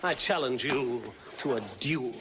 I challenge you to a duel.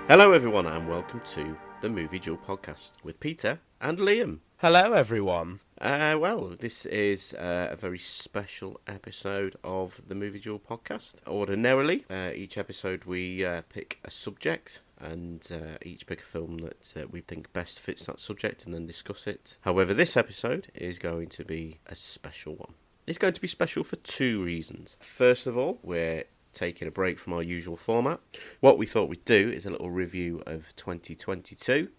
Hello everyone and welcome to the Movie Duel podcast with Peter and Liam. Hello everyone. Well, this is a very special episode of the Movie Duel podcast. Ordinarily, each episode we pick a subject and each pick a film that we think best fits that subject and then discuss it. However, this episode is going to be a special one. It's going to be special for two reasons. First of all, we're taking a break from our usual format. What we thought we'd do is a little review of 2022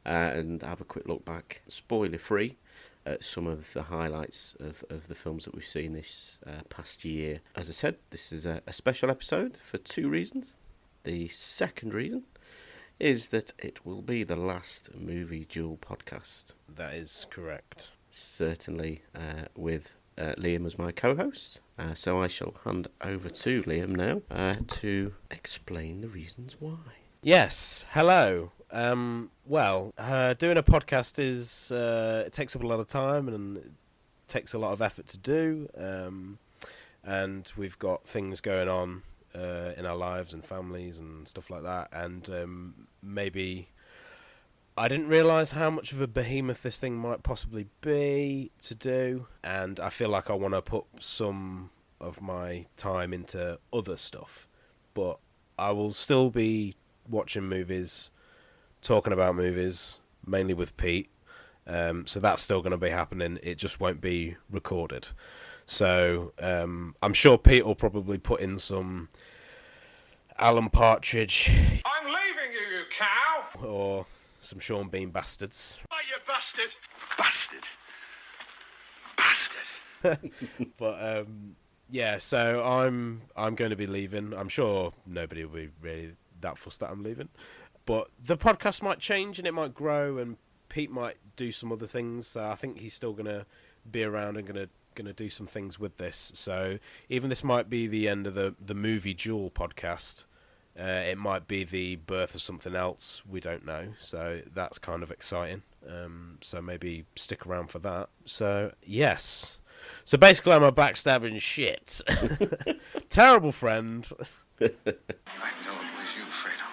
and have a quick look back, spoiler free, at some of the highlights of the films that we've seen this past year. As I said, this is a special episode for two reasons. The second reason is that it will be the last Movie Duel podcast. That is correct. Certainly with Liam as my co-host. So I shall hand over to Liam now to explain the reasons why. Yes, hello. Doing a podcast is it takes up a lot of time and it takes a lot of effort to do. And we've got things going on in our lives and families and stuff like that. And maybe I didn't realise how much of a behemoth this thing might possibly be to do, and I feel like I want to put some of my time into other stuff. But I will still be watching movies, talking about movies, mainly with Pete, so that's still going to be happening. It just won't be recorded. So I'm sure Pete will probably put in some Alan Partridge. I'm leaving you, you cow! Or some Sean Bean bastards. Oh, you bastard! Bastard! Bastard! But yeah, so I'm going to be leaving. I'm sure nobody will be really that fussed that I'm leaving. But the podcast might change and it might grow, and Pete might do some other things. So I think he's still going to be around and going to do some things with this. So even this might be the end of the Movie Duel podcast. It might be the birth of something else. We don't know. So that's kind of exciting. So maybe stick around for that. So, yes. So basically, I'm a backstabbing shit. Terrible friend. I know it was you, Fredo.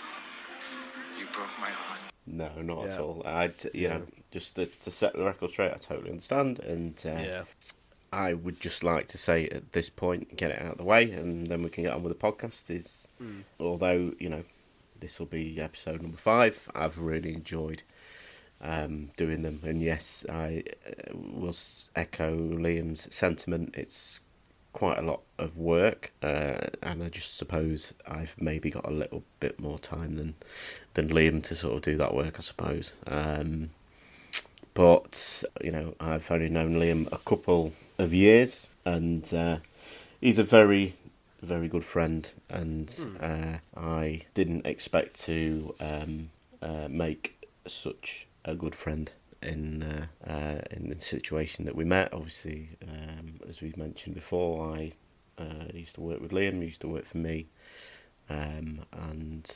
You broke my heart. No, not Yeah. at all. You know, just to set the record straight, I totally understand. And Yeah. I would just like to say at this point, get it out of the way, and then we can get on with the podcast. Although, you know, this will be episode number 5, I've really enjoyed doing them. And yes, I will echo Liam's sentiment. It's quite a lot of work, and I just suppose I've maybe got a little bit more time than Liam to sort of do that work, I suppose. But, you know, I've only known Liam a couple of years, and he's a very, very good friend, and I didn't expect to make such a good friend in the situation that we met. Obviously, as we've mentioned before, I used to work with Liam, he used to work for me, and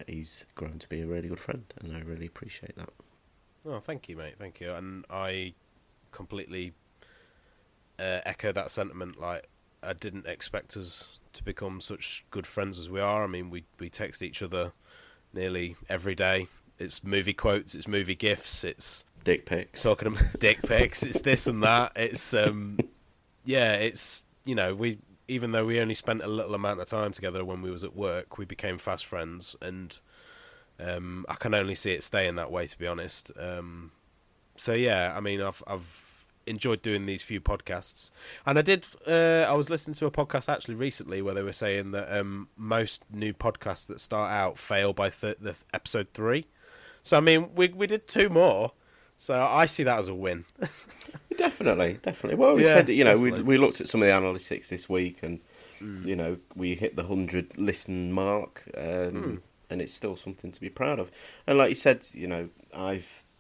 he's grown to be a really good friend, and I really appreciate that. Oh, thank you, mate. Thank you. And I completely echo that sentiment. Like, I didn't expect us to become such good friends as we are. I mean, we text each other nearly every day. It's movie quotes, it's movie gifs, it's Dick pics. talking about dick pics, it's this and that. It's yeah, it's, you know, even though we only spent a little amount of time together when we was at work, we became fast friends, and I can only see it staying that way, to be honest. So yeah, I mean, I've enjoyed doing these few podcasts, and I was listening to a podcast actually recently where they were saying that most new podcasts that start out fail by the episode 3. So I mean, we did 2 more, so I see that as a win. Definitely. Well, we said, you know, we looked at some of the analytics this week, and you know, we hit the 100 listen mark. and it's still something to be proud of. And like you said,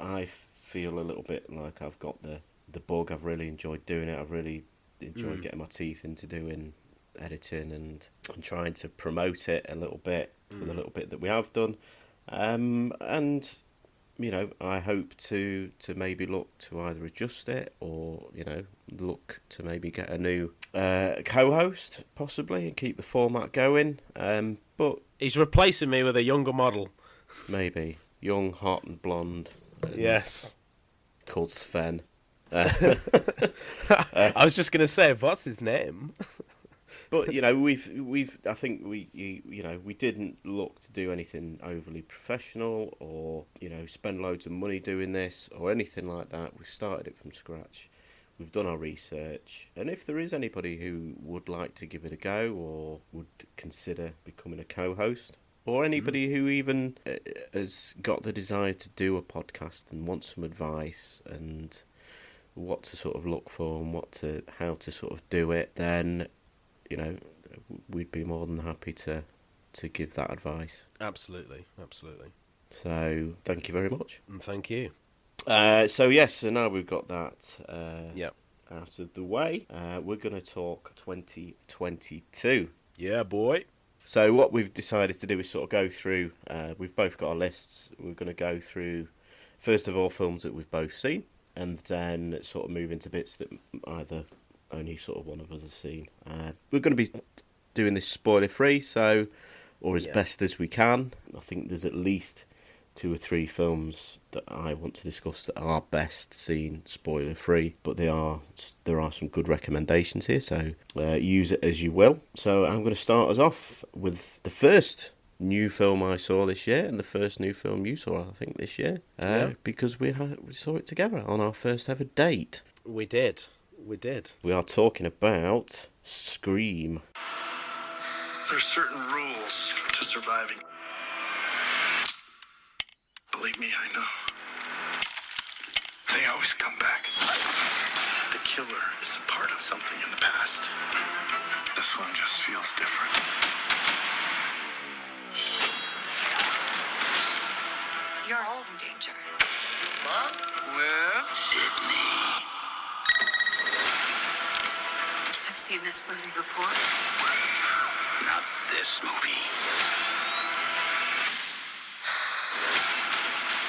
I feel a little bit like I've got the bug. I've really enjoyed doing it. I've really enjoyed getting my teeth into doing editing and trying to promote it a little bit for the little bit that we have done. And I hope to maybe look to either adjust it or look to maybe get a new co-host possibly and keep the format going. But He's replacing me with a younger model. maybe young, hot, and blonde. Yes. Called Sven. I was just going to say, what's his name? But we've I think we didn't look to do anything overly professional or spend loads of money doing this or anything like that. We started it from scratch. We've done our research, and if there is anybody who would like to give it a go or would consider becoming a co-host, or anybody who even has got the desire to do a podcast and wants some advice and what to sort of look for and how to sort of do it, then we'd be more than happy to give that advice. Absolutely. So thank you very much. And thank you. So now we've got that Yep. out of the way, we're going to talk 2022. Yeah, boy. So what we've decided to do is sort of go through, we've both got our lists. We're going to go through, first of all, films that we've both seen, and then sort of move into bits that either only sort of one of us has seen. We're going to be doing this spoiler-free, or as best as we can. I think there's at least 2 or 3 films that I want to discuss that are best seen spoiler-free, but there are some good recommendations here, so use it as you will. So I'm going to start us off with the first new film I saw this year, and the first new film you saw, I think, this year, because we saw it together on our first ever date. We did. We are talking about Scream. There's certain rules to surviving. Believe me, I know. They always come back. The killer is a part of something in the past. This one just feels different. You're all in danger. Mom? Well, Sydney. I've seen this movie before. not this movie.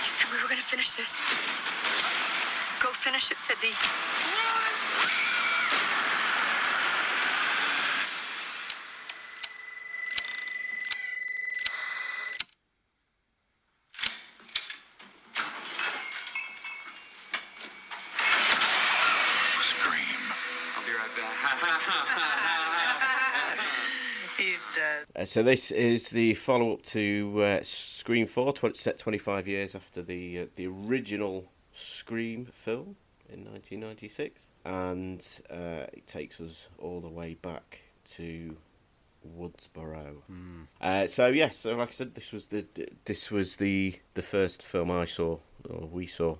You said we were gonna finish this. Go finish it, Sydney. Scream. I'll be right back. He's dead. So this is the follow-up to Scream 4, set 25 years after the original Scream film in 1996, and it takes us all the way back to Woodsboro. So like I said, this was the first film I saw, or we saw,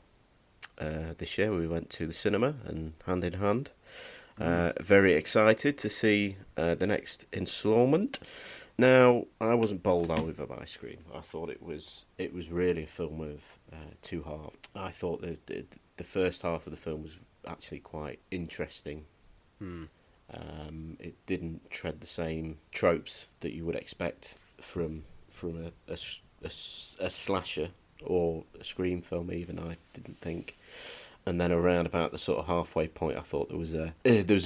this year. We went to the cinema and hand in hand. Very excited to see the next instalment. Now, I wasn't bowled over by Scream. I thought it was really a film of 2 halves. I thought the first half of the film was actually quite interesting. It didn't tread the same tropes that you would expect from a slasher or a Scream film. Even I didn't think. And then around about the sort of halfway point, I thought there was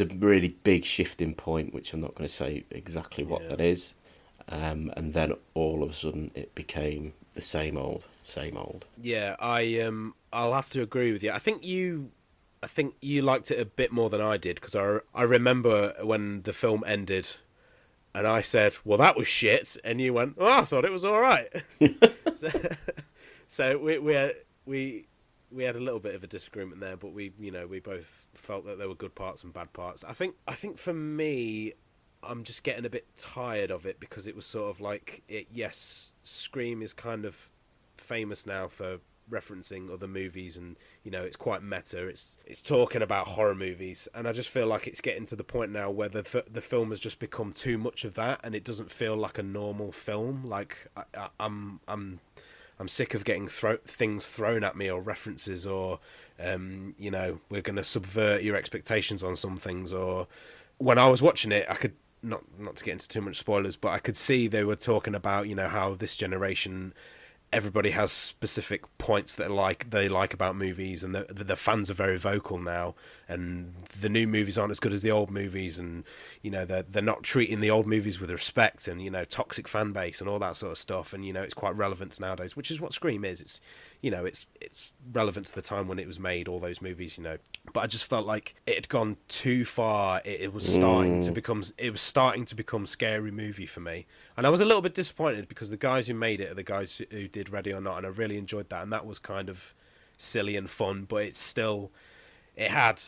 a really big shifting point, which I'm not going to say exactly what that is. And then all of a sudden it became the same old. Yeah, I'll have to agree with you. I think you liked it a bit more than I did, because I remember when the film ended, and I said, "Well, that was shit," and you went, "Oh, I thought it was all right." so we had a little bit of a disagreement there, but we both felt that there were good parts and bad parts. I think for me, I'm just getting a bit tired of it, because it was sort of like Scream is kind of famous now for referencing other movies, and it's quite meta. It's talking about horror movies, and I just feel like it's getting to the point now where the film has just become too much of that, and it doesn't feel like a normal film. Like I'm sick of getting things thrown at me, or references, or we're going to subvert your expectations on some things. Or when I was watching it, I could not to get into too much spoilers, but I could see they were talking about how this generation, everybody has specific points that they like about movies, and the fans are very vocal now, and the new movies aren't as good as the old movies, and they're not treating the old movies with respect, and toxic fan base and all that sort of stuff, and it's quite relevant nowadays, which is what Scream is. It's it's relevant to the time when it was made, all those movies, but I just felt like it had gone too far. It was starting to become scary movie for me, and I was a little bit disappointed because the guys who made it are the guys who did Ready or Not, and I really enjoyed that, and that was kind of silly and fun, but it had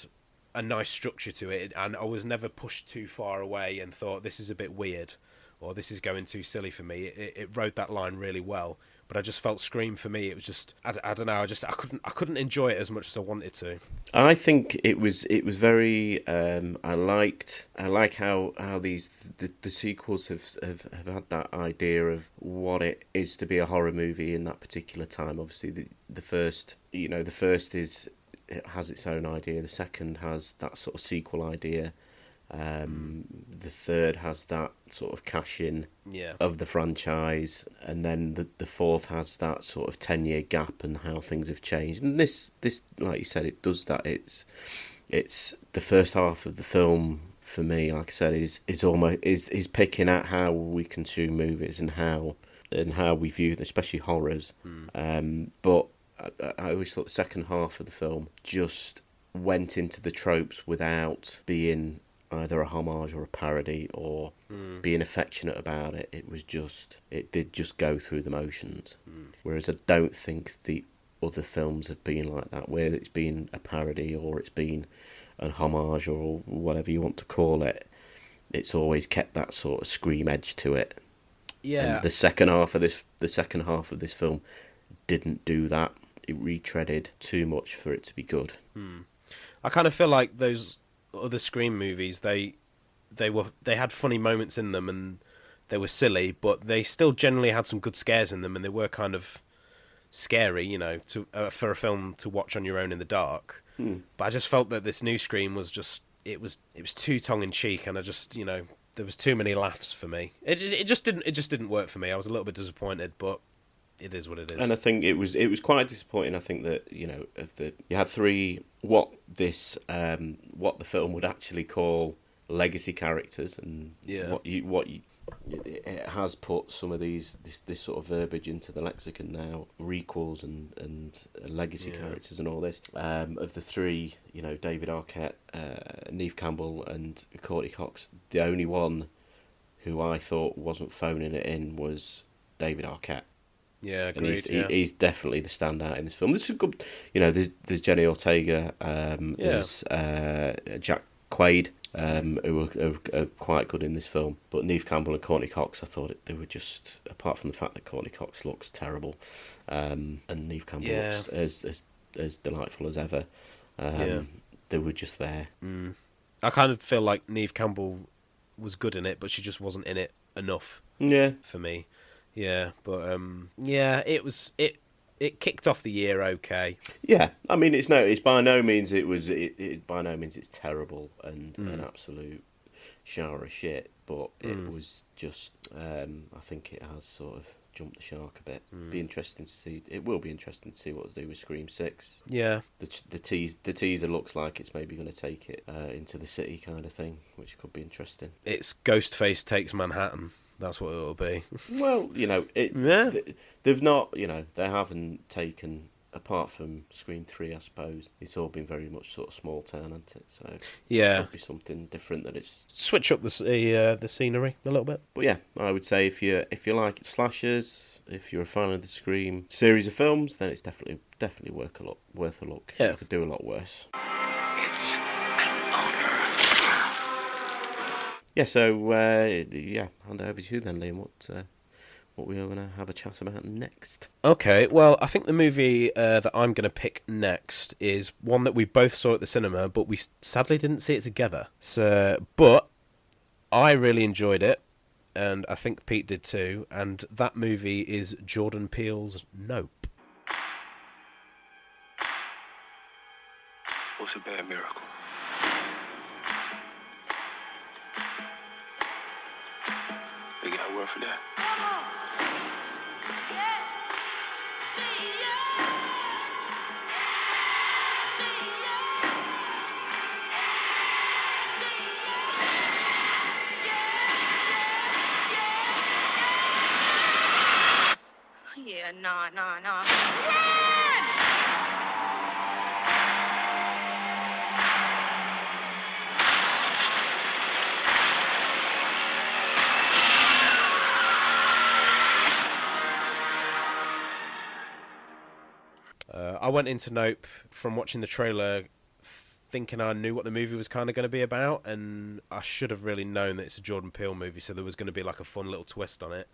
a nice structure to it, and I was never pushed too far away and thought this is a bit weird or this is going too silly for me. It rode that line really well, but I just felt Scream for me, it was just I don't know, I couldn't enjoy it as much as I wanted to. I think it was very I like how the sequels have had that idea of what it is to be a horror movie in that particular time. Obviously the first is, it has its own idea, the second has that sort of sequel idea, the third has that sort of cash-in of the franchise, and then the fourth has that sort of 10-year gap and how things have changed. And this, like you said, it does that. It's the first half of the film, for me, like I said, is picking at how we consume movies and how we view them, especially horrors. But I always thought the second half of the film just went into the tropes without being either a homage or a parody or being affectionate about it. It did just go through the motions. Whereas I don't think the other films have been like that, where it's been a parody or it's been a homage or whatever you want to call it. It's always kept that sort of Scream edge to it. Yeah. And the second half of this film didn't do that. It retreaded too much for it to be good. I kind of feel like those other Scream movies, they had funny moments in them and they were silly, but they still generally had some good scares in them, and they were kind of scary, for a film to watch on your own in the dark. But I just felt that this new Scream was just it was too tongue in cheek, and I just there was too many laughs for me. It just didn't work for me. I was a little bit disappointed, but it is what it is. And I think it was quite disappointing. I think that you had three what the film would actually call legacy characters, and it has put some of this sort of verbiage into the lexicon now, requels and legacy characters and all this. Of the three, David Arquette, Neve Campbell and Courtney Cox, the only one who I thought wasn't phoning it in was David Arquette. Yeah, agreed. He's definitely the standout in this film. This is good. There's Jenny Ortega, there's Jack Quaid, who are quite good in this film. But Neve Campbell and Courtney Cox, I thought they were just, apart from the fact that Courtney Cox looks terrible, and Neve Campbell looks as delightful as ever, they were just there. I kind of feel like Neve Campbell was good in it, but she just wasn't in it enough. For me. Yeah, but it kicked off the year okay. Yeah, I mean it's by no means it's terrible and an absolute shower of shit, but it was just I think it has sort of jumped the shark a bit. It will be interesting to see what they do with Scream 6. Yeah. The teaser looks like it's maybe going to take it into the city kind of thing, which could be interesting. It's Ghostface Takes Manhattan. That's what it'll be. Well, they've not, they haven't taken, apart from Scream 3, I suppose, it's all been very much sort of small town, hasn't it? So yeah, it'll be something different that it's switch up the scenery a little bit. But yeah, I would say if you like slashers, if you're a fan of the Scream series of films, then it's definitely worth a look. Yeah, you could do a lot worse. It's an honor. Yeah, so hand it over to you then, Liam. what we're going to have a chat about next. Okay, well, I think the movie that I'm going to pick next is one that we both saw at the cinema, but we sadly didn't see it together. But I really enjoyed it, and I think Pete did too, and that movie is Jordan Peele's Nope. What's a bad miracle? They got a word for that. Yeah, nah. I went into Nope from watching the trailer thinking I knew what the movie was kind of going to be about, and I should have really known that it's a Jordan Peele movie, so there was going to be like a fun little twist on it,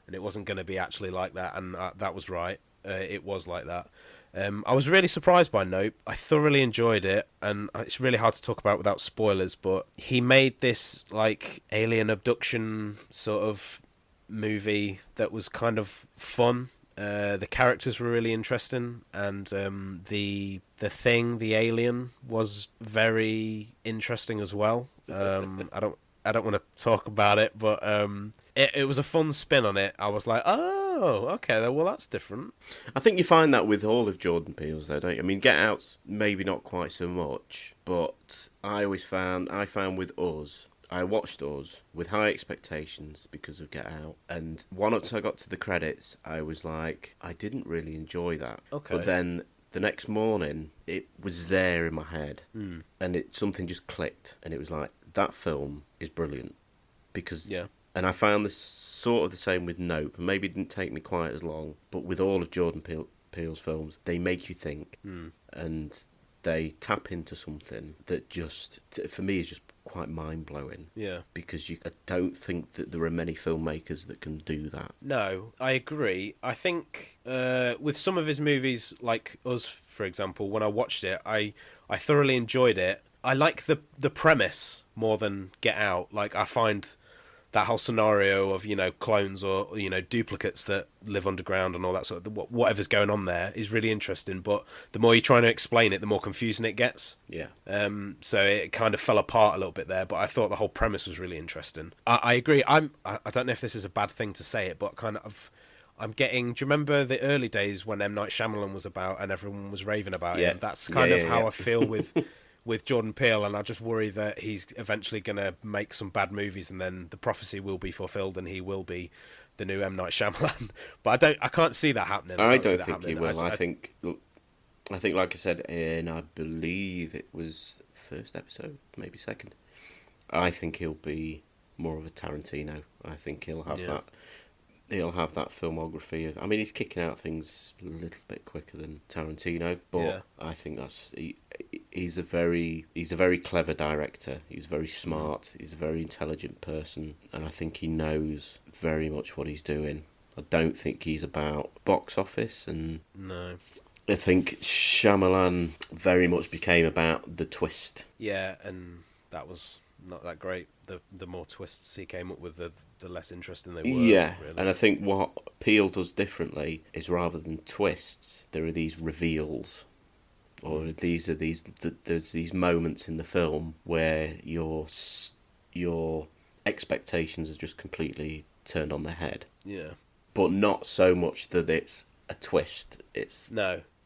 and it wasn't going to be actually like that, and that was right. It was like that. I was really surprised by Nope. I thoroughly enjoyed it, and it's really hard to talk about without spoilers, but he made this like alien abduction sort of movie that was kind of fun. The characters were really interesting, and the alien was very interesting as well. I don't want to talk about it, but it was a fun spin on it. I was like, oh, okay, well that's different. I think you find that with all of Jordan Peele's, though, don't you? I mean, Get Out's maybe not quite so much, but I found with Us, I watched Us with high expectations because of Get Out, and once I got to the credits, I was like, I didn't really enjoy that. Okay. But then the next morning, it was there in my head, and something just clicked, and it was like, that film is brilliant. Because, yeah. And I found this sort of the same with Nope. Maybe it didn't take me quite as long, but with all of Jordan Peele's films, they make you think, and they tap into something that just, for me, is just quite mind-blowing. Yeah. Because I don't think that there are many filmmakers that can do that. No, I agree. I think with some of his movies, like Us, for example, when I watched it, I thoroughly enjoyed it. I like the premise more than Get Out. Like, I find that whole scenario of, clones or, duplicates that live underground and all that sort of, whatever's going on there is really interesting. But the more you're trying to explain it, the more confusing it gets. Yeah. So it kind of fell apart a little bit there, but I thought the whole premise was really interesting. I agree. I don't know if this is a bad thing to say it, but I'm getting... Do you remember the early days when M. Night Shyamalan was about and everyone was raving about him? That's kind of how I feel with Jordan Peele, and I just worry that he's eventually going to make some bad movies, and then the prophecy will be fulfilled, and he will be the new M. Night Shyamalan. But I can't see that happening. I don't think he will. I think, like I said, and I believe it was first episode, maybe second. I think he'll be more of a Tarantino. I think he'll have that. He'll have that filmography. I mean, he's kicking out things a little bit quicker than Tarantino, but I think he's a very clever director. He's very smart. He's a very intelligent person, and I think he knows very much what he's doing. I don't think he's about box office, and no. I think Shyamalan very much became about the twist. Yeah, and that was not that great. The more twists he came up with, the less interesting they were. Yeah, really. And I think what Peele does differently is rather than twists, there are these reveals, or there's these moments in the film where your expectations are just completely turned on their head. Yeah, but not so much that it's a twist. It's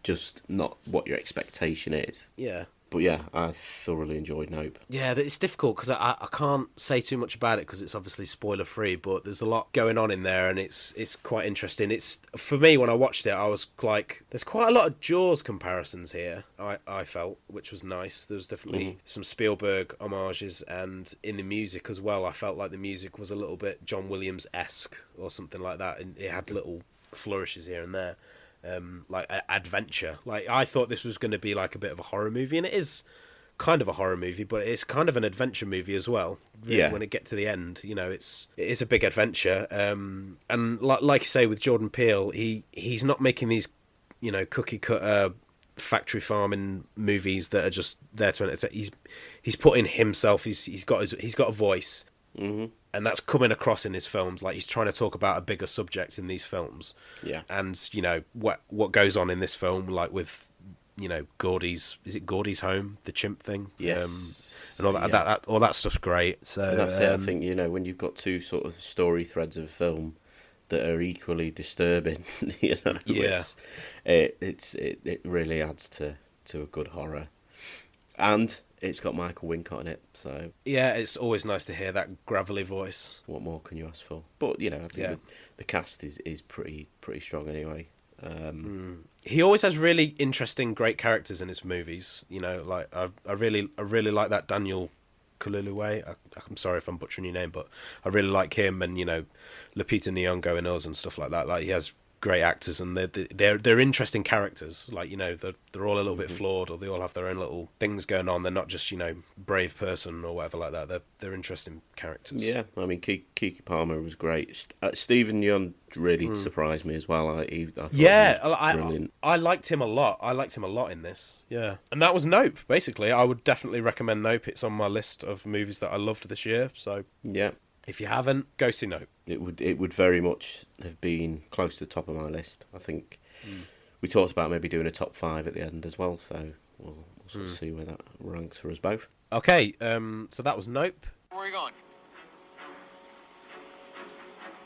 just not what your expectation is. Yeah. But yeah, I thoroughly enjoyed Nope. Yeah, it's difficult because I can't say too much about it because it's obviously spoiler free. But there's a lot going on in there, and it's quite interesting. It's, for me, when I watched it, I was like, there's quite a lot of Jaws comparisons here. I felt, which was nice. There was definitely some Spielberg homages, and in the music as well, I felt like the music was a little bit John Williams-esque or something like that, and it had little flourishes here and there. Like adventure. Like, I thought this was going to be like a bit of a horror movie, and it is kind of a horror movie, but it's kind of an adventure movie as well. Really, Yeah. when it get to the end, you know, it is a big adventure. And like you say with Jordan Peele, he's not making these, you know, cookie cutter factory farming movies that are just there to entertain. He's putting himself. He's got a voice. Mm-hmm. And that's coming across in his films. Like, he's trying to talk about a bigger subject in these films. Yeah. And, you know, what goes on in this film, like with, you know, Gordy's home, the chimp thing? Yes. And all that, all that stuff's great. So And that's it. I think, you know, when you've got two sort of story threads of a film that are equally disturbing, you know, Yeah. it really adds to a good horror. And it's got Michael Wincott in it, so yeah, it's always nice to hear that gravelly voice. what more can you ask for? But, you know, I think the cast is pretty strong anyway. He always has really interesting, great characters in his movies. You know, like I really like that Daniel Kaluuya. I'm sorry if I'm butchering your name, but I really like him, and, you know, Lupita Nyong'o in Us and stuff like that. Like, he has great actors, and they're interesting characters. Like, you know, they're all a little bit flawed, or they all have their own little things going on. They're not just, you know, brave person or whatever like that. They're interesting characters. Yeah, I mean, Keke Palmer was great. Stephen Yeun really surprised me as well. I thought he was brilliant. I liked him a lot. I liked him a lot in this. Yeah, and that was Nope. Basically, I would definitely recommend Nope. It's on my list of movies that I loved this year. So Yeah, if you haven't, go see Nope. it would very much have been close to the top of my list. I think we talked about maybe doing a top 5 at the end as well, so we'll sort of see where that ranks for us both. Okay, so that was Nope. Where are you going?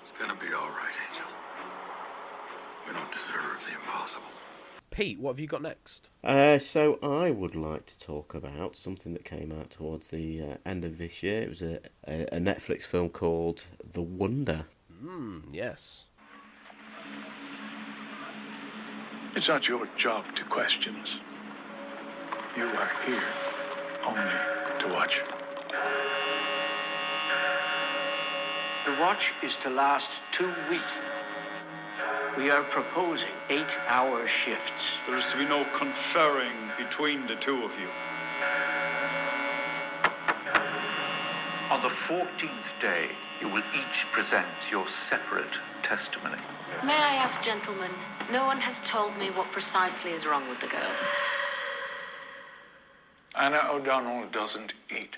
It's gonna be all right, Angel. We don't deserve the impossible. Pete, what have you got next? So I would like to talk about something that came out towards the end of this year. It was a Netflix film called The Wonder. Yes. It's not your job to question us. You are here only to watch. The watch is to last 2 weeks. We are proposing 8-hour shifts. There is to be no conferring between the two of you. On the 14th day, you will each present your separate testimony. May I ask, gentlemen, no one has told me what precisely is wrong with the girl. Anna O'Donnell doesn't eat.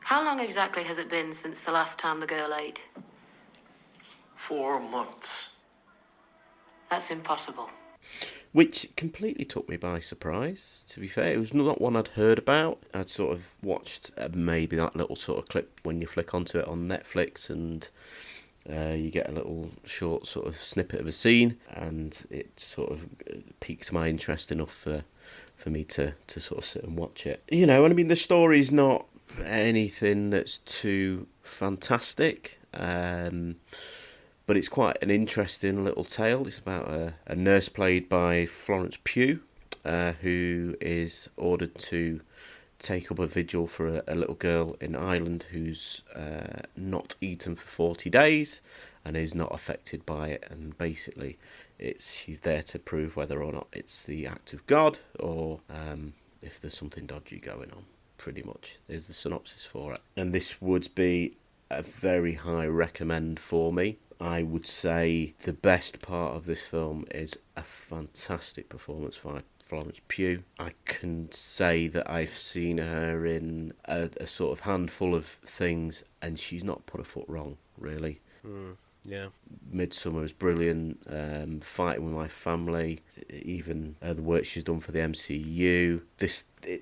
How long exactly has it been since the last time the girl ate? 4 months. That's impossible. Which completely took me by surprise, to be fair. It was not one I'd heard about. I'd sort of watched maybe that little sort of clip when you flick onto it on Netflix, and you get a little short sort of snippet of a scene, and it sort of piqued my interest enough for me to sort of sit and watch it. You know, and I mean, the story's not anything that's too fantastic, but it's quite an interesting little tale. It's about a nurse played by Florence Pugh, who is ordered to take up a vigil for a little girl in Ireland who's not eaten for 40 days and is not affected by it. And basically, she's there to prove whether or not it's the act of God, or if there's something dodgy going on. Pretty much is the synopsis for it. And this would be a very high recommend for me. I would say the best part of this film is a fantastic performance by Florence Pugh. I can say that I've seen her in a sort of handful of things, and she's not put a foot wrong, really. Yeah. Midsummer is brilliant. Fighting with My Family, even the work she's done for the MCU.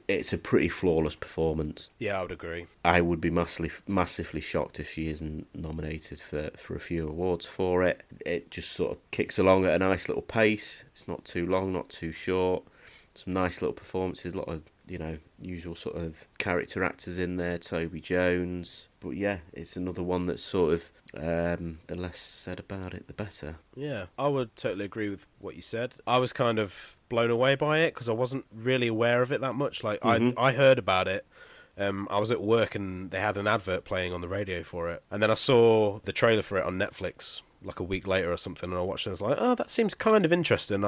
It's a pretty flawless performance. Yeah, I would agree. I would be massively shocked if she isn't nominated for a few awards for it. It just sort of kicks along at a nice little pace. It's not too long, not too short. Some nice little performances, a lot of, you know, usual sort of character actors in there, Toby Jones. But yeah, it's another one that's sort of, the less said about it, the better. Yeah, I would totally agree with what you said. I was kind of blown away by it because I wasn't really aware of it that much. Like, I heard about it. I was at work and they had an advert playing on the radio for it. And then I saw the trailer for it on Netflix like a week later or something, and I watched it and I was like, oh, that seems kind of interesting.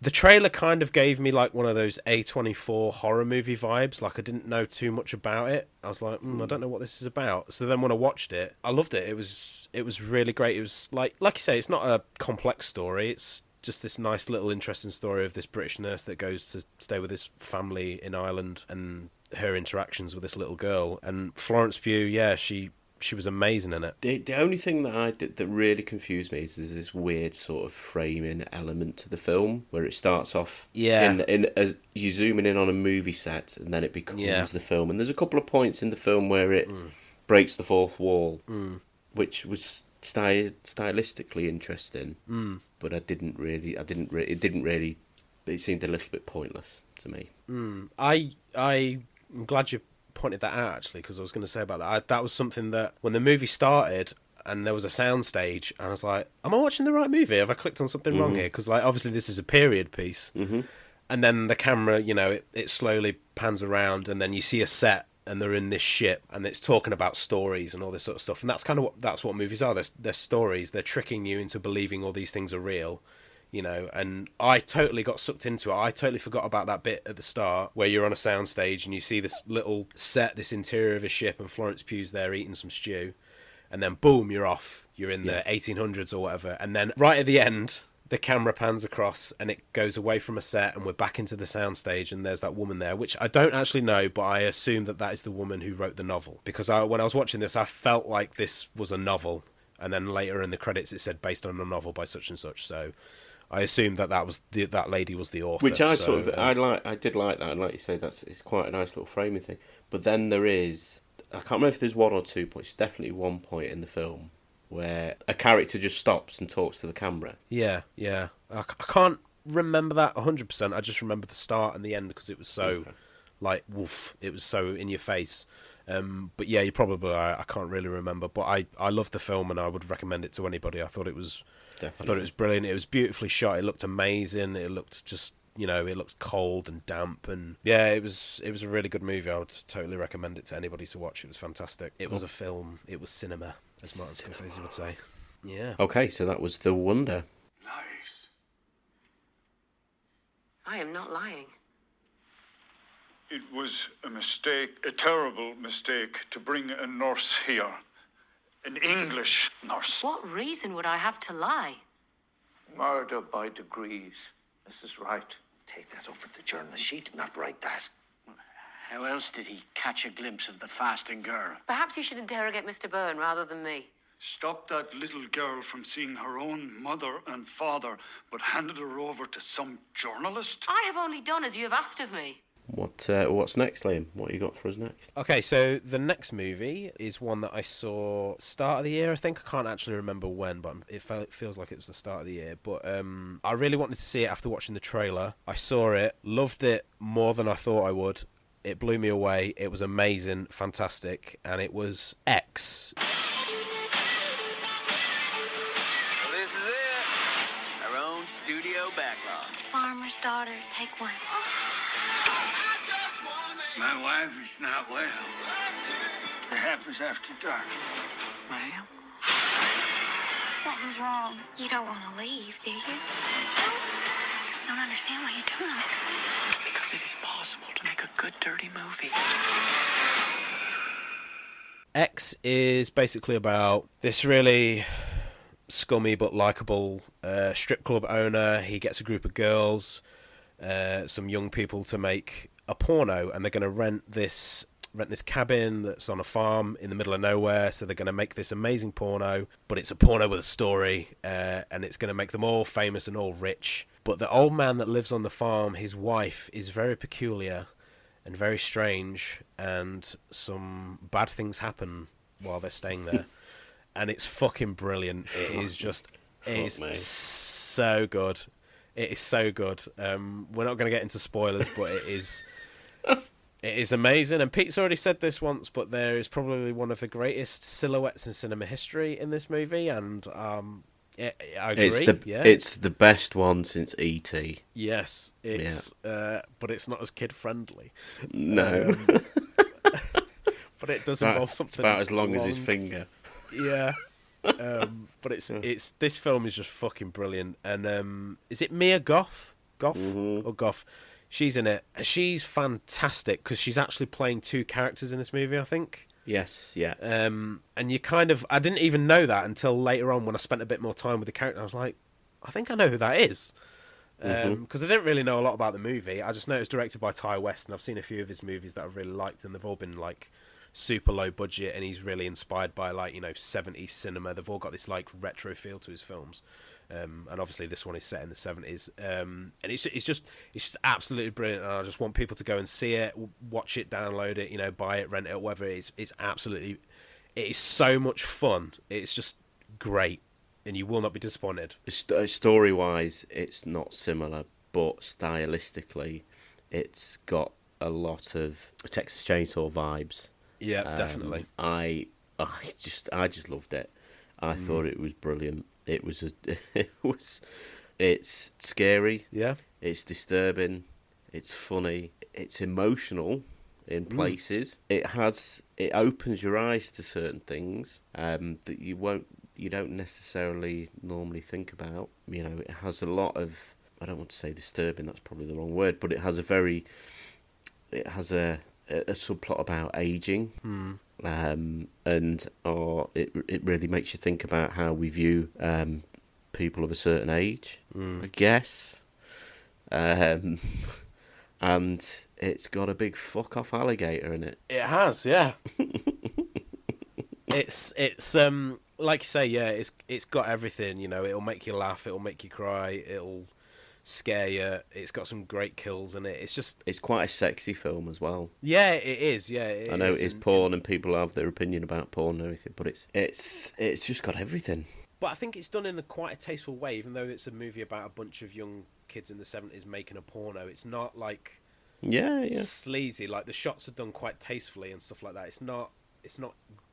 The trailer kind of gave me like one of those A24 horror movie vibes. Like I didn't know too much about it. I was like, I don't know what this is about. So then when I watched it, I loved it. It was really great. It was like you say, it's not a complex story. It's just this nice little interesting story of this British nurse that goes to stay with this family in Ireland and her interactions with this little girl. And Florence Pugh, yeah, she was amazing in it. The only thing that I did that really confused me is this weird sort of framing element to the film where it starts off you zooming in on a movie set and then it becomes the film. And there's a couple of points in the film where it breaks the fourth wall, which was stylistically interesting, but it seemed a little bit pointless to me. I'm glad you pointed that out, actually, because I was going to say about that. That was something that when the movie started and there was a sound stage, and I was like, am I watching the right movie? Have I clicked on something wrong here? Because like obviously this is a period piece, and then the camera, it slowly pans around, and then you see a set, and they're in this ship, and it's talking about stories and all this sort of stuff, and that's kind of what movies are. They're stories. They're tricking you into believing all these things are real. And I totally got sucked into it. I totally forgot about that bit at the start where you're on a soundstage and you see this little set, this interior of a ship, and Florence Pugh's there eating some stew, and then boom, you're off. You're in the 1800s or whatever, and then right at the end, the camera pans across and it goes away from a set, and we're back into the soundstage, and there's that woman there, which I don't actually know, but I assume that is the woman who wrote the novel, because when I was watching this, I felt like this was a novel, and then later in the credits it said based on a novel by such and such, so I assumed that was that lady was the author. Which I did like that, and like you say, it's quite a nice little framing thing. But then there is, I can't remember if there's one or 2 points. There's definitely one point in the film where a character just stops and talks to the camera. Yeah. I can't remember that 100%. I just remember the start and the end because it was so like woof. It was so in your face. But yeah, you probably I can't really remember. But I loved the film and I would recommend it to anybody. I thought it was. Definitely. I thought it was brilliant. It was beautifully shot. It looked amazing. It looked just, it looked cold and damp, and yeah, it was a really good movie. I would totally recommend it to anybody to watch. It was fantastic. It was a film. It was cinema, as Martin Scorsese would say. Yeah. Okay, so that was The Wonder. Lies. I am not lying. It was a mistake, a terrible mistake, to bring a nurse here. An English nurse. What reason would I have to lie? Murder by degrees, Mrs. Wright. Take that up at the journalist. She did not write that. How else did he catch a glimpse of the fasting girl? Perhaps you should interrogate Mr. Byrne rather than me. Stop that little girl from seeing her own mother and father, but handed her over to some journalist? I have only done as you have asked of me. What's next, Liam? What you got for us next? Okay, so the next movie is one that I saw start of the year. I think I can't actually remember when, but it feels like it was the start of the year. But I really wanted to see it after watching the trailer. I saw it, loved it more than I thought I would. It blew me away. It was amazing, fantastic, and it was X. Well, this is it. Our own studio backlog. Farmer's daughter, take one. My wife is not well. It happens after dark. Ma'am? Something's wrong. You don't want to leave, do you? I just don't understand why you're doing this. Because it is possible to make a good, dirty movie. X is basically about this really scummy but likeable strip club owner. He gets a group of girls, some young people, to make a porno, and they're going to rent this cabin that's on a farm in the middle of nowhere. So they're going to make this amazing porno, but it's a porno with a story, and it's going to make them all famous and all rich. But the old man that lives on the farm, his wife, is very peculiar and very strange, and some bad things happen while they're staying there. And it's fucking brilliant. It is just, it is so good. It is so good. We're not going to get into spoilers, but it is amazing. And Pete's already said this once, but there is probably one of the greatest silhouettes in cinema history in this movie, and I agree. It's the best one since E.T. Yes, it's but it's not as kid friendly. No, but it does involve something. It's about as long as his finger. Yeah. But it's this film is just fucking brilliant. And is it Mia Goth? Goff or Goff. She's in it. She's fantastic because she's actually playing two characters in this movie, I think. Yes, yeah. And you kind of... I didn't even know that until later on when I spent a bit more time with the character. I was like, I think I know who that is. Because I didn't really know a lot about the movie. I just know it's directed by Ty West, and I've seen a few of his movies that I've really liked, and they've all been, like, super low budget, and he's really inspired by, like, 70s cinema. They've all got this, like, retro feel to his films. And obviously this one is set in the 70s. And it's just absolutely brilliant, and I just want people to go and see it, watch it, download it, buy it, rent it, whatever it is. It is so much fun. It's just great, and you will not be disappointed. Story-wise, it's not similar, but stylistically, it's got a lot of Texas Chainsaw vibes. Yeah, definitely. I just loved it. I thought it was brilliant. It's scary. Yeah. It's disturbing. It's funny. It's emotional in places. It opens your eyes to certain things that you don't necessarily normally think about. It has a lot of, I don't want to say disturbing, that's probably the wrong word, but it has a subplot about aging. And it really makes you think about how we view people of a certain age, I guess. And it's got a big fuck off alligator in it. It has, yeah. It's like you say, yeah. It's got everything. It'll make you laugh. It'll make you cry. It'll scare you. It's got some great kills in it. It's quite a sexy film as well. Yeah, it is. Yeah, I know it is porn, and people have their opinion about porn and everything, but it's just got everything. But I think it's done in quite a tasteful way, even though it's a movie about a bunch of young kids in the 70s making a porno. It's not like sleazy. Like the shots are done quite tastefully and stuff like that. It's not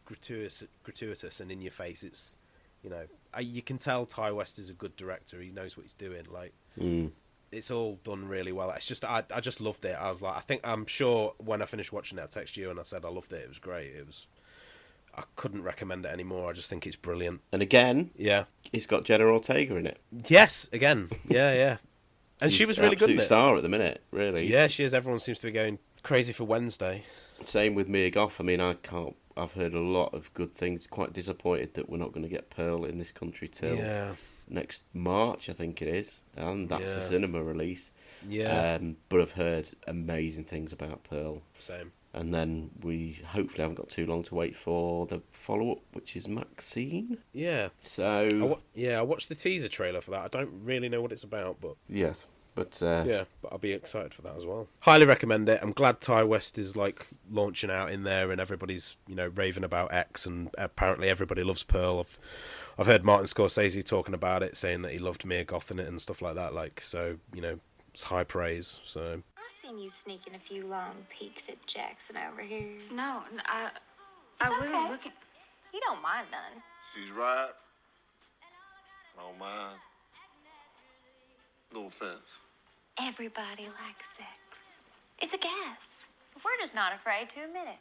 gratuitous and in your face. It's you can tell Ty West is a good director. He knows what he's doing. Like it's all done really well. It's just I just loved it. I was like, I'm sure when I finished watching it, I texted you and I said I loved it. It was great. I couldn't recommend it anymore. I just think it's brilliant. And again, yeah, it's got Jenna Ortega in it. Yes, again, yeah. And she was really good in it. Star at the minute, really. Yeah, she is. Everyone seems to be going crazy for Wednesday. Same with Mia Goth. I mean, I've heard a lot of good things. Quite disappointed that we're not going to get Pearl in this country till next March, I think it is, and that's the cinema release. Yeah. But I've heard amazing things about Pearl. Same. And then we hopefully haven't got too long to wait for the follow-up, which is Maxine. Yeah. So... I watched the teaser trailer for that. I don't really know what it's about, but... Yes, but... but I'll be excited for that as well. Highly recommend it. I'm glad Ty West is, like, launching out in there and everybody's, raving about X, and apparently everybody loves Pearl. I've heard Martin Scorsese talking about it, saying that he loved Mia Goth in it and stuff like that. Like, so, it's high praise, so... You sneaking a few long peeks at Jackson over here. No, I wasn't looking. You don't mind none. She's right. I don't mind. No offense. Everybody likes sex. It's a gas. We're just not afraid to admit it.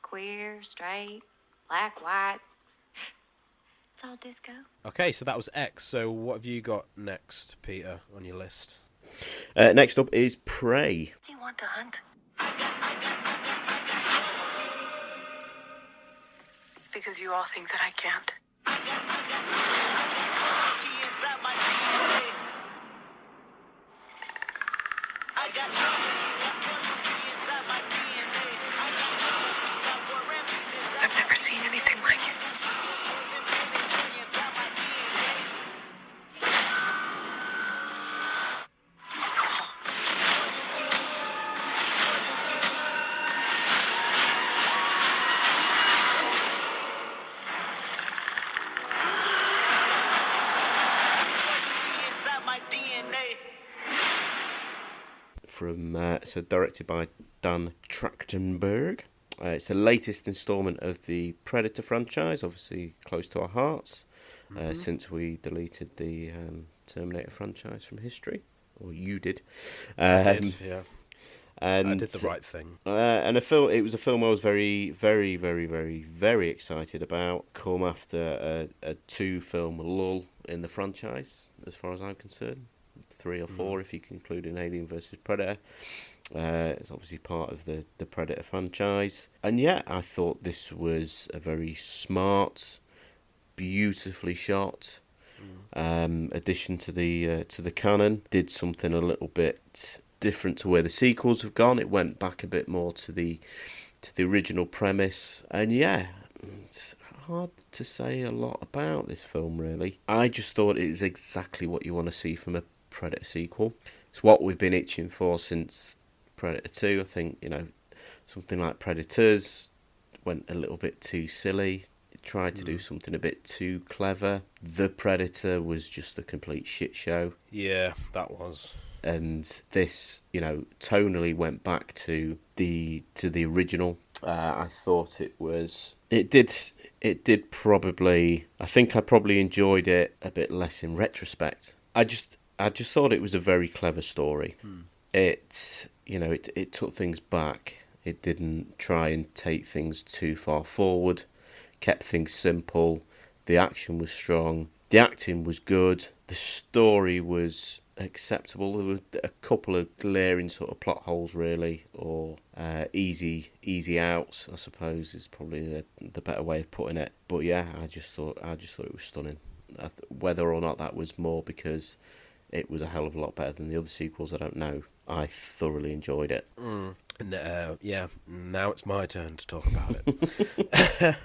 Queer, straight, black, white. It's all disco. Okay, so that was X. So what have you got next, Peter, on your list? Next up is Prey. Do you want to hunt? Because you all think that I can't. I've never seen anything like it. So directed by Dan Trachtenberg. It's the latest instalment of the Predator franchise, obviously close to our hearts, since we deleted the Terminator franchise from history, or you did. I did, yeah. And I did the right thing. And it was a film I was very, very, very, very, very excited about. Come after a 2-film lull in the franchise, as far as I'm concerned. 3 or 4 if you can include an Alien versus Predator. It's obviously part of the Predator franchise. And yeah, I thought this was a very smart, beautifully shot addition to the canon. Did something a little bit different to where the sequels have gone. It went back a bit more to the original premise. And yeah, it's hard to say a lot about this film, really. I just thought it is exactly what you want to see from a Predator sequel. It's what we've been itching for since Predator 2. I think, something like Predators went a little bit too silly. It tried to do something a bit too clever. The Predator was just a complete shit show. Yeah, that was. And this, tonally went back to the original. I thought it did probably. I think I probably enjoyed it a bit less in retrospect. I just thought it was a very clever story. It took things back. It didn't try and take things too far forward. Kept things simple. The action was strong. The acting was good. The story was acceptable. There were a couple of glaring sort of plot holes, really, or easy outs, I suppose, is probably the better way of putting it. But yeah, I just thought it was stunning. Whether or not that was more because it was a hell of a lot better than the other sequels, I don't know. I thoroughly enjoyed it. And yeah, now it's my turn to talk about it.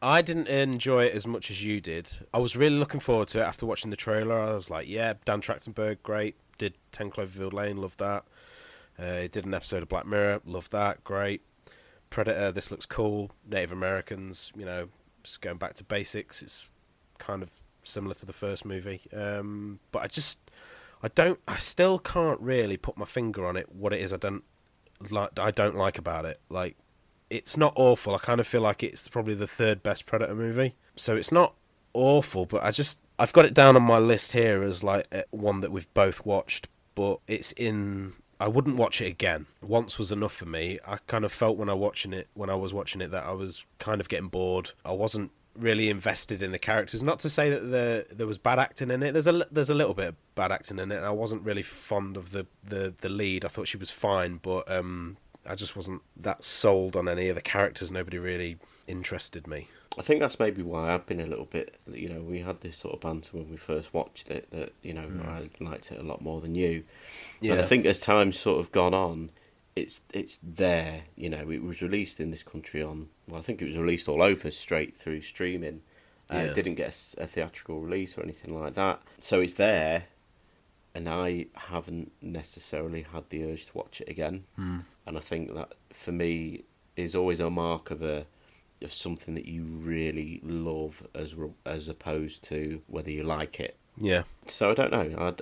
I didn't enjoy it as much as you did. I was really looking forward to it after watching the trailer. I was like, yeah, Dan Trachtenberg, great. Did 10 Cloverfield Lane, loved that. He did an episode of Black Mirror, loved that, great. Predator, this looks cool. Native Americans, just going back to basics. It's kind of similar to the first movie. But I still can't really put my finger on it, what it is I don't like about it. Like, it's not awful. I kind of feel like it's probably the third best Predator movie. So it's not awful, but I've got it down on my list here as like one that we've both watched, but I wouldn't watch it again. Once was enough for me. I kind of felt when I was watching it that I was kind of getting bored. I wasn't really invested in the characters. Not to say that there was bad acting in it. There's a little bit of bad acting in it. And I wasn't really fond of the lead. I thought she was fine, but I just wasn't that sold on any of the characters. Nobody really interested me. I think that's maybe why I've been a little bit, we had this sort of banter when we first watched it that, I liked it a lot more than you. Yeah. And I think as time's sort of gone on, it's there, it was released in this country I think it was released all over straight through streaming. It didn't get a theatrical release or anything like that. So it's there, and I haven't necessarily had the urge to watch it again. And I think that, for me, is always a mark of something that you really love, as opposed to whether you like it. Yeah. So I don't know.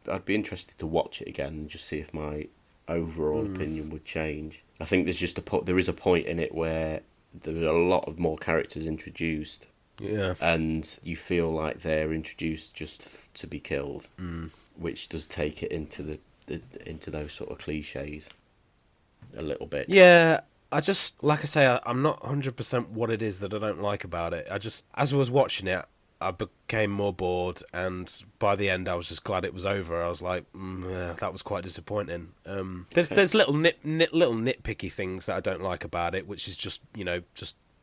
I'd be interested to watch it again and just see if my overall opinion would change. I think there is a point in it where there are a lot of more characters introduced. Yeah. And you feel like they're introduced just to be killed, which does take it into into those sort of cliches a little bit. Yeah, like I say, I'm not 100% what it is that I don't like about it. as I was watching it, I became more bored, and by the end, I was just glad it was over. I was like, that was quite disappointing. There's little nitpicky things that I don't like about it, which is just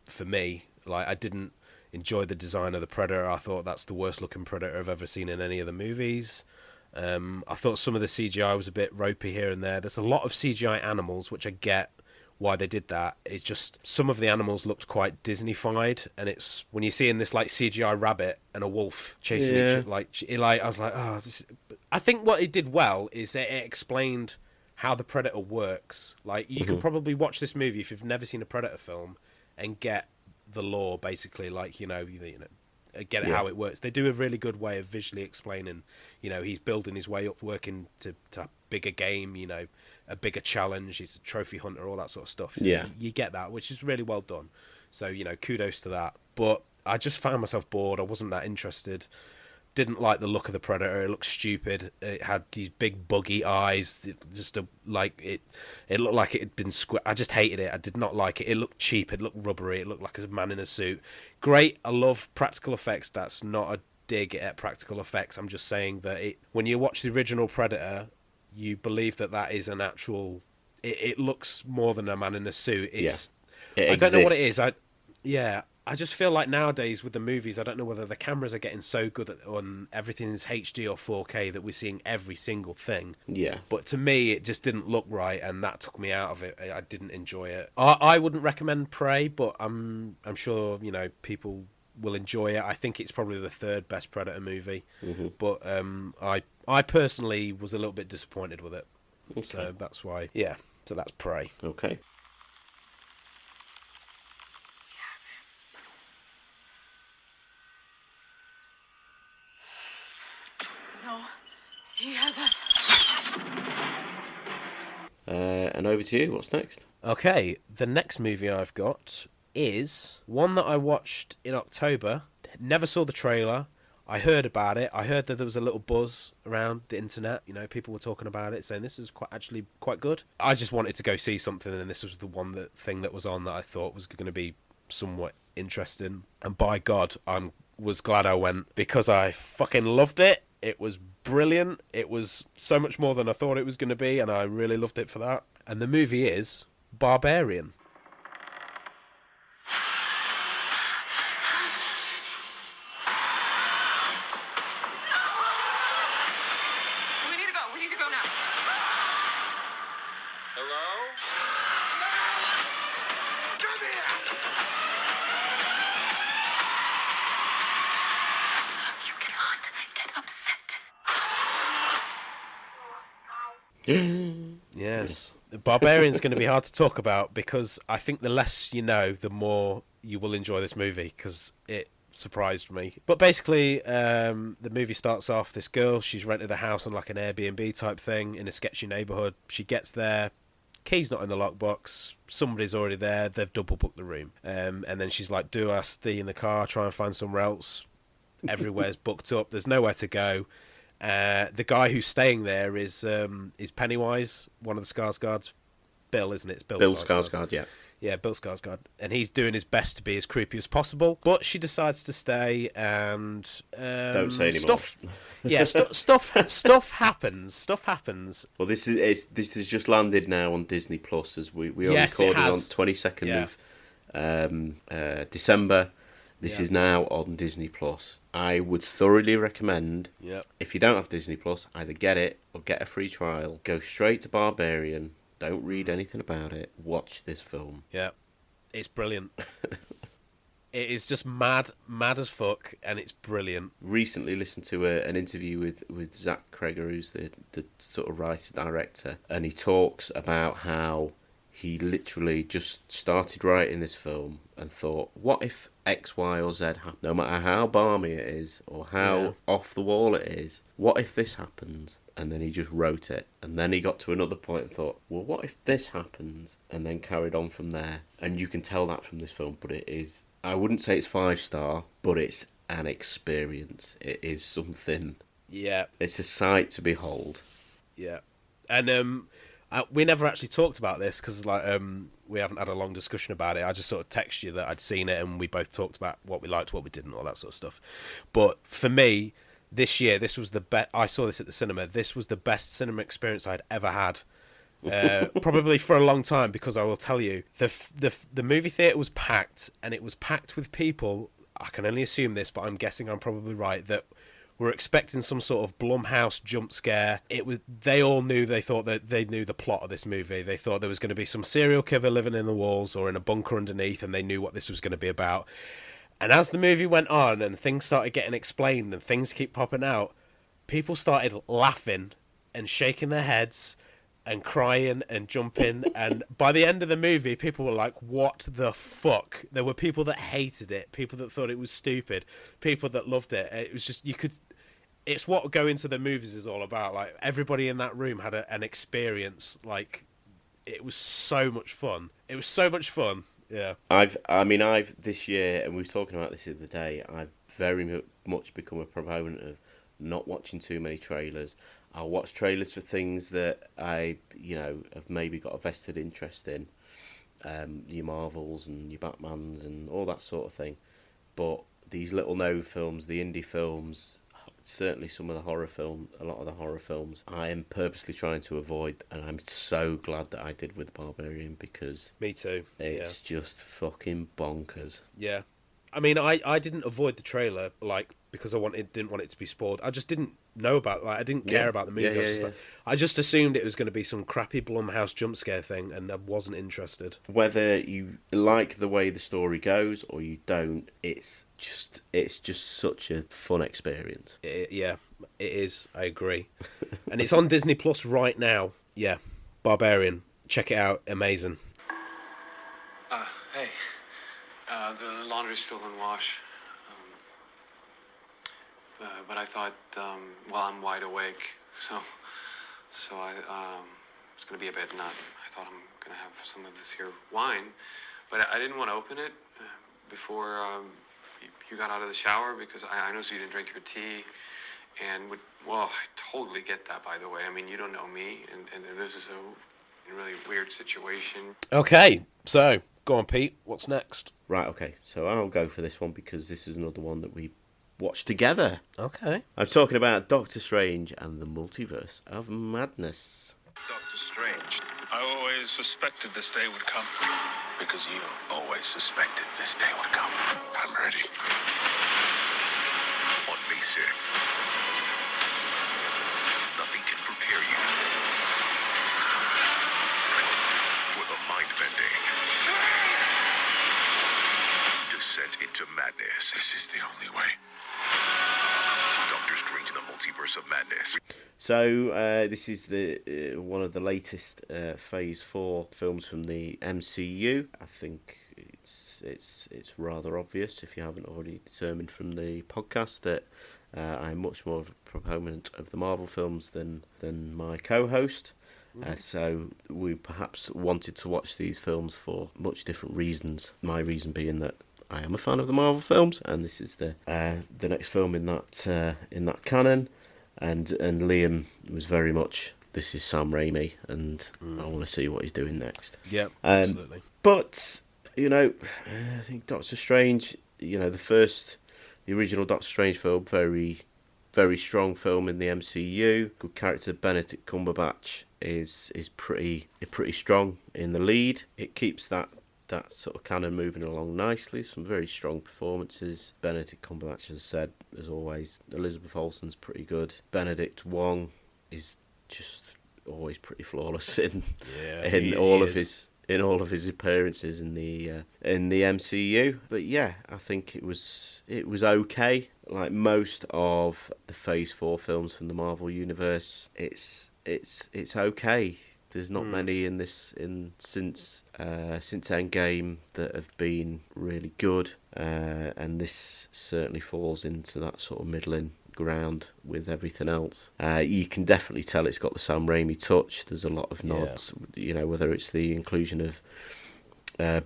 for me. Like, I didn't enjoy the design of the Predator. I thought that's the worst looking Predator I've ever seen in any of the movies. I thought some of the CGI was a bit ropey here and there. There's a lot of CGI animals, which I get why they did that. It's just some of the animals looked quite Disney-fied, and it's when you see in this like CGI rabbit and a wolf chasing each other, like I was like, oh, this. I think what it did well is it explained how the Predator works. Like, you could probably watch this movie if you've never seen a Predator film and get the lore, basically, like get it how it works. They do a really good way of visually explaining, he's building his way up, working to bigger game, a bigger challenge, he's a trophy hunter, all that sort of stuff. Yeah. You get that, which is really well done. So, kudos to that. But I just found myself bored. I wasn't that interested. Didn't like the look of the Predator. It looked stupid. It had these big buggy eyes. It looked like it had been I just hated it. I did not like it. It looked cheap. It looked rubbery. It looked like a man in a suit. Great. I love practical effects. That's not dig at practical effects. I'm just saying that when you watch the original Predator, you believe that is an actual. It looks more than a man in a suit. It's. It I don't know what it exists. is. I just feel like nowadays with the movies, I don't know whether the cameras are getting so good on everything is HD or 4K that we're seeing every single thing. Yeah. But to me, it just didn't look right, and that took me out of it. I didn't enjoy it. I wouldn't recommend Prey, but I'm sure people will enjoy it. I think it's probably the third best Predator movie. Mm-hmm. But I personally was a little bit disappointed with it. Okay. So that's why. Yeah. So that's Prey. Okay. No, he has us. And over to you. What's next? Okay, the next movie I've got is one that I watched in October. Never saw the trailer. I heard about it. I heard that there was a little buzz around the internet. People were talking about it, saying this is actually quite good. I just wanted to go see something, and this was the thing that was on that I thought was going to be somewhat interesting. And by God, I was glad I went, because I fucking loved it. It was brilliant. It was so much more than I thought it was going to be, and I really loved it for that. And the movie is Barbarian. We need to go now. Hello? Come here! You cannot get upset. Yes. Barbarian's going to be hard to talk about, because I think the less you know, the more you will enjoy this movie, because it surprised me. But basically, the movie starts off, this girl, she's rented a house on like an Airbnb type thing in a sketchy neighbourhood. She gets there, key's not in the lockbox, somebody's already there, they've double booked the room. And then she's like, do I stay in the car, try and find somewhere else? Everywhere's booked up, there's nowhere to go. The guy who's staying there is Pennywise, one of the Skarsgårds. Bill, isn't it? It's Bill Skarsgård, yeah. Yeah, Bill Skarsgård. And he's doing his best to be as creepy as possible. But she decides to stay, and Don't say anymore. Stuff. Yeah, stuff happens. Stuff happens. Well, this has just landed now on Disney Plus, as we are Yes, it recording on has. 22nd of December. This is now on Disney Plus. I would thoroughly recommend, if you don't have Disney Plus, either get it or get a free trial. Go straight to Barbarian. Don't read anything about it. Watch this film. Yeah, it's brilliant. It is just mad as fuck, and it's brilliant. Recently listened to an interview with Zach Kreger, who's the sort of writer-director, and he talks about how he literally just started writing this film and thought, what if X, Y, or Z happened? No matter how balmy it is or how off the wall it is, what if this happens? And then he just wrote it. And then he got to another point and thought, well, what if this happens? And then carried on from there. And you can tell that from this film, but it is, I wouldn't say it's 5-star, but it's an experience. It is something. Yeah. It's a sight to behold. Yeah. And we never actually talked about this, because we haven't had a long discussion about it. I just sort of texted you that I'd seen it, and we both talked about what we liked, what we didn't, all that sort of stuff. But for me, this year, this was the best. I saw this at the cinema. This was the best cinema experience I'd ever had, probably for a long time. Because I will tell you, the movie theater was packed, and it was packed with people. I can only assume this, but I'm guessing I'm probably right, that were expecting some sort of Blumhouse jump scare. They all knew. They thought that they knew the plot of this movie. They thought there was going to be some serial killer living in the walls or in a bunker underneath, and they knew what this was going to be about. And as the movie went on and things started getting explained and things keep popping out, people started laughing and shaking their heads and crying and jumping. And by the end of the movie, people were like, what the fuck? There were people that hated it, people that thought it was stupid, people that loved it. It was just, it's what going to the movies is all about. Like, everybody in that room had an experience. Like, it was so much fun. It was so much fun. Yeah. I've this year, and we were talking about this the other day, I've very much become a proponent of not watching too many trailers. I'll watch trailers for things that I, have maybe got a vested interest in, your Marvels and your Batmans and all that sort of thing. But these little known films, the indie films, certainly a lot of the horror films, I am purposely trying to avoid, and I'm so glad that I did with Barbarian, because Me too. it's just fucking bonkers. Yeah. I mean, I didn't avoid the trailer, like, because didn't want it to be spoiled. I just didn't know about, like, I didn't care about the movie. I just assumed it was going to be some crappy Blumhouse jump scare thing, and I wasn't interested. Whether you like the way the story goes or you don't, it's just such a fun experience. It is. I agree. And it's on Disney Plus right now. Yeah, Barbarian. Check it out. Amazing. Hey. The laundry's still in wash. But I thought, I'm wide awake, so I it's gonna be a bit nut. I thought I'm gonna have some of this here wine, but I didn't want to open it before you got out of the shower, because I know you didn't drink your tea, and I totally get that, by the way. I mean, you don't know me, and this is a really weird situation. Okay, so go on, Pete. What's next? Right, okay. So I'll go for this one, because this is another one that we watched together. Okay. I'm talking about Doctor Strange and the Multiverse of Madness. Doctor Strange, I always suspected this day would come. Because you always suspected this day would come. I'm ready. On May 6th, nothing can prepare you for the mind-bending descent into madness. This is the only way. Doctor Strange in the Multiverse of Madness. So this is the one of the latest Phase 4 films from the MCU. I think it's rather obvious, if you haven't already determined from the podcast, that I'm much more of a proponent of the Marvel films than my co-host. So we perhaps wanted to watch these films for much different reasons. My reason being that I am a fan of the Marvel films, and this is the next film in that canon. And Liam was very much, this is Sam Raimi, and I want to see what he's doing next. Yeah, absolutely. But I think Doctor Strange, the original Doctor Strange film, very, very strong film in the MCU. Good character. Benedict Cumberbatch is pretty strong in the lead. It keeps that sort of canon moving along nicely. Some very strong performances. Benedict Cumberbatch, as I said, as always. Elizabeth Olsen's pretty good. Benedict Wong is just always pretty flawless in all of his appearances in the MCU. But yeah, I think it was okay. Like most of the Phase 4 films from the Marvel universe, it's okay. There's not many since Endgame that have been really good, and this certainly falls into that sort of middling ground with everything else. You can definitely tell it's got the Sam Raimi touch. There's a lot of nods, whether it's the inclusion of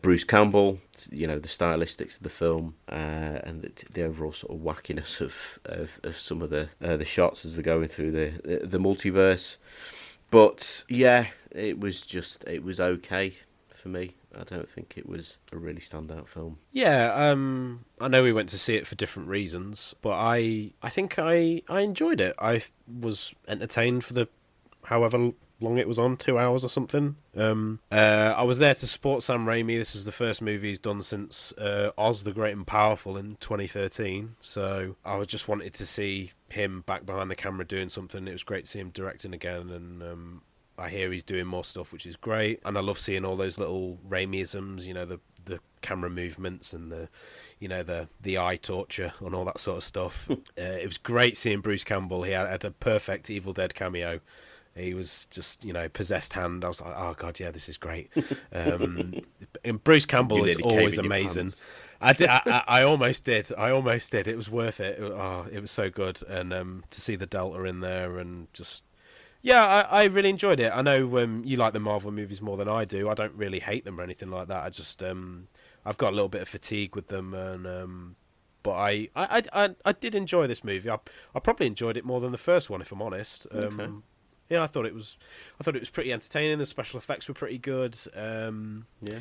Bruce Campbell, the stylistics of the film, and the overall sort of wackiness of some of the shots as they're going through the multiverse. But yeah, it was okay for me. I don't think it was a really standout film. Yeah, I know we went to see it for different reasons, but I think I enjoyed it. I was entertained for the however long it was on, 2 hours or something. I was there to support Sam Raimi. This is the first movie he's done since Oz the Great and Powerful in 2013. So I just wanted to see him back behind the camera doing something. It was great to see him directing again, and I hear he's doing more stuff, which is great. And I love seeing all those little Raimi-isms, the camera movements and the eye torture and all that sort of stuff. It was great seeing Bruce Campbell. He had a perfect Evil Dead cameo. He was just, possessed hand. I was like, oh god, yeah, this is great. And Bruce Campbell is always amazing. I almost did. It was worth it. It was so good. And to see the Delta in there and just, yeah, I really enjoyed it. I know you like the Marvel movies more than I do. I don't really hate them or anything like that. I just, I've got a little bit of fatigue with them, and but I did enjoy this movie. I probably enjoyed it more than the first one, if I'm honest. Okay. Yeah, I thought it was pretty entertaining. The special effects were pretty good. Yeah.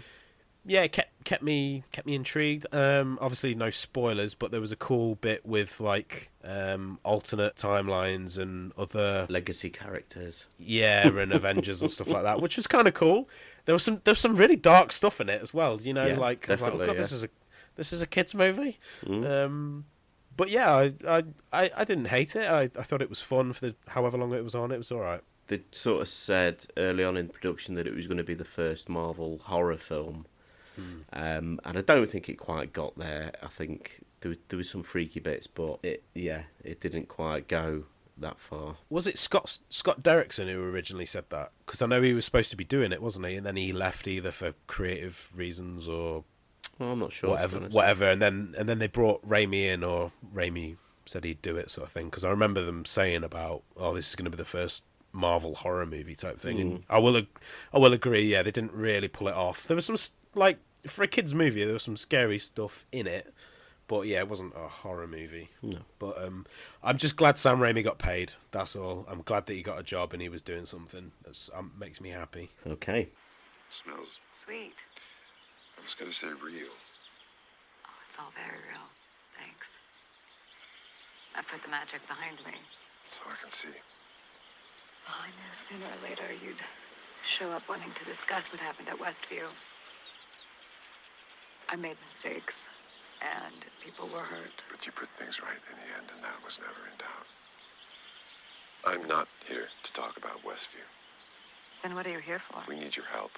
yeah, it kept me intrigued. Obviously no spoilers, but there was a cool bit with like alternate timelines and other legacy characters. Yeah, and Avengers and stuff like that, which was kind of cool. There was some really dark stuff in it as well. You know, Yeah, like I was like, oh definitely, god, yeah. this is a kids movie. But yeah, I didn't hate it. I thought it was fun for the however long it was on. It was all right. They sort of said early on in production that it was going to be the first Marvel horror film, and I don't think it quite got there. I think there was some freaky bits, but it didn't quite go that far. Was it Scott Derrickson who originally said that? Because I know he was supposed to be doing it, wasn't he? And then he left either for creative reasons or well, I'm not sure. Whatever. And then they brought Raimi in, or Raimi said he'd do it, sort of thing. Because I remember them saying about, oh, this is going to be the first Marvel horror movie type thing. And I will agree. Yeah, they didn't really pull it off. There was some like for a kids movie, there was some scary stuff in it. But yeah, it wasn't a horror movie. No. But I'm just glad Sam Raimi got paid. That's all. I'm glad that he got a job and he was doing something. That makes me happy. Okay. Smells, Sweet. I was going to say real. Oh, it's all very real. Thanks. I put the magic behind me. So I can see. Well, I knew sooner or later you'd show up wanting to discuss what happened at Westview. I made mistakes, and people were hurt. But you put things right in the end, and that was never in doubt. I'm not here to talk about Westview. Then what are you here for? We need your help.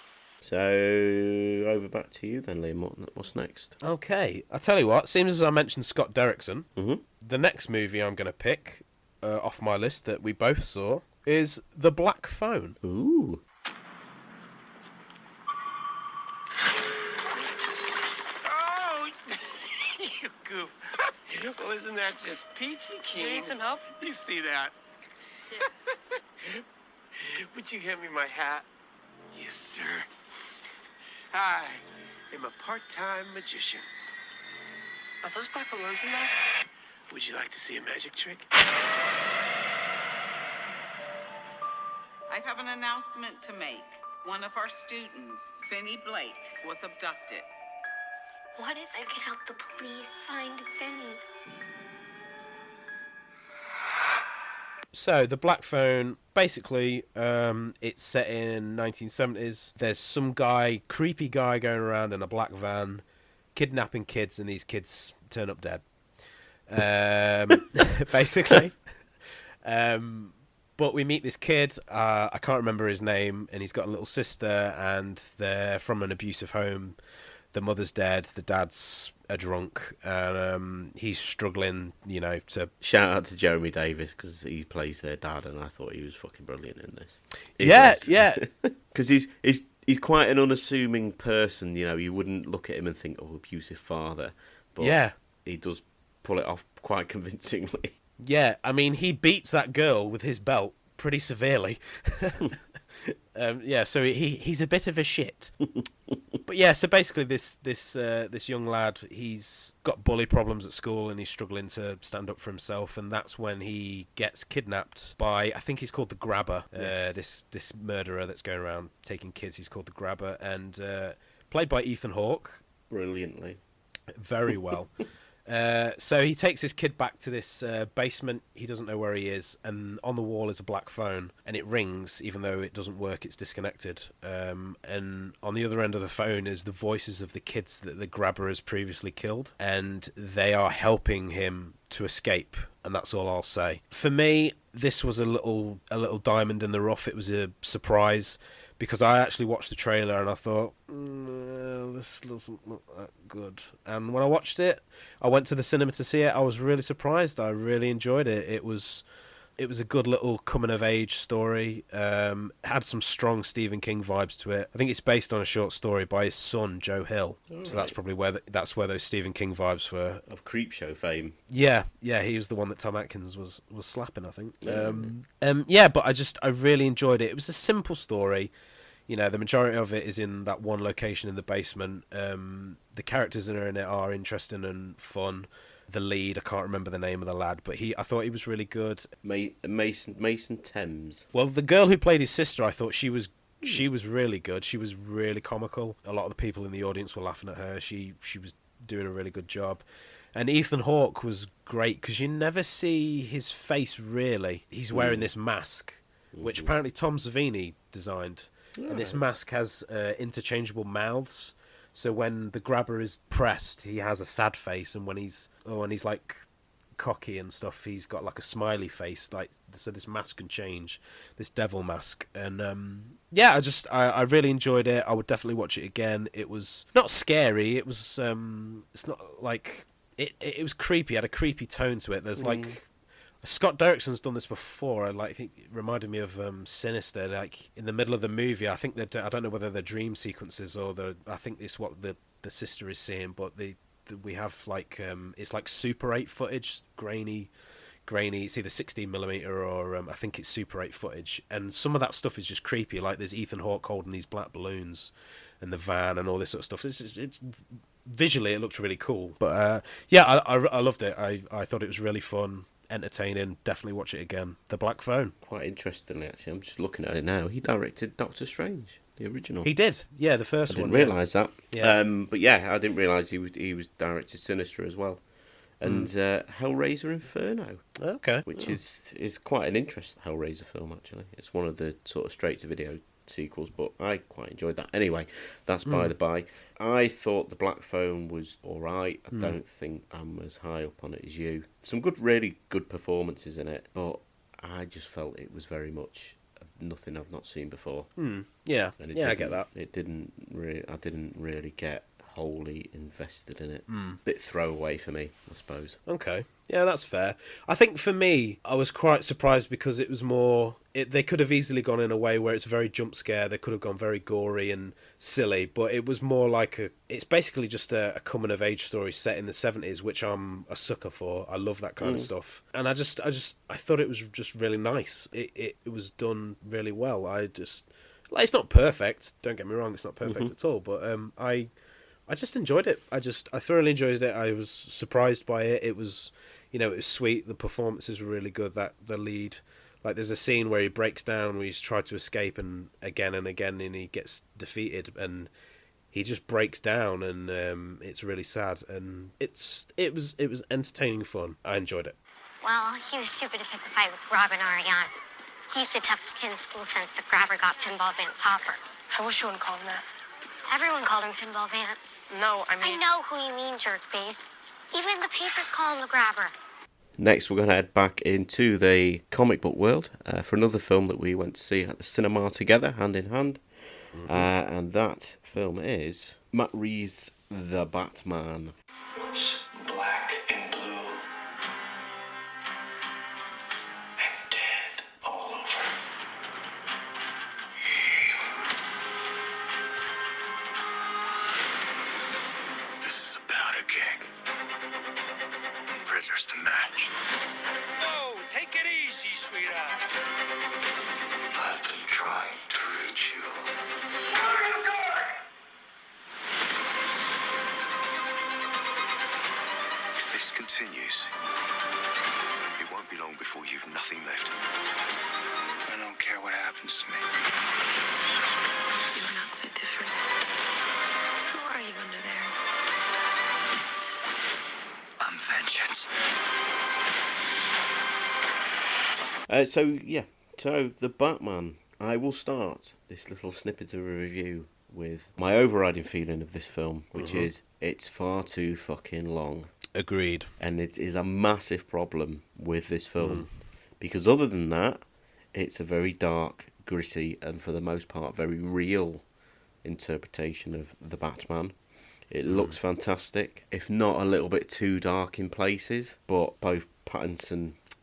So, over back to you then, Liam. What's next? Okay, I tell you what. Seems as I mentioned Scott Derrickson, Mm-hmm. the next movie I'm going to pick off my list that we both saw is The Black Phone. Ooh. Oh, you goof. Well, isn't that just peachy keen? You need some help? You see that? Would you hand me my hat? Yes, sir. I am a part-time magician. Are those black balloons in there? Would you like to see a magic trick? I have an announcement to make. One of our students, Finney Blake, was abducted. What if I could help the police find Benny? So, The Black Phone, basically, it's set in 1970s. There's some creepy guy going around in a black van, kidnapping kids, and these kids turn up dead. Basically. But we meet this kid, I can't remember his name, and he's got a little sister, and they're from an abusive home. The mother's dead, the dad's a drunk, and he's struggling, to... Shout out to Jeremy Davis, because he plays their dad, and I thought he was fucking brilliant in this. Yeah. Because he's quite an unassuming person, you wouldn't look at him and think, oh, abusive father. But yeah. He does pull it off quite convincingly. Yeah, I mean, he beats that girl with his belt pretty severely. So he's a bit of a shit. But yeah, so basically this young lad, he's got bully problems at school and he's struggling to stand up for himself, and that's when he gets kidnapped by, I think he's called the Grabber. Yes. This murderer that's going around taking kids, he's called the Grabber, and played by Ethan Hawke. Brilliantly. Very well. So he takes his kid back to this basement. He doesn't know where he is, and on the wall is a black phone, and it rings even though it doesn't work. It's disconnected, and on the other end of the phone is the voices of the kids that the Grabber has previously killed, and they are helping him to escape. And that's all I'll say. For me, this was a little diamond in the rough. It was a surprise, because I actually watched the trailer and I thought, this doesn't look that good. And when I watched it, I went to the cinema to see it. I was really surprised. I really enjoyed it. It was a good little coming-of-age story. Had some strong Stephen King vibes to it. I think it's based on a short story by his son, Joe Hill. Oh, so that's probably where those Stephen King vibes were. Of Creepshow fame. Yeah, he was the one that Tom Atkins was slapping, I think. But I really enjoyed it. It was a simple story. The majority of it is in that one location in the basement. The characters that are in it are interesting and fun. The lead, I can't remember the name of the lad, but I thought he was really good. Mason Thames. Well, the girl who played his sister, I thought she was She was really good. She was really comical. A lot of the people in the audience were laughing at her. She was doing a really good job. And Ethan Hawke was great because you never see his face really. He's wearing this mask, which apparently Tom Savini designed. And this mask has interchangeable mouths. So when the grabber is pressed, he has a sad face, and when he's like cocky and stuff, he's got like a smiley face. Like, so this mask can change, this devil mask. And yeah, I really enjoyed it. I would definitely watch it again. It was not scary. It was it's not like it was creepy. It had a creepy tone to it. There's like Scott Derrickson's done this before. I think it reminded me of Sinister. Like in the middle of the movie, I think that I don't know whether they're dream sequences or I think it's what the sister is seeing, but we have like it's like Super 8 footage, grainy. It's either 16mm or I think it's Super 8 footage, and some of that stuff is just creepy. Like there's Ethan Hawke holding these black balloons and the van and all this sort of stuff. It's visually it looked really cool, but yeah, I loved it. I thought it was really fun, entertaining. Definitely watch it again. The Black Phone. Quite interestingly, actually, I'm just looking at it now. He directed Doctor Strange, the original. He did, yeah, the first one. I didn't realise that. Yeah. But yeah, I didn't realise he was directed Sinister as well, and Hellraiser Inferno. Okay. Which is quite an interesting Hellraiser film, actually. It's one of the sort of straight to video sequels, but I quite enjoyed that. Anyway, that's by the by. I thought The Black Phone was alright. I don't think I'm as high up on it as you. Some really good performances in it, but I just felt it was very much nothing I've not seen before. Yeah, I get that. I didn't really get wholly invested in it. Bit throwaway for me, I suppose. Okay, yeah, that's fair. I think for me, I was quite surprised because it was more. They could have easily gone in a way where it's very jump scare. They could have gone very gory and silly, but it was more like it's basically just a coming of age story set in the 70s, which I'm a sucker for. I love that kind of stuff, and I thought it was just really nice. It was done really well. It's not perfect. Don't get me wrong, it's not perfect at all, but I just enjoyed it. I thoroughly enjoyed it. I was surprised by it. It was, it was sweet. The performances were really good. That the lead, like there's a scene where he breaks down, where he's tried to escape and again, and he gets defeated, and he just breaks down, and it's really sad. And it was entertaining fun. I enjoyed it. Well, he was stupid to pick a fight with Robin Ariane. He's the toughest kid in school since the grabber got Pinball Vance Hopper. I wish you wouldn't call him that. Everyone called him Pinball Vance. No, I mean... I know who you mean, jerkface. Even the papers call him the grabber. Next, we're going to head back into the comic book world for another film that we went to see at the cinema together, hand in hand. And that film is Matt Reeves' The Batman. It's black and blue and dead all over. This is a powder keg. Prisoners to match. Whoa, take it easy, sweetheart. I've been trying to reach you. If this continues, it won't be long before you've nothing left. I don't care what happens to me. You're not so different. Who are you under there? I'm vengeance. So The Batman. I will start this little snippet of a review with my overriding feeling of this film, which is it's far too fucking long. Agreed. And it is a massive problem with this film. Because other than that, it's a very dark, gritty, and for the most part, very real interpretation of the Batman. It looks fantastic, if not a little bit too dark in places, but both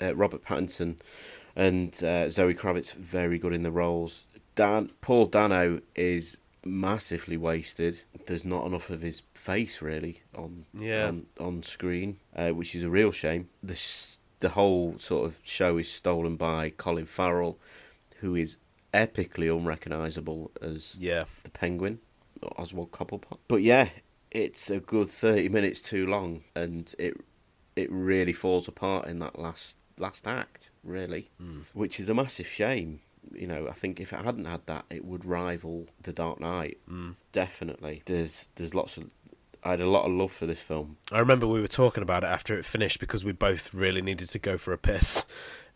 Robert Pattinson and Zoe Kravitz very good in the roles. Paul Dano is massively wasted. There's not enough of his face really on screen, which is a real shame. The whole sort of show is stolen by Colin Farrell, who is epically unrecognisable as the Penguin, Oswald Cobblepot. But yeah, it's a good 30 minutes too long, and it really falls apart in that last act, really, which is a massive shame. I think if it hadn't had that, it would rival The Dark Knight. Definitely. There's lots of... I had a lot of love for this film. I remember we were talking about it after it finished because we both really needed to go for a piss.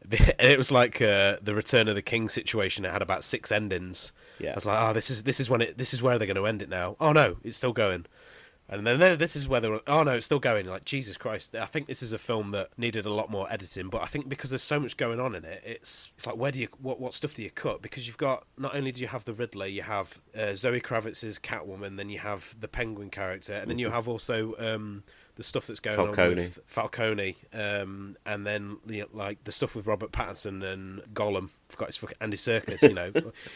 It was like the Return of the King situation. It had about 6 endings. Yeah. I was like, oh, this is where they're going to end it now. Oh no, it's still going. And then this is where they're... Oh no, it's still going. Like, Jesus Christ. I think this is a film that needed a lot more editing, but I think because there's so much going on in it, it's like, what stuff do you cut? Because you've got... Not only do you have the Riddler, you have Zoe Kravitz's Catwoman, then you have the Penguin character, and then you have also the stuff that's going on with Falcone, and then the stuff with Robert Pattinson and Gollum. Forgot his fucking Andy Serkis.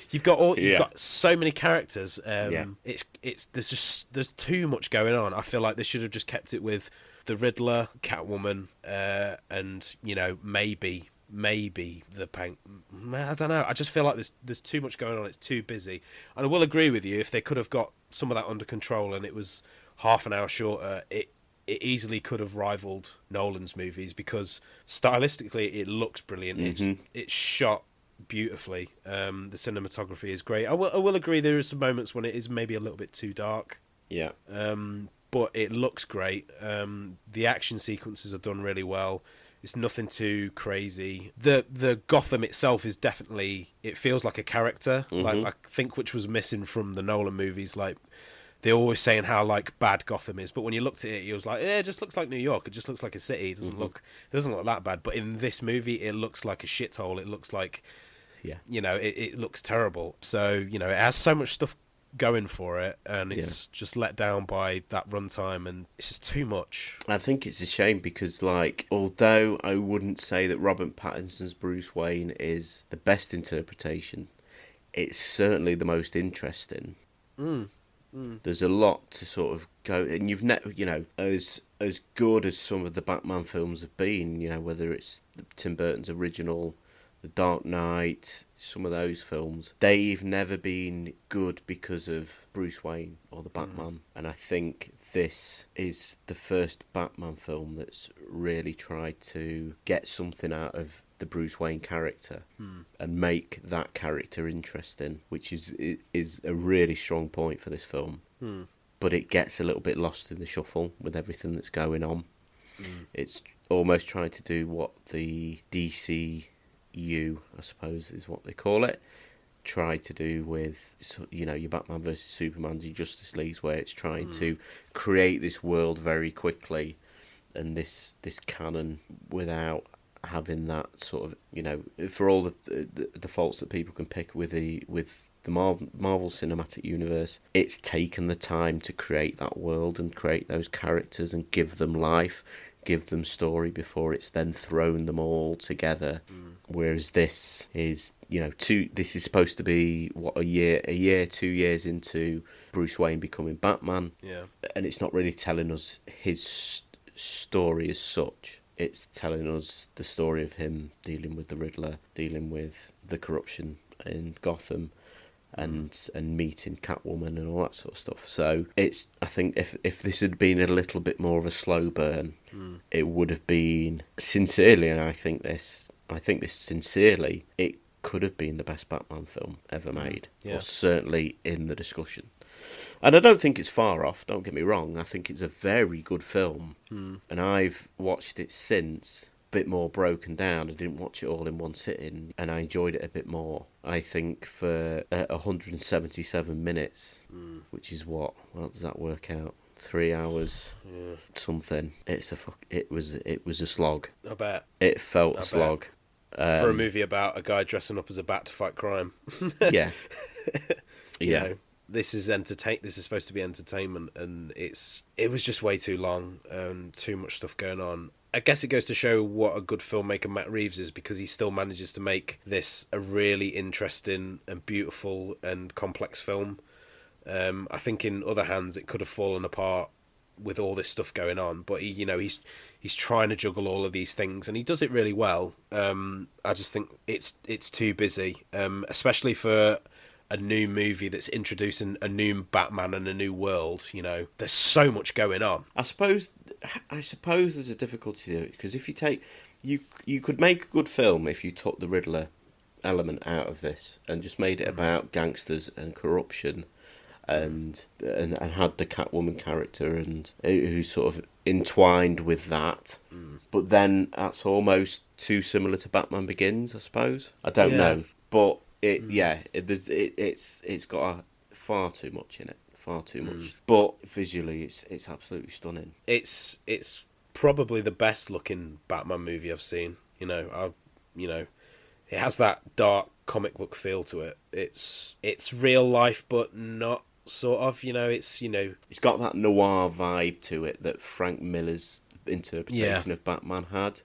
You've got so many characters. There's too much going on. I feel like they should have just kept it with the Riddler, Catwoman, and maybe the I don't know. I just feel like there's too much going on. It's too busy. And I will agree with you, if they could have got some of that under control and it was half an hour shorter, it easily could have rivaled Nolan's movies, because stylistically it looks brilliant. Mm-hmm. It's shot beautifully. The cinematography is great. I will agree there are some moments when it is maybe a little bit too dark. Yeah. But it looks great. The action sequences are done really well. It's nothing too crazy. The Gotham itself is definitely... It feels like a character. Mm-hmm. Like, I think, which was missing from the Nolan movies. Like, they're always saying how bad Gotham is, but when you looked at it, it was like, it just looks like New York. It just looks like a city. It doesn't look that bad. But in this movie, it looks like a shithole. It looks like, it looks terrible. So it has so much stuff going for it, and it's just let down by that runtime, and it's just too much. I think it's a shame because, although I wouldn't say that Robert Pattinson's Bruce Wayne is the best interpretation, it's certainly the most interesting. There's a lot to sort of go, and you've as good as some of the Batman films have been, whether it's Tim Burton's original, The Dark Knight, some of those films, they've never been good because of Bruce Wayne or the Batman. And I think this is the first Batman film that's really tried to get something out of the Bruce Wayne character and make that character interesting, which is a really strong point for this film. But it gets a little bit lost in the shuffle with everything that's going on. It's almost trying to do what the DCU, I suppose is what they call it, tried to do with your Batman versus Superman, your Justice Leagues, where it's trying to create this world very quickly and this canon without having that sort of, for all the faults that people can pick with the Marvel Cinematic Universe, it's taken the time to create that world and create those characters and give them life, give them story before it's then thrown them all together. Whereas this is, this is supposed to be a year, 2 years into Bruce Wayne becoming Batman, and it's not really telling us his story as such. It's telling us the story of him dealing with the Riddler, dealing with the corruption in Gotham, and meeting Catwoman and all that sort of stuff. So I think if this had been a little bit more of a slow burn, it would have been sincerely, and I think this sincerely, it could have been the best Batman film ever made, or certainly in the discussion. And I don't think it's far off, don't get me wrong. I think it's a very good film. And I've watched it since, a bit more broken down. I didn't watch it all in one sitting, and I enjoyed it a bit more. I think for 177 minutes, which is what does that work out? 3 hours, something. It was a slog. I bet. It felt a slog. For a movie about a guy dressing up as a bat to fight crime. Yeah. Yeah. This is This is supposed to be entertainment, and it was just way too long and too much stuff going on. I guess it goes to show what a good filmmaker Matt Reeves is, because he still manages to make this a really interesting and beautiful and complex film. I think in other hands it could have fallen apart with all this stuff going on, but he's trying to juggle all of these things, and he does it really well. I just think it's too busy, especially for a new movie that's introducing a new Batman and a new world. There's so much going on. I suppose there's a difficulty to it, because if you could make a good film if you took the Riddler element out of this and just made it about gangsters and corruption, and had the Catwoman character and who's sort of entwined with that. But then that's almost too similar to Batman Begins, I suppose. I don't know, but it's got far too much in it, far too much. But visually, it's absolutely stunning. It's probably the best looking Batman movie I've seen. It has that dark comic book feel to it. It's real life, but not sort of. It's got that noir vibe to it that Frank Miller's interpretation of Batman had.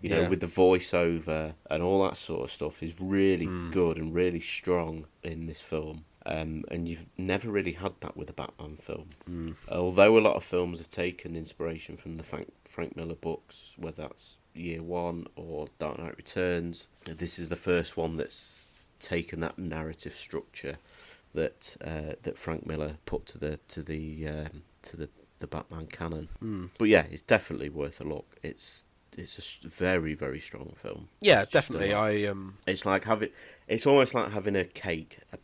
With the voiceover and all that sort of stuff is really good and really strong in this film. And you've never really had that with a Batman film. Although a lot of films have taken inspiration from the Frank Miller books, whether that's Year One or Dark Knight Returns, this is the first one that's taken that narrative structure that Frank Miller put to the Batman canon. But yeah, it's definitely worth a look. It's a very, very strong film. Yeah, definitely. It's almost like having a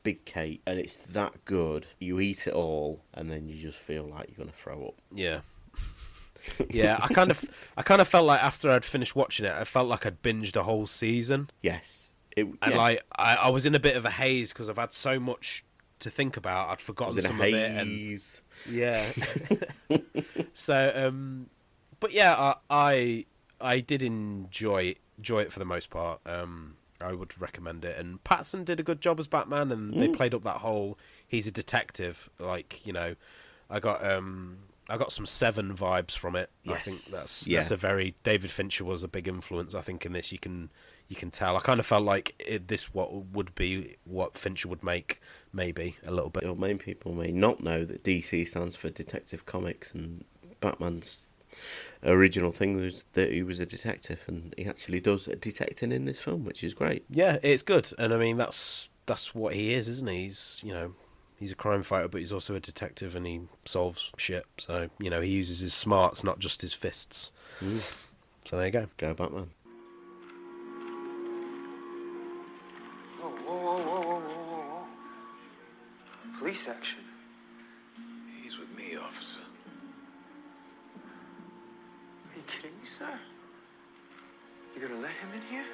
big cake, and it's that good. You eat it all, and then you just feel like you're gonna throw up. Yeah. Yeah, I kind of felt like after I'd finished watching it, I felt like I'd binged a whole season. Yes. I was in a bit of a haze because I've had so much to think about. I'd forgotten some of it. And, yeah. So, but yeah, I did enjoy it for the most part. I would recommend it. And Pattinson did a good job as Batman, and they played up that whole he's a detective. I got some Seven vibes from it. Yes. I think that's a very David Fincher was a big influence. I think in this you can tell. I kind of felt like would be what Fincher would make, maybe a little bit. Well, many people may not know that DC stands for Detective Comics, and Batman's original thing was that he was a detective, and he actually does detecting in this film, which is great. Yeah, it's good, and I mean that's what he is, isn't he? He's a crime fighter, but he's also a detective, and he solves shit. So he uses his smarts, not just his fists. So there you go. Go Batman. Whoa. Police action. He's with me, officer. Are you kidding me, sir? You gonna let him in here?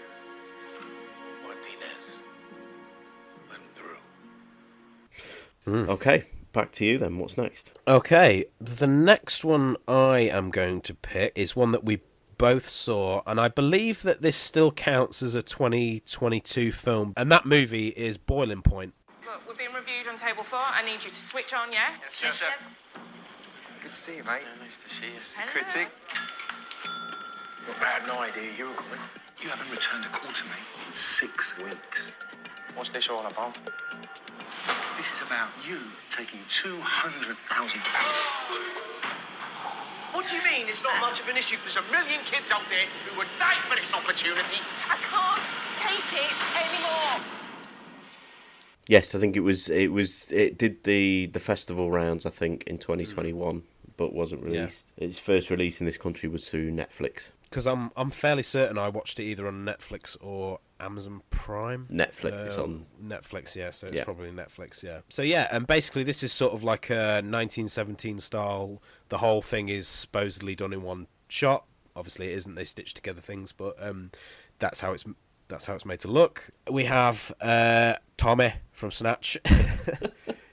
Martinez. Let him through. Okay, back to you then. What's next? Okay, the next one I am going to pick is one that we both saw, and I believe that this still counts as a 2022 film, and that movie is Boiling Point. Look, we're being reviewed on table 4. I need you to switch on, yeah? Yes, sir. Good to see you, mate. Yeah, nice to see you. Critic. Look, I had no idea you were coming. You haven't returned a call to me in 6 weeks. What's this all about? This is about you taking £200,000. What do you mean it's not much of an issue? There's a million kids out there who would die for this opportunity. I can't take it anymore. Yes, I think it did the festival rounds, I think, in 2021, but wasn't released. Yeah. Its first release in this country was through Netflix. Because I'm fairly certain I watched it either on Netflix or Amazon Prime. Netflix. It's on Netflix, yeah. So it's probably Netflix, yeah. So yeah, and basically this is sort of like a 1917 style. The whole thing is supposedly done in one shot. Obviously, it isn't. They stitch together things, but that's how it's made to look. We have Tommy from Snatch.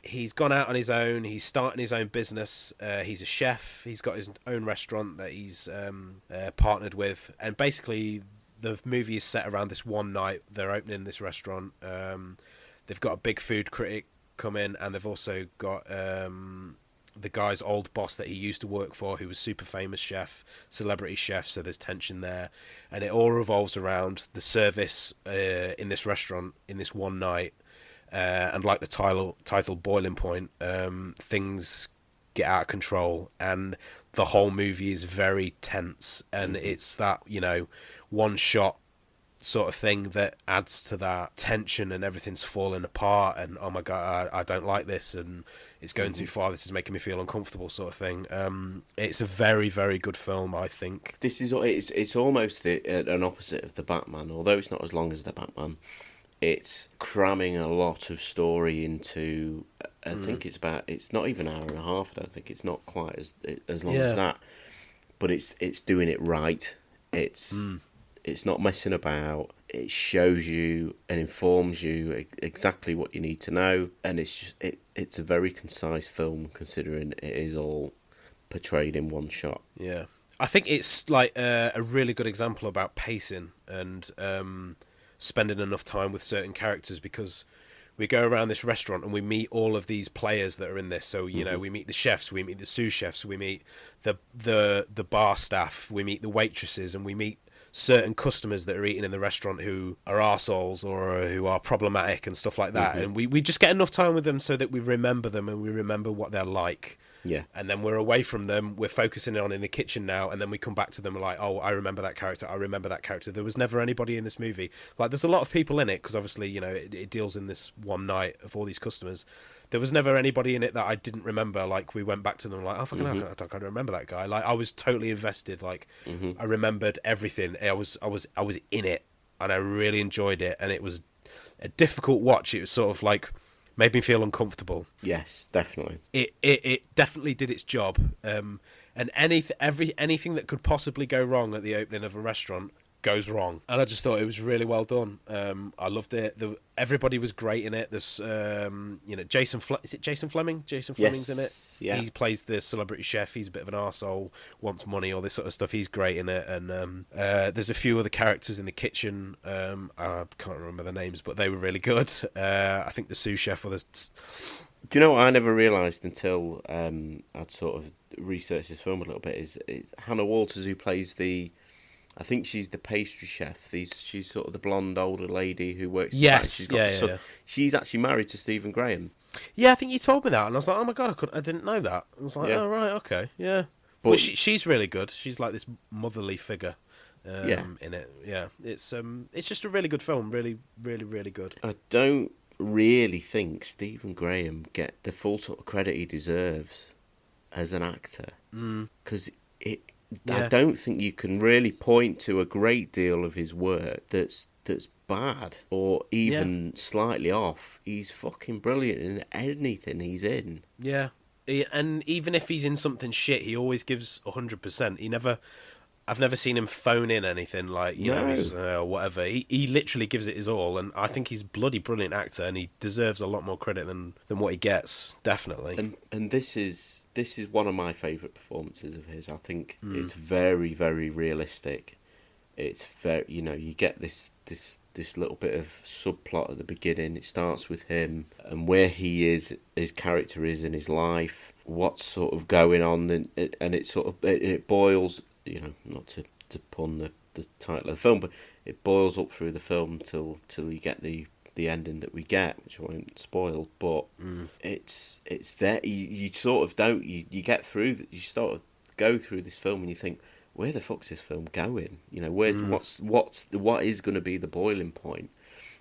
He's gone out on his own. He's starting his own business. He's a chef. He's got his own restaurant that he's partnered with. And basically, the movie is set around this one night. They're opening this restaurant. They've got a big food critic come in, and they've also got the guy's old boss that he used to work for, who was super famous chef, celebrity chef. So there's tension there, and it all revolves around the service in this restaurant in this one night. And like the title Boiling Point, things get out of control, and the whole movie is very tense, and it's that one shot sort of thing that adds to that tension, and everything's falling apart, and oh my god, I don't like this, and it's going too far, this is making me feel uncomfortable, sort of thing. It's a very, very good film, I think. It's almost an opposite of the Batman, although it's not as long as the Batman. it's cramming a lot of story into. I think it's not even an hour and a half. I don't think it's not quite as long as that, but it's doing it right. It's not messing about. It shows you and informs you exactly what you need to know, and it's a very concise film considering it is all portrayed in one shot. Yeah, I think it's like a really good example about pacing and spending enough time with certain characters, because we go around this restaurant and we meet all of these players that are in this. So you know, we meet the chefs, we meet the sous chefs, we meet the bar staff, we meet the waitresses, and we meet certain customers that are eating in the restaurant who are arseholes or who are problematic and stuff like that. And we just get enough time with them so that we remember them and we remember what they're like. Yeah. And then we're away from them, we're focusing on in the kitchen now, and then we come back to them like, oh, I remember that character, I remember that character. There was never anybody in this movie. Like, there's a lot of people in it, because obviously, you know, it deals in this one night of all these customers. There was never anybody in it that I didn't remember. Like, we went back to them like, oh, fucking hell, I don't remember that guy. Like, I was totally invested. Like, I remembered everything. I was in it, and I really enjoyed it. And it was a difficult watch. It was sort of like made me feel uncomfortable. Yes, definitely. It definitely did its job. And anything that could possibly go wrong at the opening of a restaurant goes wrong, and I just thought it was really well done. I loved it. Everybody was great in it. There's you know, is it Jason Fleming? Jason Fleming's in it. Yeah. He plays the celebrity chef. He's a bit of an arsehole, wants money, all this sort of stuff. He's great in it. And there's a few other characters in the kitchen. I can't remember the names, but they were really good. I think the sous chef or the... Do you know what I never realised until I'd sort of researched this film a little bit is Hannah Walters, who plays the... I think she's the pastry chef. She's sort of the blonde older lady who works. Yes, yeah. She's actually married to Stephen Graham. Yeah, I think you told me that, and I was like, oh my god, I didn't know that. I was like, oh right, okay, yeah. But she's really good. She's like this motherly figure in it. Yeah, it's just a really good film. Really, really, really good. I don't really think Stephen Graham get the full sort of credit he deserves as an actor, because I don't think you can really point to a great deal of his work that's bad or even slightly off. He's fucking brilliant in anything he's in. Yeah, and even if he's in something shit, he always gives 100%. I've never seen him phone in anything like, you know, he's just, whatever. He literally gives it his all, and I think he's a bloody brilliant actor, and he deserves a lot more credit than what he gets, definitely. And this is one of my favourite performances of his. I think it's very, very realistic. It's very, you know, you get this little bit of subplot at the beginning. It starts with him and where he is, his character is in his life, what's sort of going on, and it sort of it boils. You know, not to pun the title of the film, but it boils up through the film till you get the ending that we get, which I won't spoil. But it's there. You sort of don't. You get through. You sort of go through this film and you think, where the fuck's this film going? You know, what is going to be the boiling point?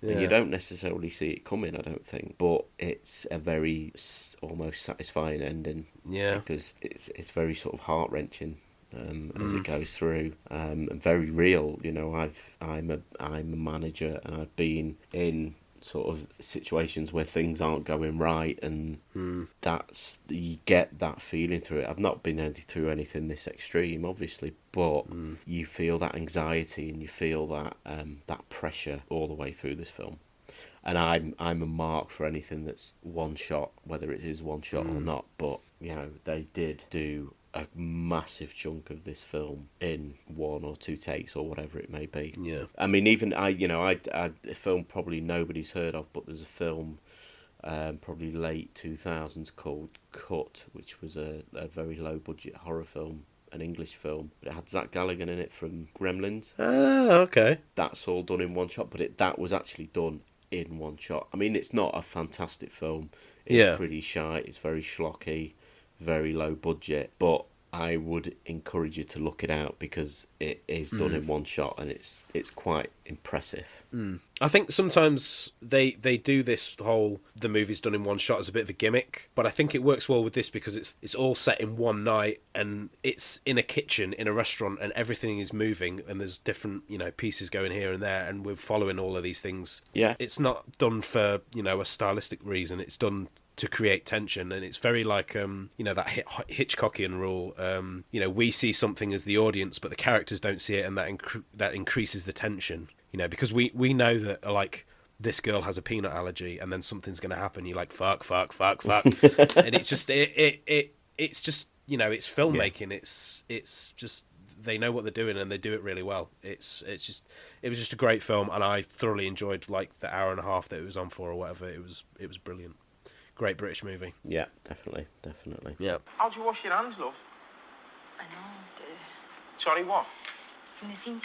Yeah. And you don't necessarily see it coming, I don't think, but it's a very almost satisfying ending. Yeah, because it's very sort of heart wrenching. As it goes through, and very real. You know, I'm a manager, and I've been in sort of situations where things aren't going right, and you get that feeling through it. I've not been through anything this extreme, obviously, but you feel that anxiety and you feel that that pressure all the way through this film. And I'm a mark for anything that's one shot, whether it is one shot or not. But you know, they did do a massive chunk of this film in 1 or 2 takes or whatever it may be. Yeah. I mean, even I a film probably nobody's heard of, but there's a film probably late 2000s called Cut, which was a very low budget horror film, an English film, but it had Zach Galligan in it from Gremlins. Okay. That's all done in one shot, but that was actually done in one shot. I mean, it's not a fantastic film. It's pretty shy. It's very schlocky, very low budget, but I would encourage you to look it out because it is done in one shot and it's quite impressive. I think sometimes they do this whole the movie's done in one shot as a bit of a gimmick, but I think it works well with this because it's all set in one night and it's in a kitchen in a restaurant and everything is moving and there's different pieces going here and there and we're following all of these things. Yeah, it's not done for a stylistic reason. It's done to create tension, and it's very like that Hitchcockian rule. We see something as the audience, but the characters don't see it, and that increases the tension. Because we know that like this girl has a peanut allergy, and then something's going to happen. You're like fuck, and it's just it's just it's filmmaking. Yeah. It's just they know what they're doing and they do it really well. It was just a great film, and I thoroughly enjoyed like the hour and a half that it was on for or whatever. It was brilliant. Great British movie. Yeah, definitely. Yeah. How'd you wash your hands, love? I know. Sorry, what? In the sink.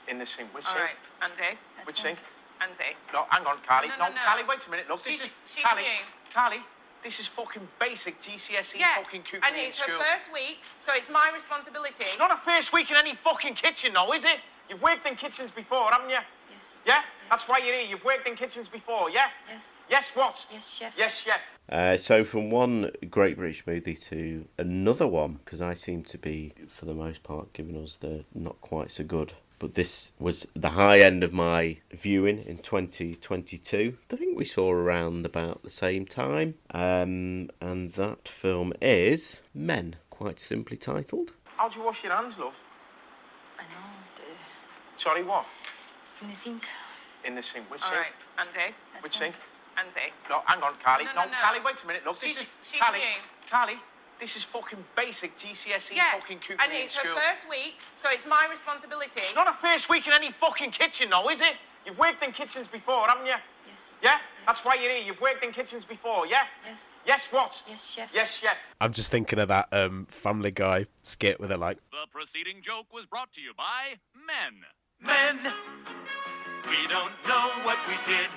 In the sink. Which All sink? right, Andy. Which sink? Andy. No, hang on, Carly. No. Carly, wait a minute. Look, this is Carly. You. Carly, this is fucking basic GCSE fucking cookery and it's in school. her first week, so it's my responsibility. It's not a first week in any fucking kitchen, though, is it? You've worked in kitchens before, haven't you? Yes. Yeah? Yes. That's why you're here. You've worked in kitchens before, yeah? Yes. Yes, what? Yes, chef. Yes, chef. So from one Great British movie to another one, because I seem to be, for the most part, giving us the not quite so good. But this was the high end of my viewing in 2022. I think we saw around about the same time. And that film is Men, quite simply titled. How'd you wash your hands, love? I know. Sorry, what? In the sink. In the sink. Which All sink? right, Andy. Which sink? Andy. No, hang on, Carly. No. Carly, wait a minute. Look, this is Carly. You. Carly, this is fucking basic GCSE fucking cookery and in it's school. her first week, so it's my responsibility. It's not a first week in any fucking kitchen, though, is it? You've worked in kitchens before, haven't you? Yes. Yeah? That's why you're here. You've worked in kitchens before, yeah? Yes. Yes, what? Yes, chef. Yes, chef. I'm just thinking of that Family Guy skit with it like. The preceding joke was brought to you by Men. Men, we don't know what we did.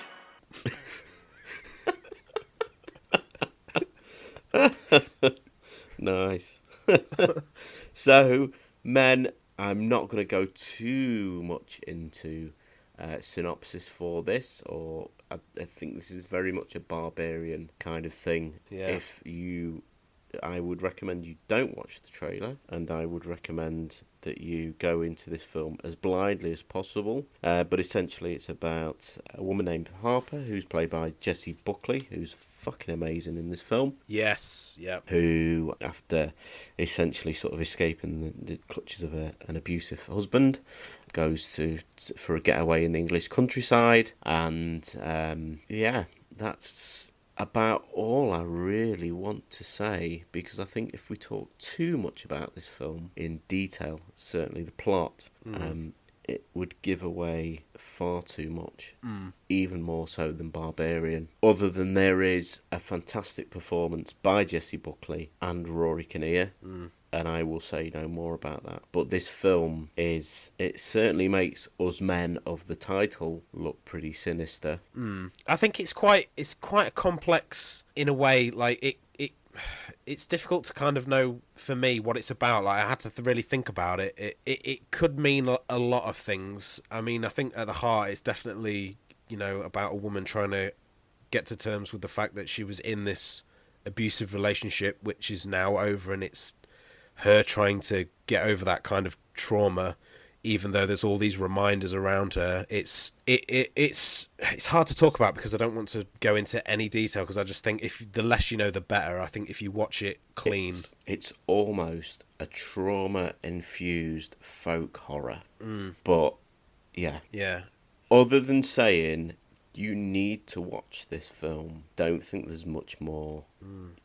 Nice. So, Men, I'm not going to go too much into synopsis for this, or I think this is very much a Barbarian kind of thing. Yeah. I would recommend you don't watch the trailer, and I would recommend that you go into this film as blindly as possible. But essentially, it's about a woman named Harper, who's played by Jessie Buckley, who's fucking amazing in this film. Yes, yeah. Who, after essentially sort of escaping the clutches of an abusive husband, goes for a getaway in the English countryside, and that's about all I really want to say, because I think if we talk too much about this film in detail, certainly the plot, it would give away far too much, even more so than Barbarian. Other than there is a fantastic performance by Jessie Buckley and Rory Kinnear, and I will say no more about that. But this film it certainly makes us men of the title look pretty sinister. I think it's quite a complex in a way. Like it's difficult to kind of know for me what it's about. Like I had to really think about it. It could mean a lot of things. I mean, I think at the heart it's definitely about a woman trying to get to terms with the fact that she was in this abusive relationship, which is now over, and it's her trying to get over that kind of trauma, even though there's all these reminders around her. It's hard to talk about because I don't want to go into any detail, because I just think the less you know, the better. I think if you watch it clean, it's almost a trauma-infused folk horror. But yeah. Other than saying you need to watch this film, don't think there's much more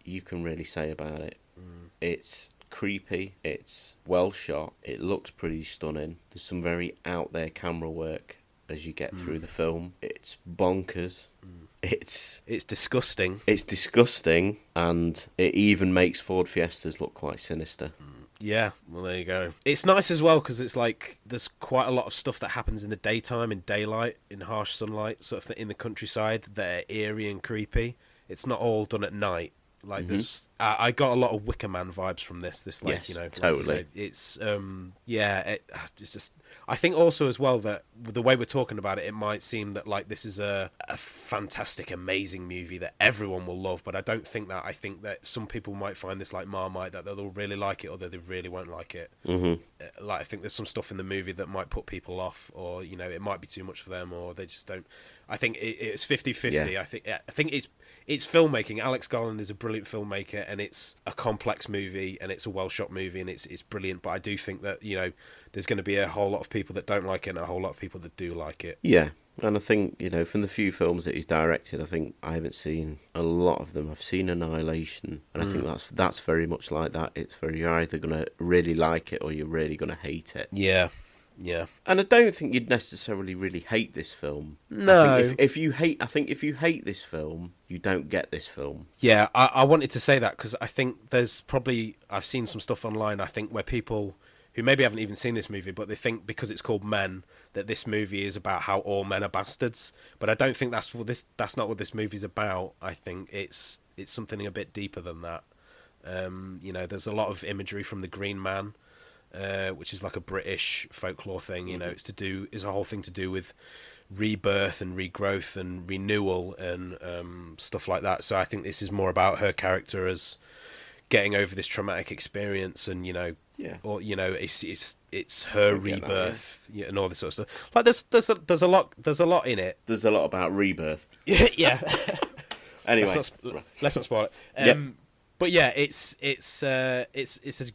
you can really say about it. It's creepy, it's well shot, it looks pretty stunning. There's some very out there camera work as you get through the film. It's bonkers. It's disgusting. It's disgusting, and it even makes Ford Fiestas look quite sinister. Yeah, well, there you go. It's nice as well because it's like there's quite a lot of stuff that happens in the daytime, in daylight, in harsh sunlight, sort of in the countryside, that are eerie and creepy. It's not all done at night. Like there's, I got a lot of Wicker Man vibes from this. Like, Yes, you know, totally. like you said, it's it's just. I think also as well that the way we're talking about it, it might seem that like this is a fantastic, amazing movie that everyone will love, but I don't think that. I think that some people might find this like Marmite, that they'll really like it, or that they really won't like it. Like I think there's some stuff in the movie that might put people off, or you know, it might be too much for them, or they just don't. I think it's 50-50. Yeah. I think it's filmmaking. Alex Garland is a brilliant filmmaker, and it's a complex movie, and it's a well shot movie, and it's brilliant. But I do think that, you know, there's going to be a whole lot of people that don't like it, and a whole lot of people that do like it. Yeah, and I think, you know, from the few films that he's directed, I think I haven't seen a lot of them. I've seen Annihilation, and I think that's very much like that. It's very, you're either going to really like it or you're really going to hate it. Yeah. Yeah, and I don't think you'd necessarily really hate this film. No, I think if you hate this film, you don't get this film. Yeah, I wanted to say that because I think there's probably, I've seen some stuff online, I think, where people who maybe haven't even seen this movie, but they think because it's called Men that this movie is about how all men are bastards. But I don't think that's not what this movie's about. I think it's something a bit deeper than that. You know, there's a lot of imagery from The Green Man. Which is like a British folklore thing, you know. It's a whole thing to do with rebirth and regrowth and renewal and stuff like that. So I think this is more about her character as getting over this traumatic experience, and you know, or you know, it's her rebirth, and all this sort of stuff. Like there's a lot in it. There's a lot about rebirth. Yeah. Anyway, let's not spoil it. But yeah, it's a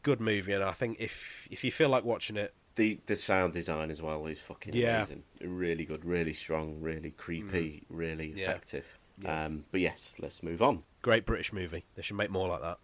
good movie, and I think if you feel like watching it, the sound design as well is fucking amazing, really good, really strong, really creepy, really effective. Yeah. But yes, let's move on. Great British movie. They should make more like that.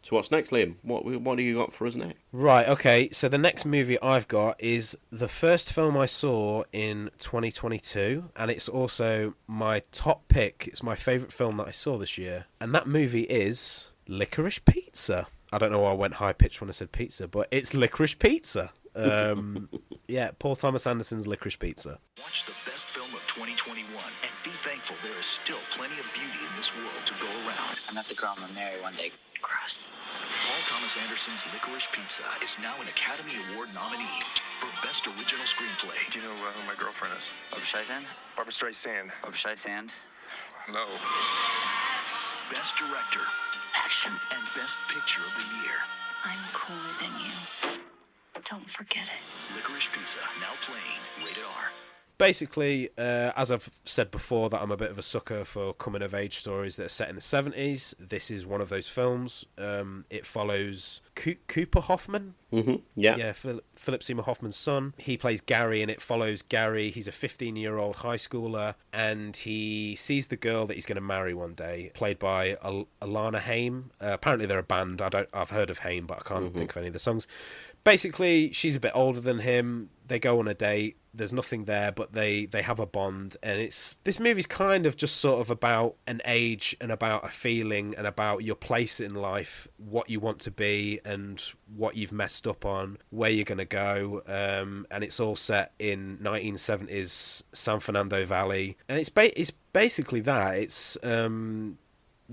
So what's next, Liam? What do you got for us next? Right, okay. So the next movie I've got is the first film I saw in 2022, and it's also my top pick. It's my favourite film that I saw this year, and that movie is Licorice Pizza. I don't know why I went high-pitched when I said pizza, but it's Licorice Pizza. Yeah, Paul Thomas Anderson's Licorice Pizza. Watch the best film of 2021 and be thankful there is still plenty of beauty in this world to go around. I met the girl I'm gonna marry one day. Gross. Paul Thomas Anderson's Licorice Pizza is now an Academy Award nominee for Best Original Screenplay. Do you know who my girlfriend is? Barbra Streisand? Barbra Streisand. Barbra Streisand? No. Best Director. Action. And Best Picture of the Year. I'm cooler than you. Don't forget it. Licorice Pizza, now playing. Rated R. Basically, as I've said before, that I'm a bit of a sucker for coming-of-age stories that are set in the 70s. This is one of those films. It follows Cooper Hoffman. Yeah, Philip Seymour Hoffman's son. He plays Gary, and it follows Gary. He's a 15-year-old high schooler, and he sees the girl that he's going to marry one day, played by Alana Haim. Apparently, they're a band. I've heard of Haim, but I can't think of any of the songs. Basically, she's a bit older than him. They go on a date. There's nothing there, but they have a bond. And this movie's kind of just sort of about an age and about a feeling and about your place in life, what you want to be and what you've messed up on, where you're going to go. And it's all set in 1970s San Fernando Valley. And it's basically that. It's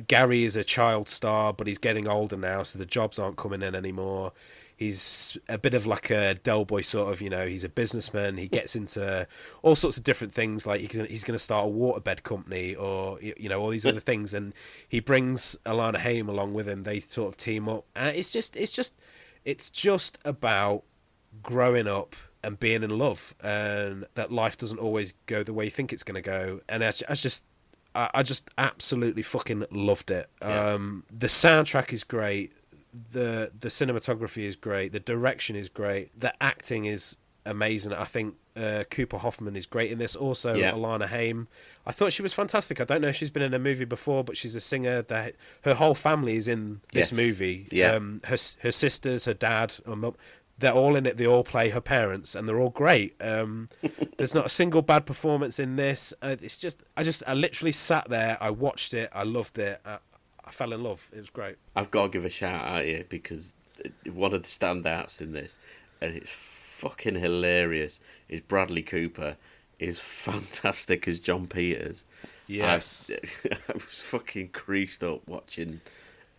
Gary is a child star, but he's getting older now, so the jobs aren't coming in anymore. He's a bit of like a Del Boy sort of, you know, he's a businessman. He gets into all sorts of different things, like he's going to start a waterbed company or, you know, all these other things. And he brings Alana Haim along with him. They sort of team up. And it's just about growing up and being in love, and that life doesn't always go the way you think it's going to go. And I just absolutely fucking loved it. Yeah. The soundtrack is great. The cinematography is great. The direction is great. The acting is amazing. I think Cooper Hoffman is great in this. Also, Alana Haim. I thought she was fantastic. I don't know if she's been in a movie before, but she's a singer. Her whole family is in this movie. Yeah. Her sisters, her dad, her mum. They're all in it. They all play her parents, and they're all great. There's not a single bad performance in this. It's just, I literally sat there. I watched it. I loved it. I fell in love. It was great. I've got to give a shout out here because one of the standouts in this, and it's fucking hilarious, is Bradley Cooper is fantastic as John Peters. Yes. I was fucking creased up watching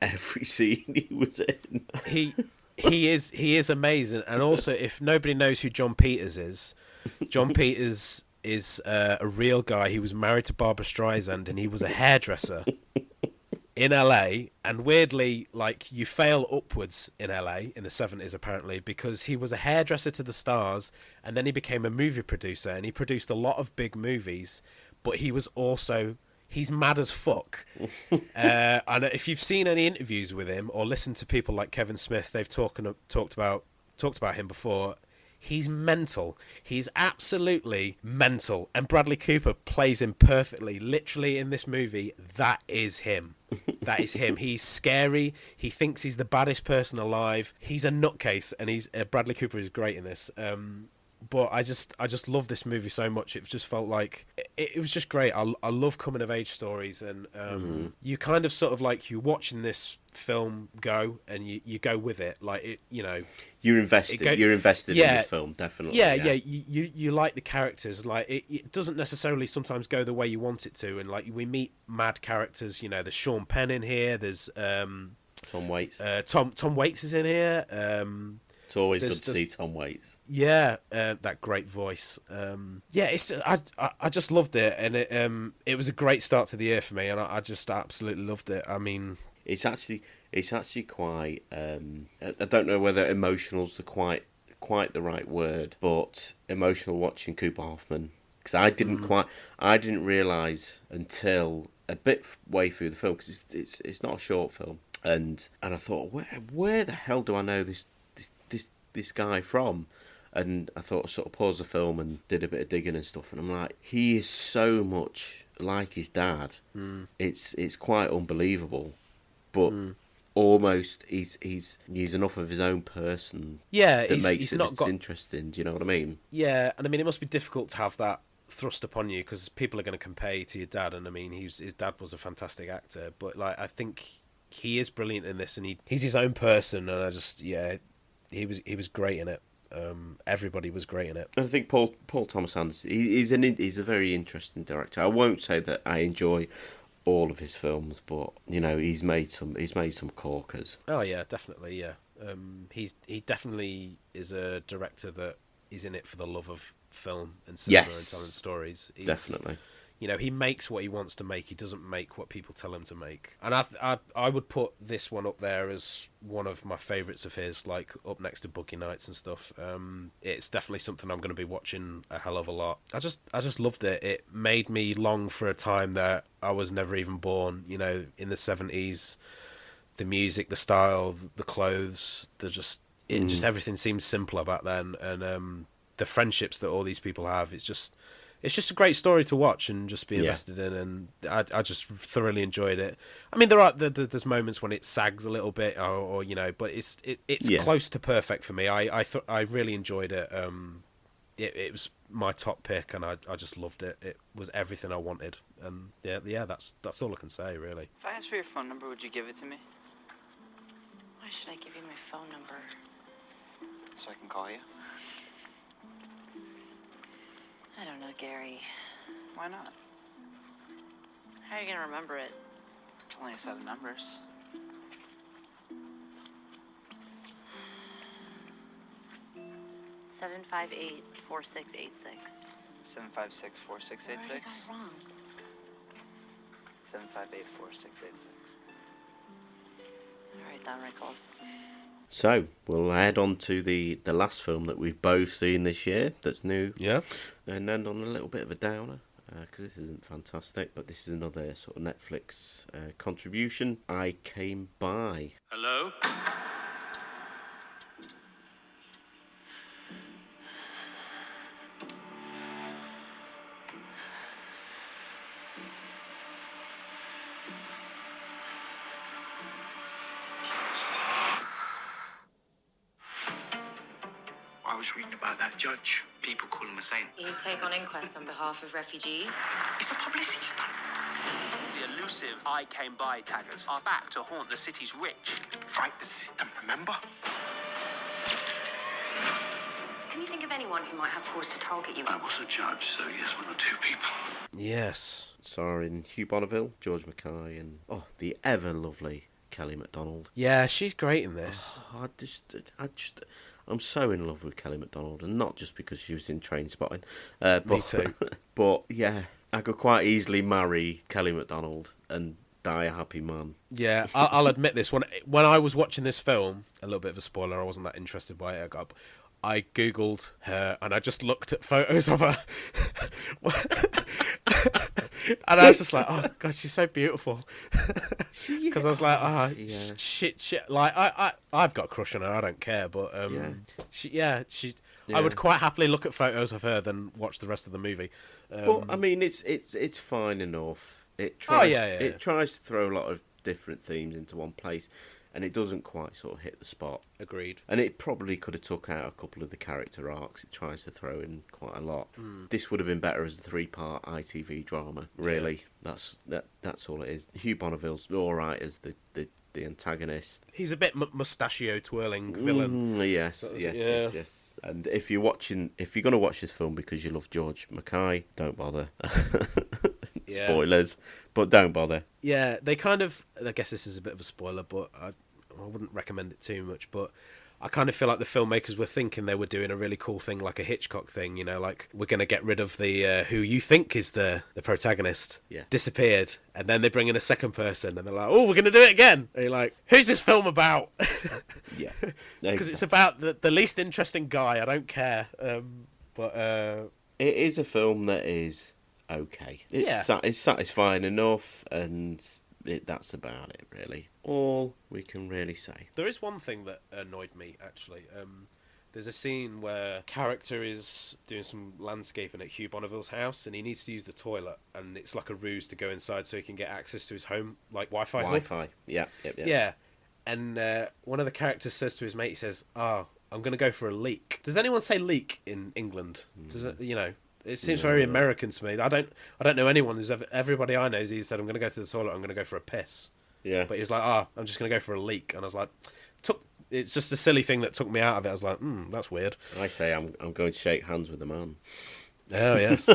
every scene he was in. He is amazing. And also, if nobody knows who John Peters is, John Peters is a real guy. He was married to Barbra Streisand, and he was a hairdresser in LA. And weirdly, like, you fail upwards in LA in the 70s apparently, because he was a hairdresser to the stars, and then he became a movie producer, and he produced a lot of big movies. But he was also, he's mad as fuck. And if you've seen any interviews with him or listened to people like Kevin Smith, they've talked about him before. He's mental. He's absolutely mental. And Bradley Cooper plays him perfectly. Literally in this movie, that is him. That is him. He's scary. He thinks he's the baddest person alive. He's a nutcase, and Bradley Cooper is great in this. But I just love this movie so much. It just felt like it was just great. I love coming of age stories, and you kind of sort of like, you're watching this film go, and you go with it, like it, you know. You're invested in this film, definitely. Yeah. You like the characters. Like it doesn't necessarily sometimes go the way you want it to, and like we meet mad characters. You know, there's Sean Penn in here. There's Tom Waits. Tom Waits is in here. It's always good to see Tom Waits. Yeah, that great voice. I just loved it, and it was a great start to the year for me, and I just absolutely loved it. I mean, it's actually quite. I don't know whether emotional's quite the right word, but emotional watching Cooper Hoffman, because I didn't realise until a bit way through the film, because it's not a short film, and I thought, where the hell do I know this guy from? And I thought I sort of paused the film and did a bit of digging and stuff, and I'm like, he is so much like his dad. It's quite unbelievable, but almost he's enough of his own person. Yeah, that makes it interesting. Do you know what I mean? Yeah, and I mean, it must be difficult to have that thrust upon you, because people are going to compare you to your dad, and I mean, his dad was a fantastic actor, but like, I think he is brilliant in this, and he's his own person, and he was great in it. Everybody was great in it. I think Paul Thomas Anderson, he's a very interesting director. I won't say that I enjoy all of his films, but you know, he's made some corkers. Oh yeah, definitely, yeah. He definitely is a director that is in it for the love of film and cinema and telling stories. Definitely. You know, he makes what he wants to make. He doesn't make what people tell him to make. And I would put this one up there as one of my favourites of his, like up next to Boogie Nights and stuff. It's definitely something I'm going to be watching a hell of a lot. I just loved it. It made me long for a time that I was never even born. You know, in the 70s, the music, the style, the clothes, just everything seems simpler back then. And the friendships that all these people have, it's just a great story to watch and just be invested in, and I just thoroughly enjoyed it. I mean, there's moments when it sags a little bit, or you know, but it's close to perfect for me. I really enjoyed it. It was my top pick, and I just loved it. It was everything I wanted, and yeah, that's all I can say, really. If I asked for your phone number, would you give it to me? Why should I give you my phone number? So I can call you? I don't know, Gary. Why not? How are you gonna remember it? It's only 7 numbers. Seven 4686. 756-4686. Wrong. 758-4686. All right, Don Rickles. So we'll head on to the last film that we've both seen this year that's new. Yeah. And end on a little bit of a downer, because this isn't fantastic, but this is another sort of Netflix contribution. I Came By. Hello? I was reading about that judge. People call him a saint. He'd take on inquests on behalf of refugees. It's a publicity stunt. The elusive I Came By taggers are back to haunt the city's rich. Fight the system, remember? Can you think of anyone who might have cause to target you? I was a judge, so yes, one or two people. Yes. Starring Hugh Bonneville, George Mackay, and the ever lovely Kelly MacDonald. Yeah, she's great in this. I'm so in love with Kelly MacDonald, and not just because she was in Trainspotting. Me too. But yeah, I could quite easily marry Kelly MacDonald and die a happy man. Yeah, I'll admit this. When I was watching this film, a little bit of a spoiler, I wasn't that interested by it. I googled her and I just looked at photos of her, and I was just like, "Oh God, she's so beautiful." Because I was like, shit. Like I've got a crush on her. I don't care, but I would quite happily look at photos of her than watch the rest of the movie. But I mean, it's fine enough. It tries. It tries to throw a lot of different themes into one place, and it doesn't quite sort of hit the spot. Agreed. And it probably could have took out a couple of the character arcs. It tries to throw in quite a lot. This would have been better as a 3-part ITV drama. Really, that's all it is. Hugh Bonneville's all right as the antagonist. He's a bit mustachio twirling villain. Yes. And if you're going to watch this film because you love George Mackay, don't bother. Spoilers, but don't bother. Yeah, they kind of. I guess this is a bit of a spoiler, but I wouldn't recommend it too much. But I kind of feel like the filmmakers were thinking they were doing a really cool thing, like a Hitchcock thing. You know, like we're going to get rid of the who you think is the protagonist. Yeah. Disappeared, and then they bring in a second person, and they're like, "Oh, we're going to do it again." And you're like, "Who's this film about?" Yeah, because it's about the least interesting guy. I don't care, but it is a film that is okay. It's satisfying enough, and that's about it, really. All we can really say. There is one thing that annoyed me, actually. There's a scene where character is doing some landscaping at Hugh Bonneville's house, and he needs to use the toilet, and it's like a ruse to go inside so he can get access to his home, like Wi-Fi. Wi-Fi, yeah. And one of the characters says to his mate, he says, I'm going to go for a leak. Does anyone say leak in England? Does it, It seems very American to me. I don't know anyone who's everybody I know has either said, I'm going to go to the toilet, I'm going to go for a piss. Yeah. But he was like, I'm just going to go for a leak. And I was like, it's just a silly thing that took me out of it. I was like, that's weird. I say I'm going to shake hands with the man. Oh, yes.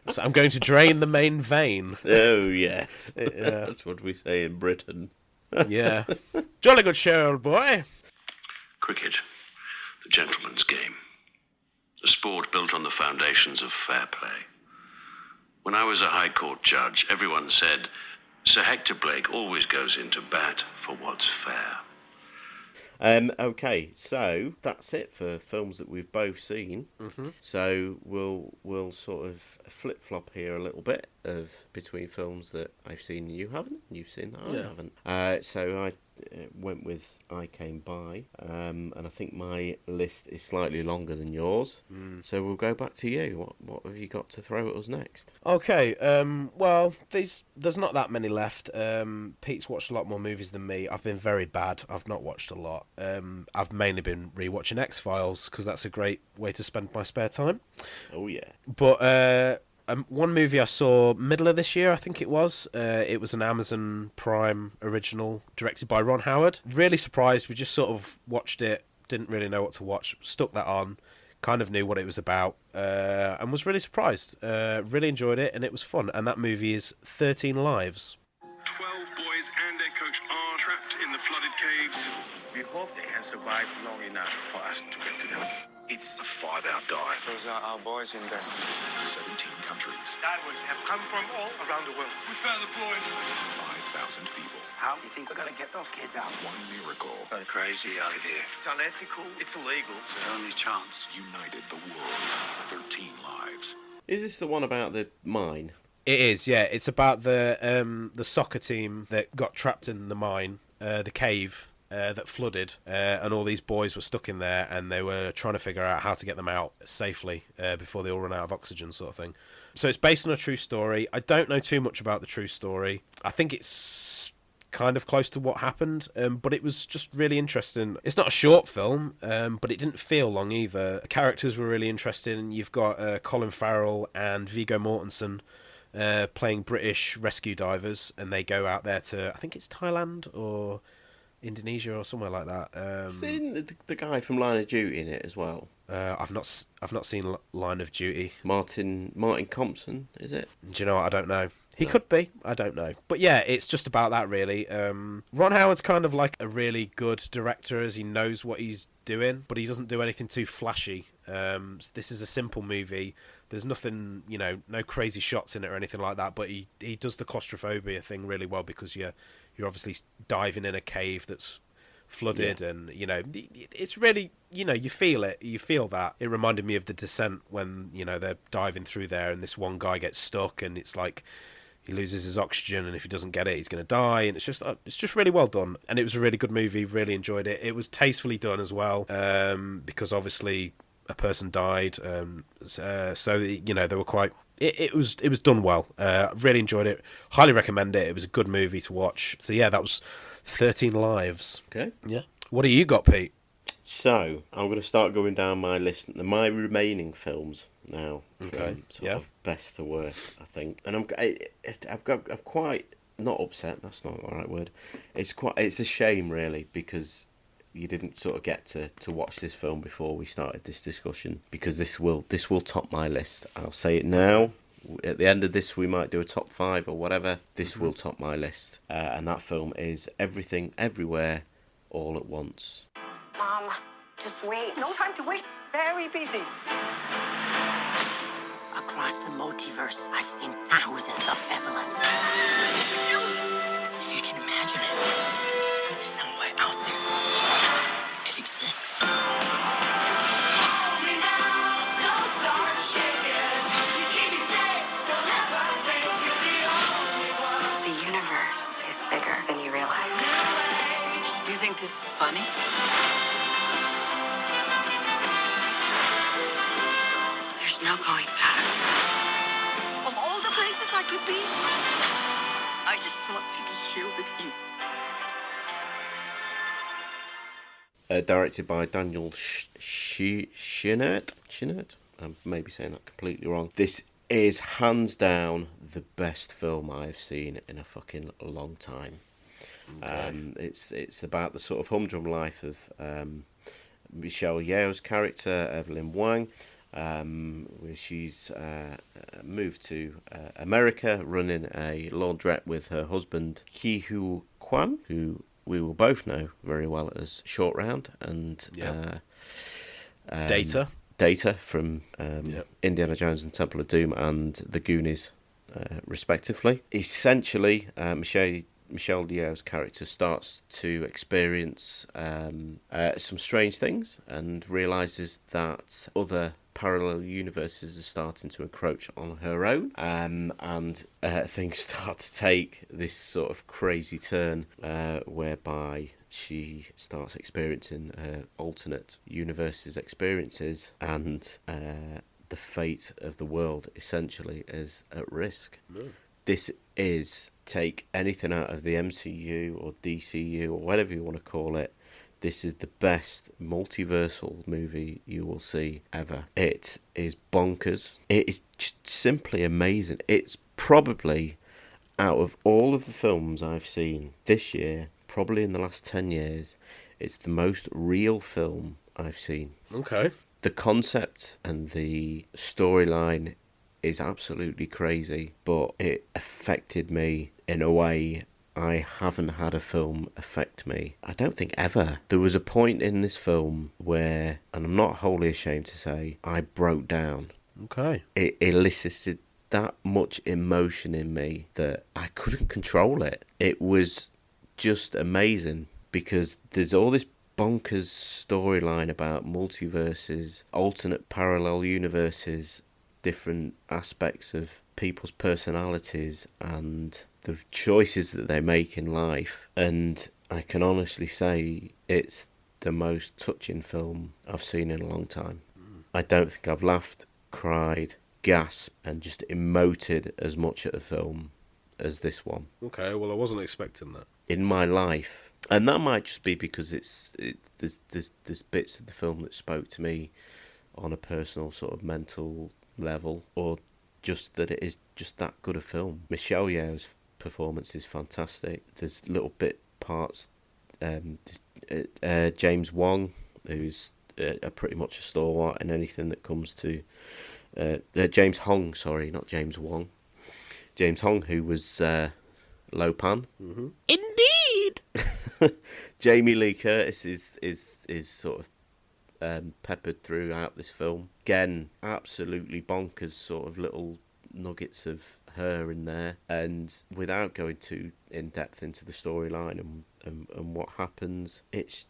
So I'm going to drain the main vein. Oh, yes. That's what we say in Britain. Yeah. Jolly good show, old boy. Cricket, the gentleman's game. A sport built on the foundations of fair play. When I was a High Court judge, everyone said, Sir Hector Blake always goes into bat for what's fair. Okay, so that's it for films that we've both seen. Mm-hmm. So we'll sort of flip-flop here a little bit between films that I've seen and you haven't, and you've seen that I haven't. So I went with I Came By, and I think my list is slightly longer than yours. So we'll go back to you. What have you got to throw at us next? Okay, well, there's not that many left. Pete's watched a lot more movies than me. I've been very bad. I've not watched a lot. I've mainly been rewatching X-Files because that's a great way to spend my spare time. Oh yeah. But one movie I saw middle of this year, I think it was an Amazon Prime original directed by Ron Howard. Really surprised. We just sort of watched it, didn't really know what to watch, stuck that on, kind of knew what it was about, and was really surprised. Really enjoyed it, and it was fun. And that movie is 13 Lives. 12 boys and their coach are trapped in the flooded caves. We hope they can survive long enough for us to get to them. It's a 5-hour dive. Those are our boys in there. 17 countries. Divers have come from all around the world. We found the boys. 5,000 people. How do you think we're going to get those kids out? One miracle. Got a crazy idea. It's unethical. It's illegal. It's our only chance. United the world. 13 lives. Is this the one about the mine? It is, yeah. It's about the soccer team that got trapped in the mine, the cave. That flooded, and all these boys were stuck in there, and they were trying to figure out how to get them out safely before they all run out of oxygen, sort of thing. So it's based on a true story. I don't know too much about the true story. I think it's kind of close to what happened, but it was just really interesting. It's not a short film, but it didn't feel long either. The characters were really interesting. You've got Colin Farrell and Viggo Mortensen playing British rescue divers, and they go out there to, I think it's Thailand or Indonesia or somewhere like that. Isn't the guy from Line of Duty in it as well? I've not seen Line of Duty. Martin Compson, is it? Do you know what? I don't know. He could be. I don't know. But yeah, it's just about that, really. Ron Howard's kind of like a really good director, as he knows what he's doing, but he doesn't do anything too flashy. This is a simple movie. There's nothing, no crazy shots in it or anything like that, but he does the claustrophobia thing really well, because you're obviously diving in a cave that's flooded, and it's really, you feel it. You feel that. It reminded me of The Descent when they're diving through there, and this one guy gets stuck, and it's like he loses his oxygen, and if he doesn't get it, he's going to die. And it's just really well done, and it was a really good movie. Really enjoyed it. It was tastefully done as well, because obviously a person died, so they were quite. It was done well. Really enjoyed it. Highly recommend it. It was a good movie to watch. So yeah, that was 13 Lives. Okay. Yeah. What do you got, Pete? So I'm going to start going down my list, my remaining films now. Okay. Sort of best to worst, I think, and I'm quite not upset. That's not the right word. It's a shame, really, because you didn't sort of get to watch this film before we started this discussion, because this will top my list. I'll say it now. At the end of this, we might do a top 5 or whatever. This will top my list, and that film is Everything Everywhere All at Once. Mom, just wait. No time to wait. Very busy. Across the multiverse, I've seen thousands of Evelyns. If you can imagine it, somewhere out there, it exists. The universe is bigger than you realize. You think this is funny? There's no going back. Of all the places I could be, I just want to be here with you. Directed by Daniel Scheinert. I'm maybe saying that completely wrong. This is hands down the best film I've seen in a fucking long time. Okay. It's about the sort of humdrum life of Michelle Yeoh's character, Evelyn Wang, where she's moved to America, running a laundrette with her husband, Ki-Hu Kwan, who we will both know very well as Short Round, and Data from Indiana Jones and Temple of Doom and The Goonies, respectively. Essentially, Michelle Yeoh's character starts to experience some strange things and realises that other parallel universes are starting to encroach on her own, and things start to take this sort of crazy turn whereby she starts experiencing alternate universes experiences, and the fate of the world essentially is at risk. This is, take anything out of the MCU or DCU or whatever you want to call it, this is the best multiversal movie you will see ever. It is bonkers. It is just simply amazing. It's probably, out of all of the films I've seen this year, probably in the last 10 years, it's the most real film I've seen. Okay. The concept and the storyline is absolutely crazy, but it affected me in a way I haven't had a film affect me, I don't think ever. There was a point in this film where, and I'm not wholly ashamed to say, I broke down. Okay. It elicited that much emotion in me that I couldn't control it. It was just amazing, because there's all this bonkers storyline about multiverses, alternate parallel universes, different aspects of people's personalities and the choices that they make in life, and I can honestly say it's the most touching film I've seen in a long time. I don't think I've laughed, cried, gasped and just emoted as much at a film as this one. Okay, well, I wasn't expecting that. In my life. And that might just be because there's bits of the film that spoke to me on a personal sort of mental level, or just that it is just that good a film. Michelle Yeoh's performance is fantastic. There's little bit parts. James Wong, who's pretty much a stalwart in anything that comes to James Hong, sorry, not James Wong. James Hong, who was Lo Pan. Mm-hmm. Indeed. Jamie Lee Curtis is sort of peppered throughout this film. Again, absolutely bonkers sort of little nuggets of her in there, and without going too in depth into the storyline and what happens, it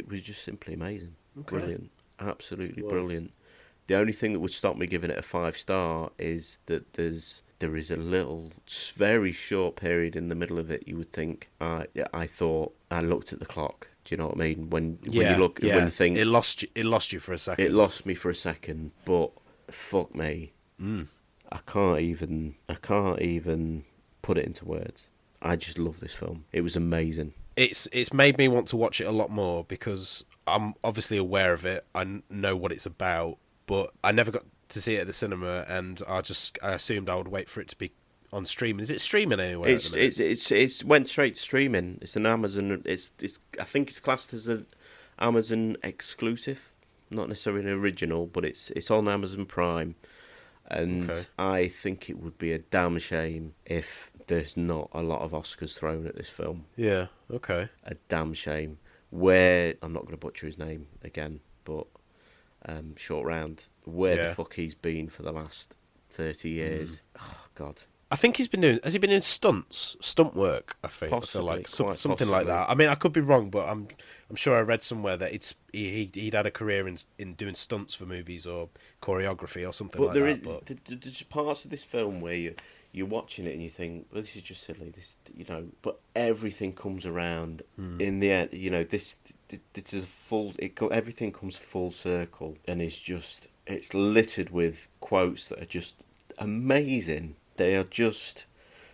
was just simply amazing. Okay. Brilliant, absolutely Wow. Brilliant. The only thing that would stop me giving it a 5-star is that there is a little, very short period in the middle of it. You would think, I thought, I looked at the clock. Do you know what I mean? When you look, when you think it lost you for a second. It lost me for a second, but fuck me, I can't even put it into words. I just love this film. It was amazing. It's made me want to watch it a lot more because I'm obviously aware of it. I know what it's about, but I never got to see it at the cinema, and I assumed I would wait for it to be on streaming. Is it streaming anywhere? It's went straight to streaming. It's an Amazon. It's I think it's classed as an Amazon exclusive, not necessarily an original, but it's on Amazon Prime. And Okay. I think it would be a damn shame if there's not a lot of Oscars thrown at this film. Yeah, okay. A damn shame. Where, I'm not going to butcher his name again, but Short Round, where the fuck he's been for the last 30 years. Oh, God. I think has he been doing stunt work? I feel like something like that. I mean, I could be wrong, but I'm sure I read somewhere that he'd had a career in doing stunts for movies or choreography or something like that. But there's parts of this film where you're watching it and you think, well, this is just silly, but everything comes around in the end. This is everything comes full circle, and it's littered with quotes that are just amazing. They are just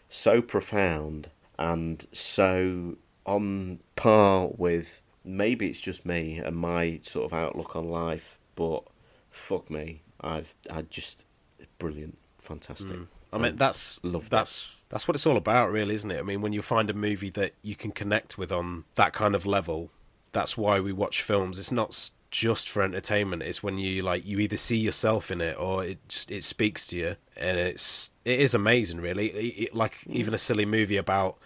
so profound and so on par with, maybe it's just me and my sort of outlook on life, but fuck me, I just brilliant, fantastic. I mean, that's what it's all about, really, isn't it? I mean, when you find a movie that you can connect with on that kind of level, that's why we watch films. It's not just for entertainment. It's when you either see yourself in it or it speaks to you, and it is amazing, really. Even a silly movie about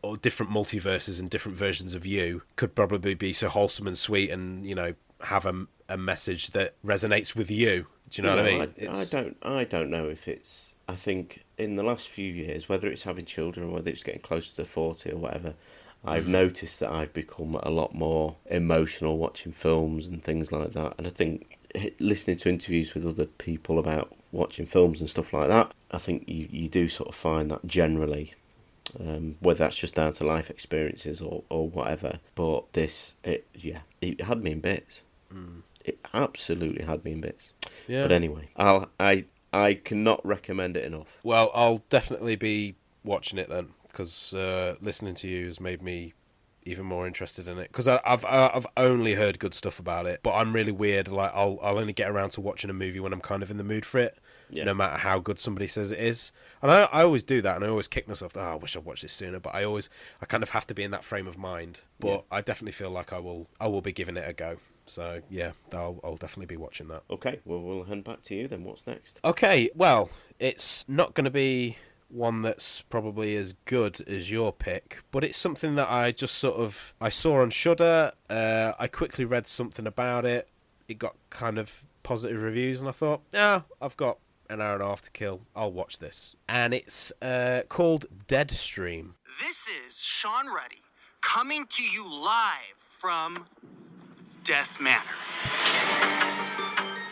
all different multiverses and different versions of you could probably be so wholesome and sweet, and have a message that resonates with you. Do you know what I mean? I don't know if it's. I think in the last few years, whether it's having children or whether it's getting closer to 40 or whatever, I've noticed that I've become a lot more emotional watching films and things like that. And I think listening to interviews with other people about watching films and stuff like that, I think you do sort of find that generally, whether that's just down to life experiences or whatever. But it had me in bits. It absolutely had me in bits. Yeah. But anyway, I cannot recommend it enough. Well, I'll definitely be watching it then, because listening to you has made me even more interested in it. Because I've only heard good stuff about it, but I'm really weird. Like I'll only get around to watching a movie when I'm kind of in the mood for it, no matter how good somebody says it is. And I always do that, and I always kick myself. I wish I'd watched this sooner. But I kind of have to be in that frame of mind. But I definitely feel like I will be giving it a go. So yeah, I'll definitely be watching that. Okay, well we'll hand back to you then. What's next? Okay, well, it's not going to be one that's probably as good as your pick, but it's something that I just I saw on Shudder. I quickly read something about it. It got kind of positive reviews, and I thought, I've got an hour and a half to kill. I'll watch this. And it's called Deadstream. This is Sean Ruddy coming to you live from Death Manor.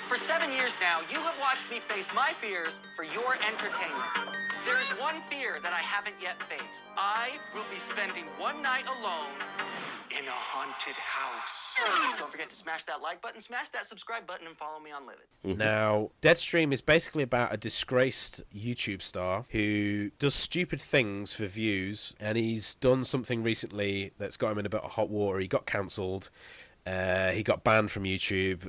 For 7 years now, you have watched me face my fears for your entertainment. There is one fear that I haven't yet faced. I will be spending one night alone in a haunted house. Don't forget to smash that like button, smash that subscribe button, and follow me on Livid. Now, Deadstream is basically about a disgraced YouTube star who does stupid things for views, and he's done something recently that's got him in a bit of hot water. He got cancelled, He got banned from YouTube.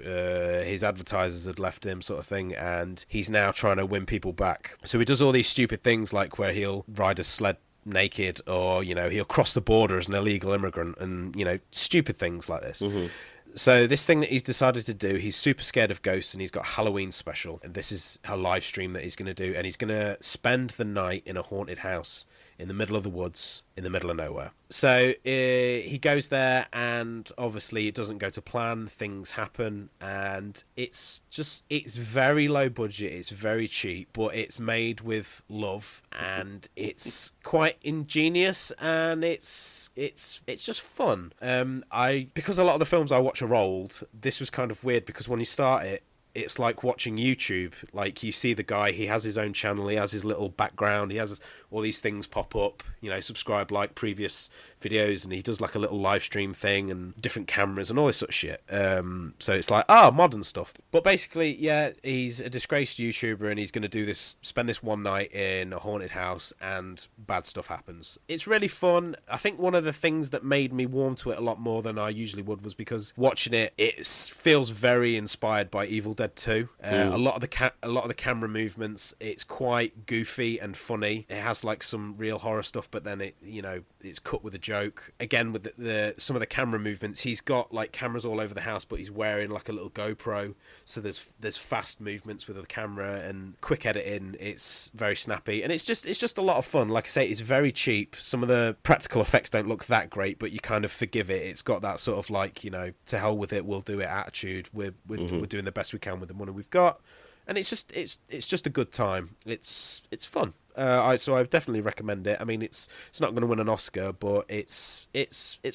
His advertisers had left him, sort of thing, and he's now trying to win people back. So he does all these stupid things, like where he'll ride a sled naked, or he'll cross the border as an illegal immigrant, and stupid things like this. So this thing that he's decided to do, he's super scared of ghosts, and he's got a Halloween special, and this is a live stream that he's going to do, and he's going to spend the night in a haunted house in the middle of the woods, in the middle of nowhere. So he goes there, and obviously it doesn't go to plan. Things happen, and it's very low budget. It's very cheap, but it's made with love, and it's quite ingenious, and it's just fun. Because a lot of the films I watch are old, this was kind of weird, because when you start it, it's like watching YouTube. Like, you see the guy, he has his own channel, he has his little background, he has all these things pop up, subscribe, like previous videos, and he does like a little live stream thing and different cameras and all this sort of shit. So it's like, modern stuff. But basically, yeah, he's a disgraced YouTuber, and he's going to spend this one night in a haunted house, and bad stuff happens. It's really fun. I think one of the things that made me warm to it a lot more than I usually would was because watching it, feels very inspired by Evil Dead 2. A lot of the camera movements, it's quite goofy and funny. It has like some real horror stuff, but then it's cut with a joke. Again, with some of the camera movements, he's got like cameras all over the house, but he's wearing like a little GoPro, so there's fast movements with the camera and quick editing. It's very snappy, and it's just a lot of fun. Like I say, it's very cheap. Some of the practical effects don't look that great, but you kind of forgive it. It's got that sort of like, to hell with it, we'll do it attitude. We're doing the best we can with the money we've got, and it's just a good time. It's fun. So I definitely recommend it. I mean, it's not going to win an Oscar, but it's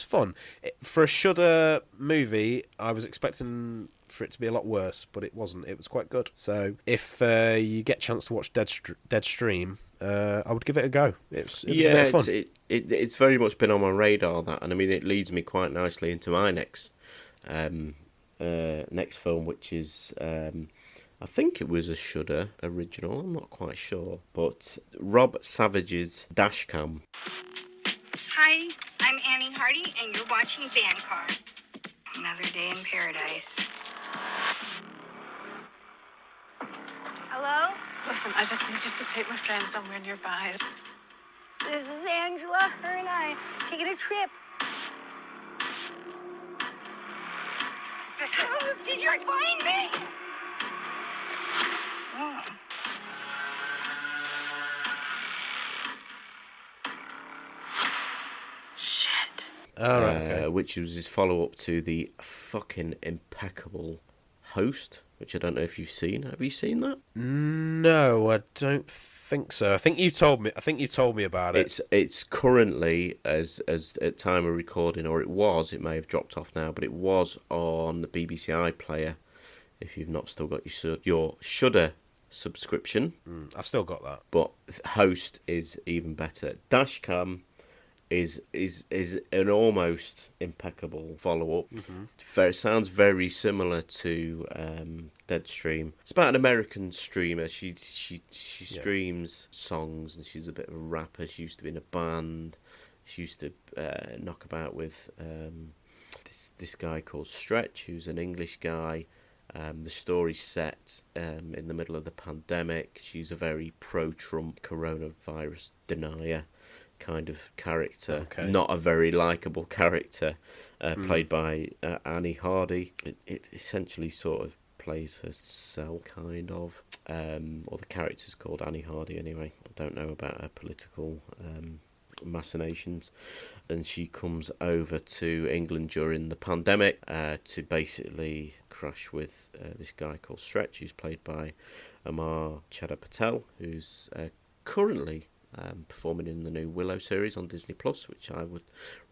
fun. For a Shudder movie, I was expecting for it to be a lot worse, but it wasn't. It was quite good. So if you get a chance to watch Deadstream, I would give it a go. It was a bit of fun. It's very much been on my radar, that, and I mean, it leads me quite nicely into my next film, which is I think it was a Shudder original, I'm not quite sure, but Rob Savage's Dashcam. Hi, I'm Annie Hardy, and you're watching Vancar. Another day in paradise. Hello? Listen, I just need you to take my friend somewhere nearby. This is Angela. Her and I taking a trip. Did you find me? Oh. Shit. Okay. Which was his follow-up to the fucking impeccable Host, which I don't know if you've seen. Have you seen that? No, I don't think so. I think you told me about it. It's currently, as at time of recording, or it was. It may have dropped off now, but it was on the BBC iPlayer. If you've not still got your Shudder subscription, I've still got that. But Host is even better. Dashcam is an almost impeccable follow-up. It sounds very similar to Deadstream. It's about an American streamer. She streams songs, and she's a bit of a rapper. She used to be in a band. She used to knock about with this guy called Stretch, who's an English guy. The story's set in the middle of the pandemic. She's a very pro-Trump coronavirus denier kind of character, not a very likeable character, played by Annie Hardy. It essentially sort of plays herself, kind of, or the character's called Annie Hardy anyway. I don't know about her political machinations, and she comes over to England during the pandemic to basically crash with this guy called Stretch, who's played by Amar Chadha Patel, who's currently performing in the new Willow series on Disney Plus, which I would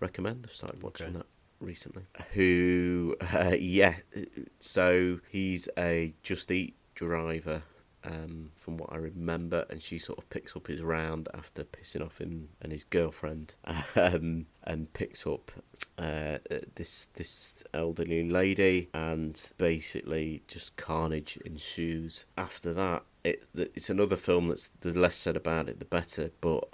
recommend. I've started watching that recently. So he's a Just Eat driver, from what I remember, and she sort of picks up his round after pissing off him and his girlfriend, and picks up this elderly lady, and basically just carnage ensues. After that, it's another film that's the less said about it, the better, but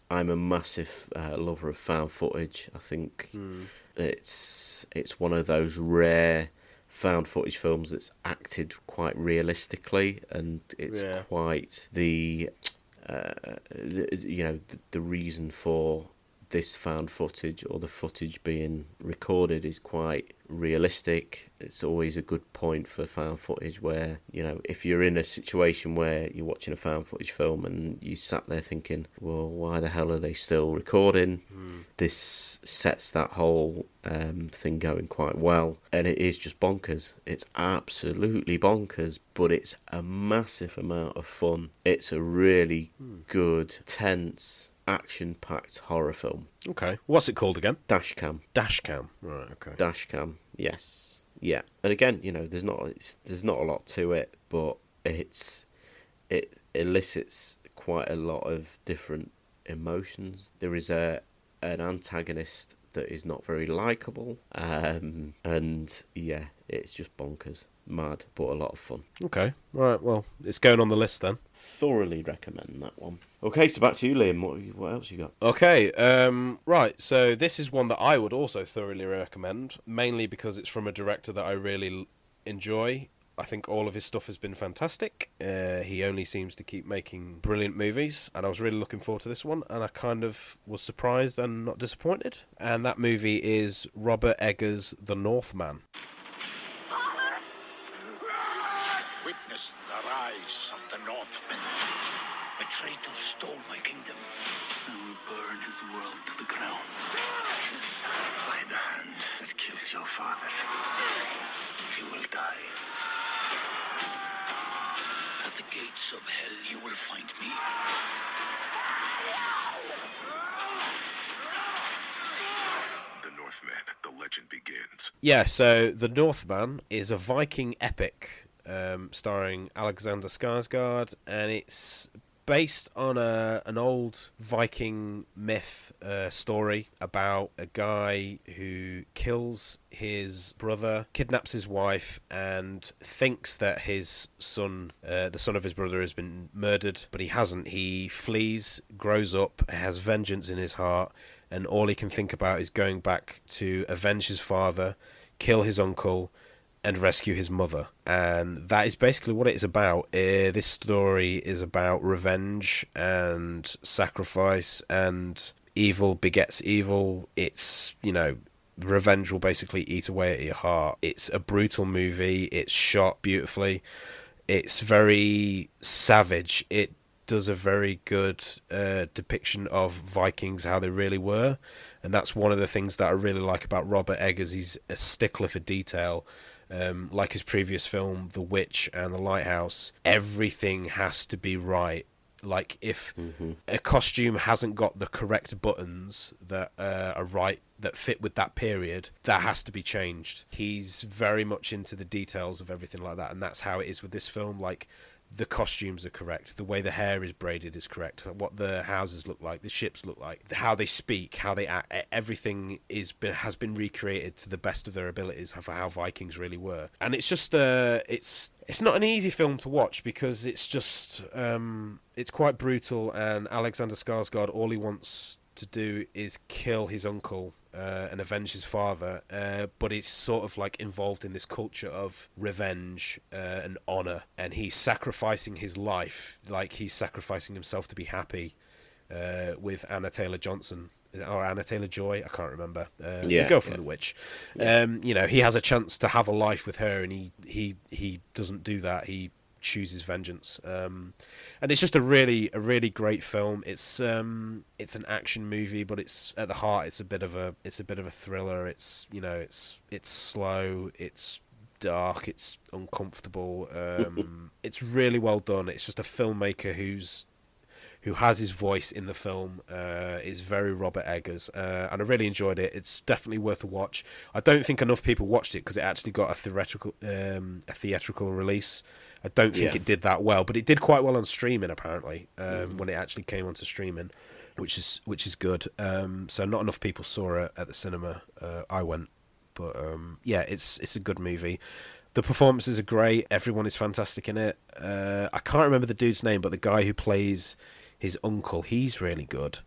I'm a massive lover of found footage. I think it's one of those rare found footage films that's acted quite realistically, and it's quite the reason for this found footage or the footage being recorded is quite realistic. It's always a good point for found footage where, if you're in a situation where you're watching a found footage film and you sat there thinking, well, why the hell are they still recording? This sets that whole thing going quite well, and it is just bonkers. It's absolutely bonkers, but it's a massive amount of fun. It's a really good, tense, action-packed horror film. Okay. What's it called again? Dashcam. Dashcam. Right, okay. Dashcam, yes. Yeah. And again, there's not a lot to it, but it elicits quite a lot of different emotions. There is an antagonist that is not very likable, and yeah, it's just bonkers. Mad, but a lot of fun. Okay, right, well, it's going on the list then. Thoroughly recommend that one. Okay, so back to you, Liam. What else you got? Okay, right, so this is one that I would also thoroughly recommend, mainly because it's from a director that I really enjoy. I think all of his stuff has been fantastic. He only seems to keep making brilliant movies, and I was really looking forward to this one, and I kind of was surprised and not disappointed. And that movie is Robert Eggers' The Northman. Witness the rise of the Northmen. A traitor stole my kingdom. I will burn his world to the ground. By the hand that killed your father, you will die. At the gates of hell you will find me. The Northman, the legend begins. Yeah, so The Northman is a Viking epic starring Alexander Skarsgård, and it's based on an old Viking myth story about a guy who kills his brother, kidnaps his wife, and thinks that his son, the son of his brother, has been murdered, but he hasn't. He flees, grows up, has vengeance in his heart, and all he can think about is going back to avenge his father, kill his uncle, and rescue his mother. And that is basically what it is about. This story is about revenge and sacrifice, and evil begets evil. It's, revenge will basically eat away at your heart. It's a brutal movie. It's shot beautifully. It's very savage. It does a very good depiction of Vikings, how they really were. And that's one of the things that I really like about Robert Eggers. He's a stickler for detail. Like his previous film, The Witch and The Lighthouse, everything has to be right. Like, if a costume hasn't got the correct buttons that are right, that fit with that period, that has to be changed. He's very much into the details of everything like that, and that's how it is with this film. Like, the costumes are correct, the way the hair is braided is correct, what the houses look like, the ships look like, how they speak, how they act, everything has been recreated to the best of their abilities for how Vikings really were. And it's just it's not an easy film to watch, because it's just it's quite brutal, and Alexander Skarsgård, all he wants to do is kill his uncle and avenge his father, but it's sort of like involved in this culture of revenge and honor, and he's sacrificing his life, like he's sacrificing himself to be happy with Anna Taylor-Johnson or Anna Taylor-Joy, I can't remember, the girl from The Witch. He has a chance to have a life with her, and he doesn't do that. He chooses vengeance, and it's just a really great film. It's an action movie, but it's at the heart it's a bit of a thriller. It's it's slow, it's dark, it's uncomfortable. It's really well done. It's just a filmmaker who has his voice in the film. Is very Robert Eggers, and I really enjoyed it. It's definitely worth a watch. I don't think enough people watched it because it actually got a theatrical release. I don't think it did that well, but it did quite well on streaming apparently, when it actually came onto streaming, which is good. So not enough people saw it at the cinema. I went, but it's a good movie. The performances are great. Everyone is fantastic in it. I can't remember the dude's name, but the guy who plays his uncle, he's really good.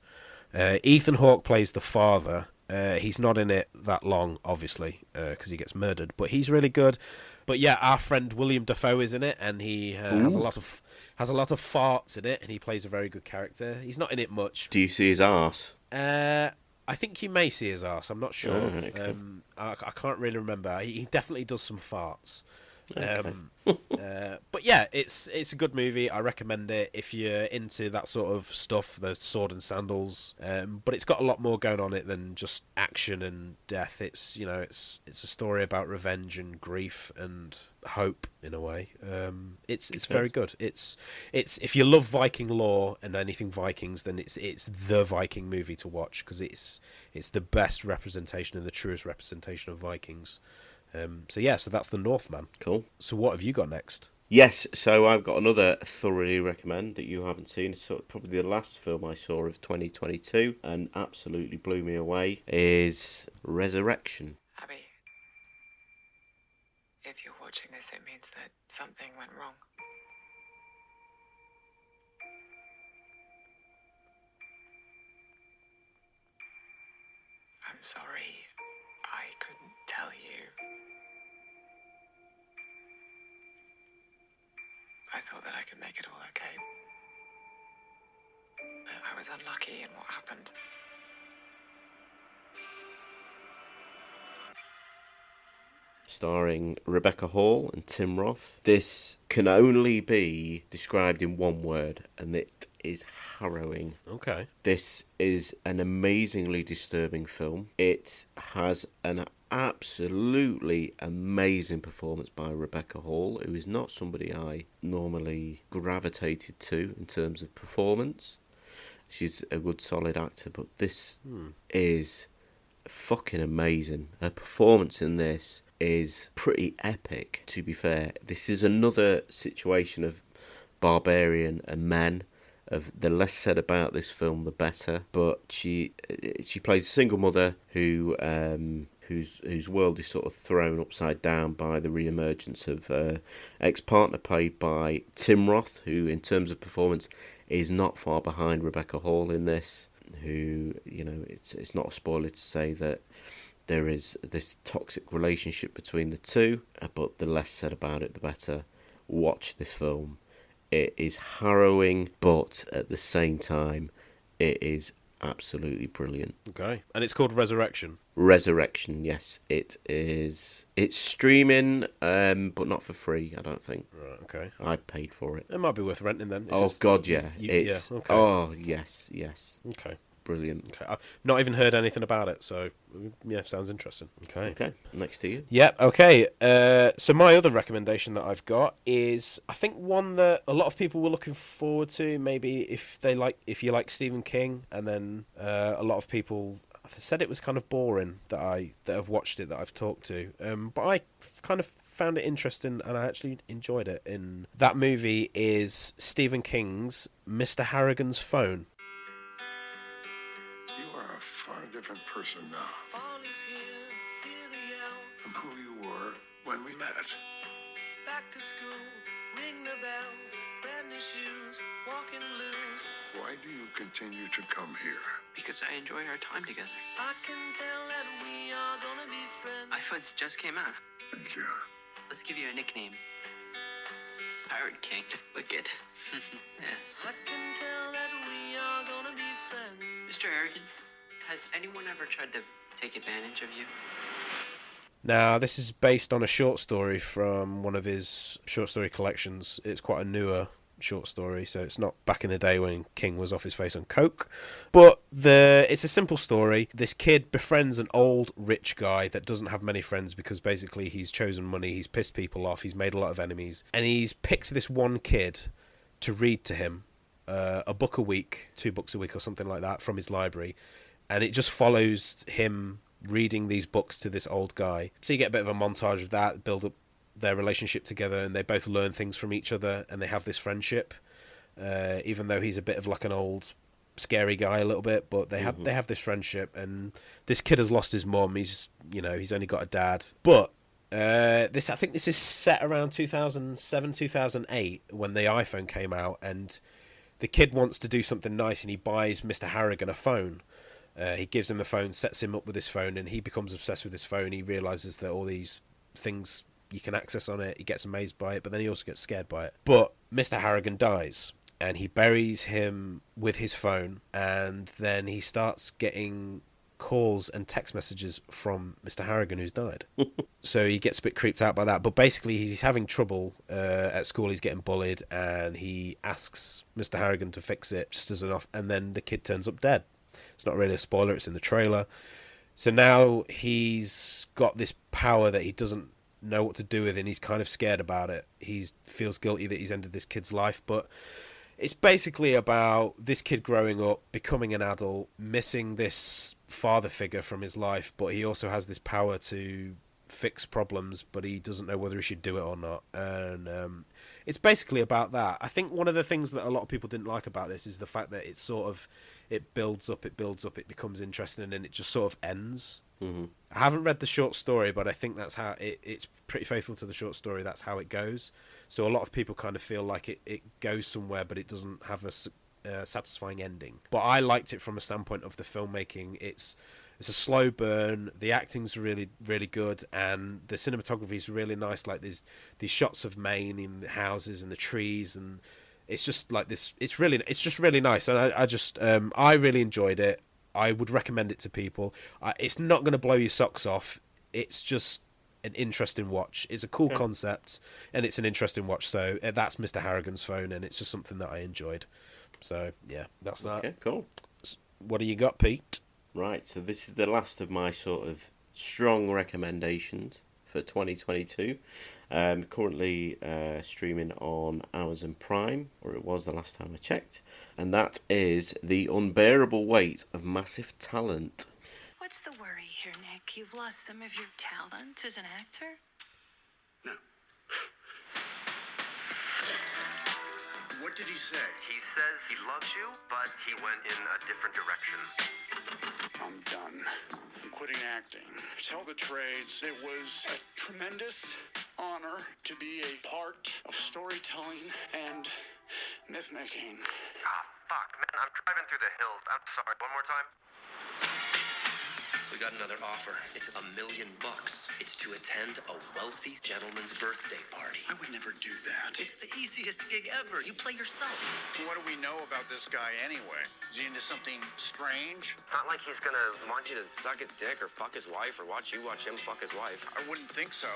Ethan Hawke plays the father. He's not in it that long, obviously, because he gets murdered, but he's really good. But yeah, our friend William Dafoe is in it, and he has a lot of farts in it, and he plays a very good character. He's not in it much. Do you see his arse? I think you may see his arse. I'm not sure. Oh, okay. I can't really remember. He definitely does some farts. Okay. But yeah, it's a good movie. I recommend it if you're into that sort of stuff, the sword and sandals. But it's got a lot more going on it than just action and death. It's a story about revenge and grief and hope in a way. It's very good. It's if you love Viking lore and anything Vikings, then it's the Viking movie to watch, because it's the best representation and the truest representation of Vikings. So that's The Northman. Cool. So what have you got next? Yes, so I've got another thoroughly recommend that you haven't seen. It's probably the last film I saw of 2022 and absolutely blew me away, is Resurrection. Abby, if you're watching this, it means that something went wrong. I'm sorry, I couldn't tell you. I thought that I could make it all okay. But I was unlucky in what happened. Starring Rebecca Hall and Tim Roth. This can only be described in one word, and it is harrowing. Okay. This is an amazingly disturbing film. It has an absolutely amazing performance by Rebecca Hall, who is not somebody I normally gravitated to in terms of performance. She's a good solid actor, but this is fucking amazing. Her performance in this is pretty epic, to be fair. This is another situation of Barbarian and Men. Of the less said about this film, the better. But she plays a single mother whose world is sort of thrown upside down by the re-emergence of her ex-partner, played by Tim Roth, who in terms of performance is not far behind Rebecca Hall in this. Who, it's not a spoiler to say that there is this toxic relationship between the two, but the less said about it, the better. Watch this film. It is harrowing, but at the same time, it is absolutely brilliant. Okay. And it's called Resurrection? Resurrection, yes. It is. It's streaming, but not for free, I don't think. Right, okay. I paid for it. It might be worth renting then. God, yeah. It's, okay. Oh, yes. Okay. Brilliant. Okay. I've not even heard anything about it, so yeah, sounds interesting. Okay, next to you. Yep, okay. So my other recommendation that I've got is, I think, one that a lot of people were looking forward to, maybe if you like Stephen King, and then a lot of people said it was kind of boring that have watched it, that I've talked to. But I kind of found it interesting, and I actually enjoyed it. And that movie is Stephen King's Mr. Harrigan's Phone. You are a far different person now from who you were when we met. Back to school, ring the bell, brand new shoes, walking blues. Why do you continue to come here? Because I enjoy our time together. I can tell that we are gonna be friends. iPhones just came out. Thank you. Let's give you a nickname. Pirate King. Wicked. Yeah. I can tell that we are gonna be friends. Mr. Harrigan, has anyone ever tried to take advantage of you? Now, this is based on a short story from one of his short story collections. It's quite a newer short story, so it's not back in the day when King was off his face on coke. But it's a simple story. This kid befriends an old rich guy that doesn't have many friends because basically he's chosen money, he's pissed people off, he's made a lot of enemies, and he's picked this one kid to read to him a book a week, 2 books a week or something like that from his library, and it just follows him reading these books to this old guy. So you get a bit of a montage of that, build up their relationship together, and they both learn things from each other, and they have this friendship, even though he's a bit of like an old scary guy a little bit, but they have this friendship. And this kid has lost his mum. He's only got a dad, but I think this is set around 2007 2008 when the iPhone came out, and the kid wants to do something nice and he buys Mr. Harrigan a phone. He gives him the phone, sets him up with his phone, and he becomes obsessed with his phone. He realizes that all these things you can access on it. He gets amazed by it, but then he also gets scared by it. But Mr. Harrigan dies, and he buries him with his phone, and then he starts getting calls and text messages from Mr. Harrigan, who's died. So he gets a bit creeped out by that. But basically, he's having trouble at school. He's getting bullied, and he asks Mr. Harrigan to fix it just as enough, and then the kid turns up dead. It's not really a spoiler, it's in the trailer. So now he's got this power that he doesn't know what to do with, and he's kind of scared about it. He feels guilty that he's ended this kid's life, but it's basically about this kid growing up, becoming an adult, missing this father figure from his life, but he also has this power to fix problems, but he doesn't know whether he should do it or not. And it's basically about that. I think one of the things that a lot of people didn't like about this is the fact that it's sort of, it builds up, it becomes interesting, and then it just sort of ends. Mm-hmm. I haven't read the short story, but I think that's how it's pretty faithful to the short story. That's how it goes. So a lot of people kind of feel like it goes somewhere, but it doesn't have a satisfying ending. But I liked it from a standpoint of the filmmaking. It's a slow burn. The acting's really, really good, and the cinematography is really nice. Like these shots of Maine in the houses and the trees, and it's just like this. It's just really nice, and I really enjoyed it. I would recommend it to people. It's not going to blow your socks off. It's just an interesting watch. It's a cool concept, and it's an interesting watch. So that's Mr. Harrigan's phone, and it's just something that I enjoyed. So yeah, that's that. Okay, cool. What do you got, Pete? Right, so this is the last of my sort of strong recommendations for 2022. Currently streaming on Amazon Prime, or it was the last time I checked, and that is The Unbearable Weight of Massive Talent. What's the worry here, Nick? You've lost some of your talent as an actor? No. What did he say? He says he loves you, but he went in a different direction. I'm done. I'm quitting acting. Tell the trades, it was a tremendous honor to be a part of storytelling and myth-making. Ah, fuck, man, I'm driving through the hills. I'm sorry, one more time? We got another offer. It's $1 million. It's to attend a wealthy gentleman's birthday party. I would never do that. It's the easiest gig ever. You play yourself. What do we know about this guy anyway? Is he into something strange? It's not like he's gonna want you to suck his dick or fuck his wife or watch you watch him fuck his wife. I wouldn't think so.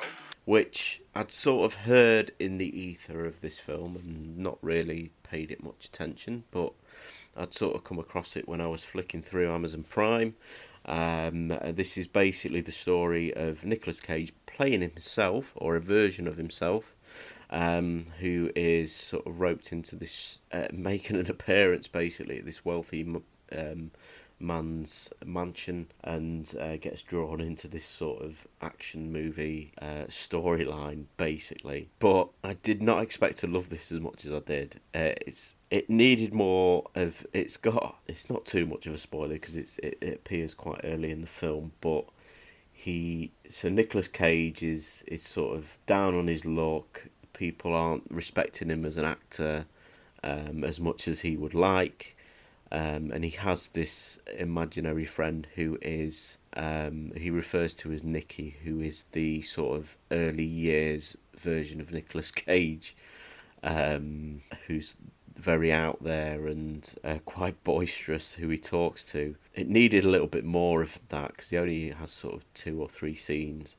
Which I'd sort of heard in the ether of this film and not really paid it much attention, but I'd sort of come across it when I was flicking through Amazon Prime. This is basically the story of Nicolas Cage playing himself, or a version of himself, who is sort of roped into this, making an appearance basically at this wealthy man's mansion, and gets drawn into this sort of action movie storyline basically. But I did not expect to love this as much as I did. It needed more of, it's not too much of a spoiler because it appears quite early in the film, but Nicolas Cage is sort of down on his luck. People aren't respecting him as an actor as much as he would like. And he has this imaginary friend who is, he refers to as Nicky, who is the sort of early years version of Nicolas Cage, who's very out there and quite boisterous, who he talks to. It needed a little bit more of that, because he only has sort of 2 or 3 scenes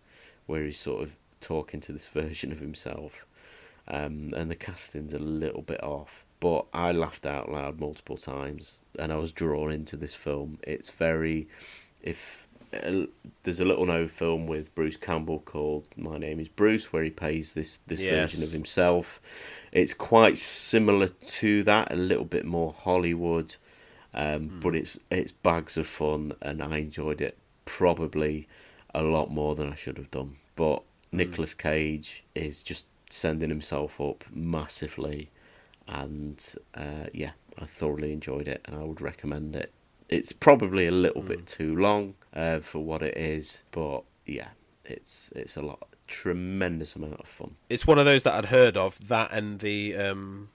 where he's sort of talking to this version of himself, and the casting's a little bit off. But I laughed out loud multiple times, and I was drawn into this film. It's very, there's a little known film with Bruce Campbell called My Name is Bruce, where he plays this version of himself. It's quite similar to that, a little bit more Hollywood, but it's bags of fun, and I enjoyed it probably a lot more than I should have done. But Nicolas Cage is just sending himself up massively. And I thoroughly enjoyed it, and I would recommend it. It's probably a little bit too long for what it is, but yeah, it's a lot. tremendous amount of fun. It's one of those that I'd heard of, that and the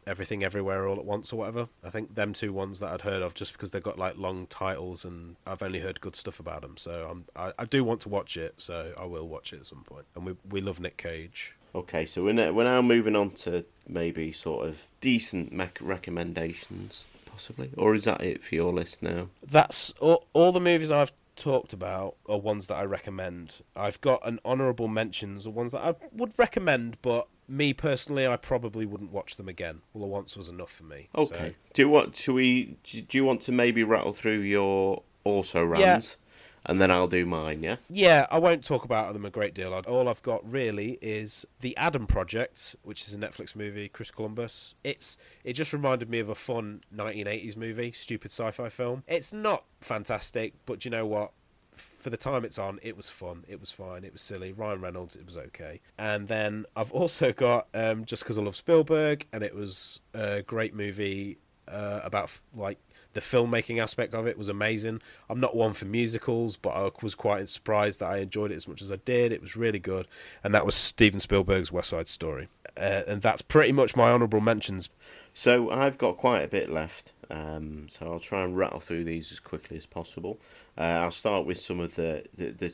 Everything Everywhere All at Once or whatever. I think them two ones that I'd heard of, just because they've got like long titles and I've only heard good stuff about them. So I do want to watch it, so I will watch it at some point. And we love Nick Cage. Okay, so we're now moving on to maybe sort of decent recommendations, possibly. Or is that it for your list now? That's all the movies I've talked about are ones that I recommend. I've got an honourable mentions of ones that I would recommend, but me personally, I probably wouldn't watch them again. Well, the once was enough for me. Okay. So. Do you want to maybe rattle through your also rans? Yeah. And then I'll do mine, yeah? Yeah, I won't talk about them a great deal. All I've got really is The Adam Project, which is a Netflix movie, Chris Columbus. It just reminded me of a fun 1980s movie, stupid sci-fi film. It's not fantastic, but you know what? For the time it's on, it was fun. It was fine. It was silly. Ryan Reynolds, it was okay. And then I've also got Just Because I Love Spielberg, and it was a great movie about like the filmmaking aspect of it was amazing. I'm not one for musicals, but I was quite surprised that I enjoyed it as much as I did. It was really good, and that was Steven Spielberg's West Side Story. And that's pretty much my honourable mentions. So I've got quite a bit left, so I'll try and rattle through these as quickly as possible. I'll start with some of the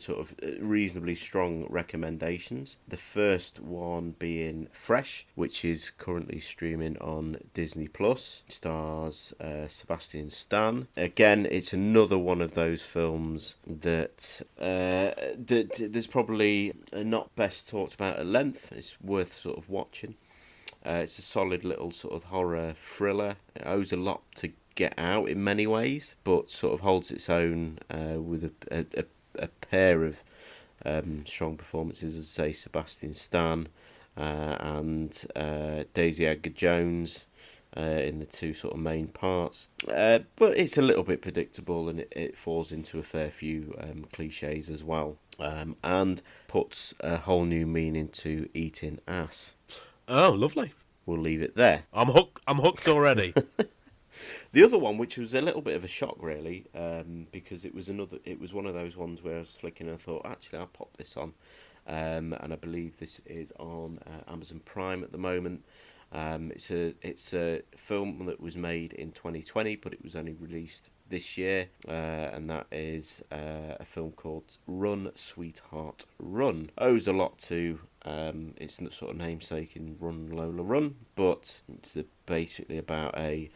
sort of reasonably strong recommendations. The first one being Fresh, which is currently streaming on Disney+. Stars Sebastian Stan. Again, it's another one of those films that there's probably not best talked about at length. It's worth sort of watching. It's a solid little sort of horror thriller. It owes a lot to get out in many ways, but sort of holds its own with a pair of strong performances, as I say, Sebastian Stan and Daisy Edgar-Jones in the two sort of main parts. But it's a little bit predictable, and it falls into a fair few cliches as well, and puts a whole new meaning to eating ass. Oh, lovely. We'll leave it there. I'm hooked already. The other one, which was a little bit of a shock, really, because it was one of those ones where I was flicking and I thought, actually, I'll pop this on, and I believe this is on Amazon Prime at the moment. It's a film that was made in 2020, but it was only released this year, and that is a film called Run, Sweetheart, Run. Owes a lot to its sort of namesake in Run, Lola, Run, but it's basically about a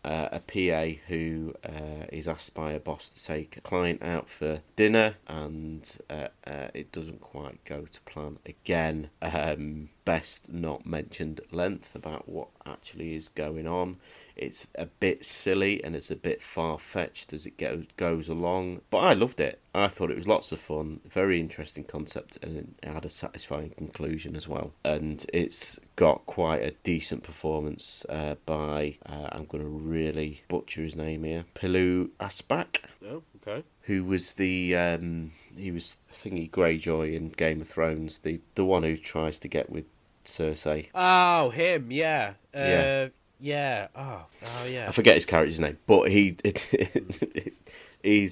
PA who is asked by a boss to take a client out for dinner, and it doesn't quite go to plan again. Best not mentioned at length about what actually is going on. It's a bit silly and it's a bit far-fetched as it goes along, but I loved it. I thought it was lots of fun, very interesting concept, and it had a satisfying conclusion as well. And it's got quite a decent performance by, I'm going to really butcher his name here, Pilu Asbak. Oh, okay. Who was he was Thingy Greyjoy in Game of Thrones, the one who tries to get with Cersei. Oh, him, yeah. Yeah. Yeah. Oh, yeah. I forget his character's name, but he's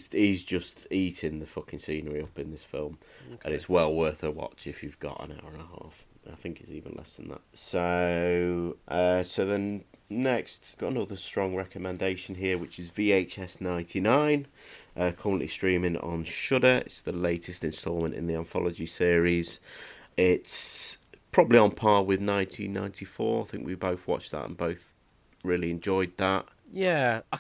just eating the fucking scenery up in this film, okay. And it's well worth a watch if you've got an hour and a half. I think it's even less than that. So then next, got another strong recommendation here, which is VHS 99, currently streaming on Shudder. It's the latest instalment in the anthology series. It's probably on par with 1994. I think we both watched that and both really enjoyed that. Yeah, I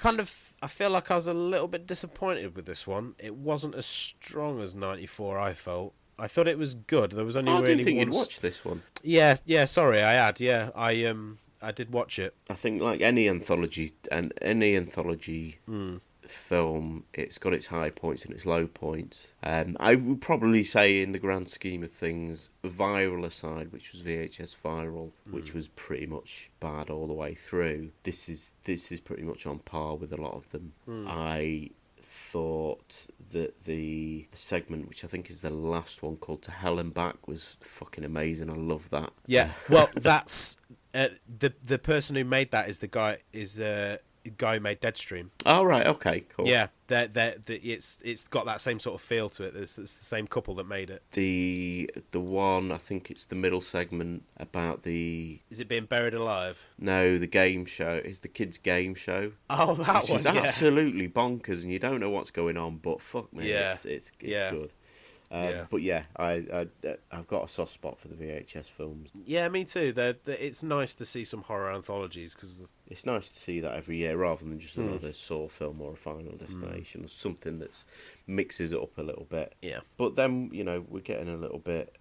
feel like I was a little bit disappointed with this one. It wasn't as strong as 94, I felt. I thought it was good. There was only I really didn't think one... you'd watched this one. Yeah, sorry, I had. Yeah, I did watch it. I think like any anthology film, it's got its high points and its low points. I would probably say, in the grand scheme of things, Viral aside, which was VHS Viral, which was pretty much bad all the way through, this is pretty much on par with a lot of them. I thought that the segment, which I think is the last one, called To Hell and Back, was fucking amazing. I love that. Yeah, well, that's the person who made that is the guy guy who made Deadstream. Oh right, okay, cool. Yeah, it's got that same sort of feel to it. It's the same couple that made it. The one, I think it's the middle segment about the... Is it being buried alive? No, the game show. It's the kids' game show. Oh, that which one, is yeah. absolutely bonkers, and you don't know what's going on. But fuck me, Yeah. it's Yeah. good. Yeah. But yeah, I've got a soft spot for the VHS films. Yeah, me too. It's nice to see some horror anthologies because It's nice to see that every year rather than just another Saw film or a Final Destination or something that mixes it up a little bit. Yeah. But then, we're getting a little bit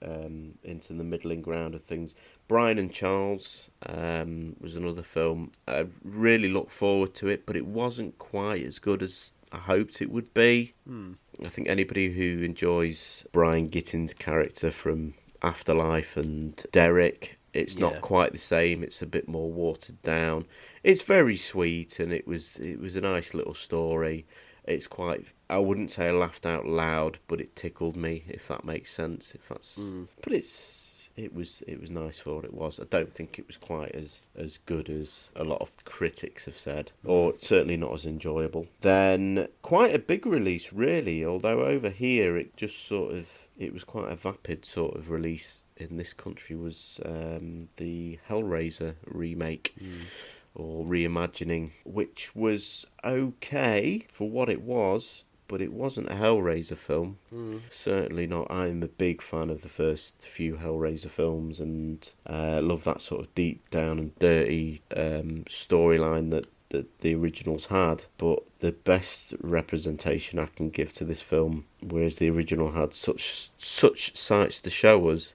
into the middling ground of things. Brian and Charles was another film. I really looked forward to it, but it wasn't quite as good as I hoped it would be. I think anybody who enjoys Brian Gittin's character from Afterlife and Derek, it's not quite the same. It's a bit more watered down. It's very sweet, and it was a nice little story. It's quite, I wouldn't say I laughed out loud, but it tickled me, if that makes sense. But it was nice for what it was. I don't think it was quite as good as a lot of critics have said, or certainly not as enjoyable. Then quite a big release, really, although over here it just it was quite a vapid sort of release in this country, was the Hellraiser remake. Or reimagining, which was okay for what it was, but it wasn't a Hellraiser film. Certainly not. I'm a big fan of the first few Hellraiser films, and love that sort of deep down and dirty storyline that the originals had. But the best representation I can give to this film, whereas the original had such sights to show us,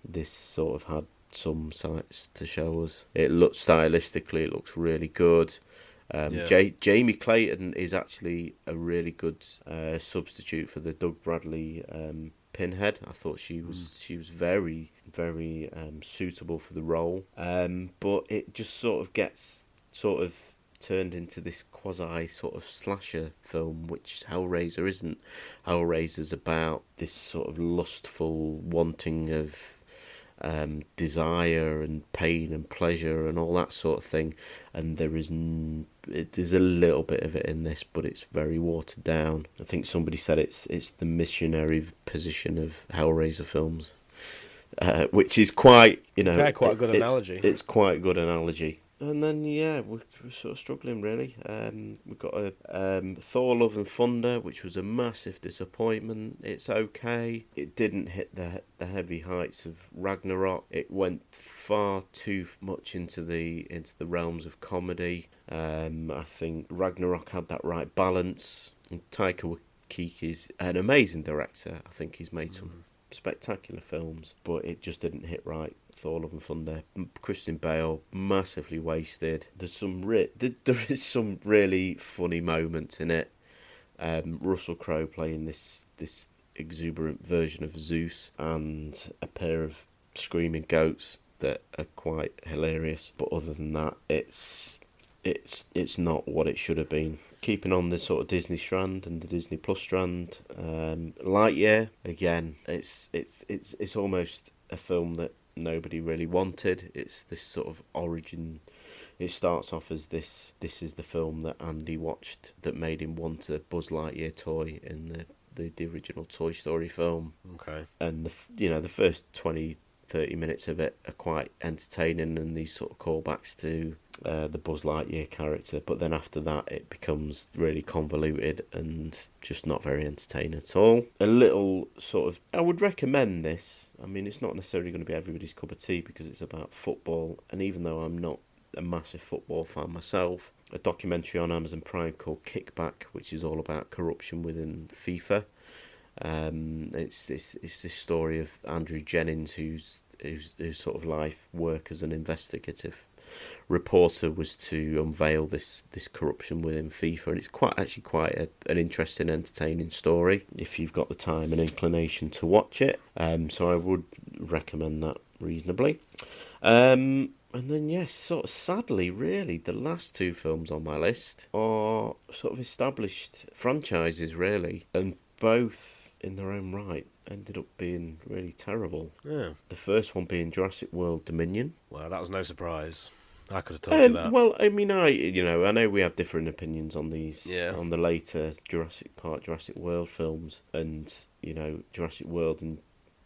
this sort of had some sights to show us. It looks stylistically, it looks really good. Jamie Clayton is actually a really good substitute for the Doug Bradley Pinhead. I thought she was very, very suitable for the role. But it just sort of turned into this quasi sort of slasher film, which Hellraiser isn't. Hellraiser's about this sort of lustful wanting of desire and pain and pleasure and all that sort of thing, and there's a little bit of it in this, but it's very watered down. I think somebody said it's the missionary position of Hellraiser films, which is quite quite a good analogy. It's quite a good analogy. And then we're sort of struggling really. We've got a Thor: Love and Thunder, which was a massive disappointment. It's okay. It didn't hit the heavy heights of Ragnarok. It went far too much into the realms of comedy. I think Ragnarok had that right balance. And Taika Waititi's an amazing director. I think he's made some spectacular films, but it just didn't hit right. Thor: Love and Thunder. Christian Bale massively wasted. There is some really funny moments in it. Russell Crowe playing this exuberant version of Zeus, and a pair of screaming goats that are quite hilarious. But other than that, it's not what it should have been. Keeping on the sort of Disney strand and the Disney Plus strand, Lightyear again. It's almost a film that nobody really wanted. It's this sort of origin. It starts off as this is the film that Andy watched that made him want a Buzz Lightyear toy in the original Toy Story film. Okay. And the first 20-30 minutes of it are quite entertaining, and these sort of callbacks to the Buzz Lightyear character, but then after that it becomes really convoluted and just not very entertaining at all. A little sort of, I would recommend this. I mean, it's not necessarily going to be everybody's cup of tea because it's about football, and even though I'm not a massive football fan myself, a documentary on Amazon Prime called Kickback, which is all about corruption within FIFA. It's this story of Andrew Jennings, whose sort of life work as an investigative reporter was to unveil this corruption within FIFA, and it's quite an interesting, entertaining story if you've got the time and inclination to watch it. So I would recommend that reasonably. And then yes, sort of sadly, really, the last two films on my list are sort of established franchises, really, and both in their own right ended up being really terrible. Yeah. The first one being Jurassic World Dominion. Well, that was no surprise. I could have told you that. Well, I mean, I know we have different opinions on these, Yeah. on the later Jurassic Park, Jurassic World films, and Jurassic World and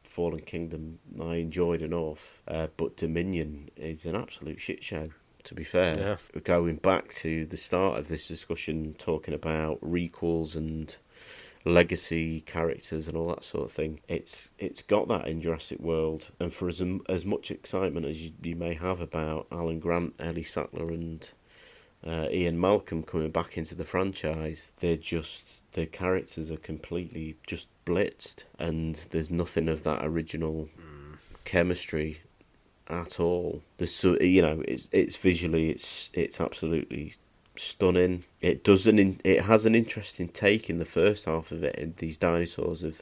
Fallen Kingdom I enjoyed enough, but Dominion is an absolute shit show. To be fair, Yeah. Going back to the start of this discussion, talking about recalls and legacy characters and all that sort of thing, it's got that in Jurassic World, and for as much excitement as you may have about Alan Grant, Ellie Sattler, and Ian Malcolm coming back into the franchise, their characters are completely just blitzed, and there's nothing of that original chemistry at all. It's visually, it's absolutely stunning. It has an interesting take in the first half of it. And these dinosaurs have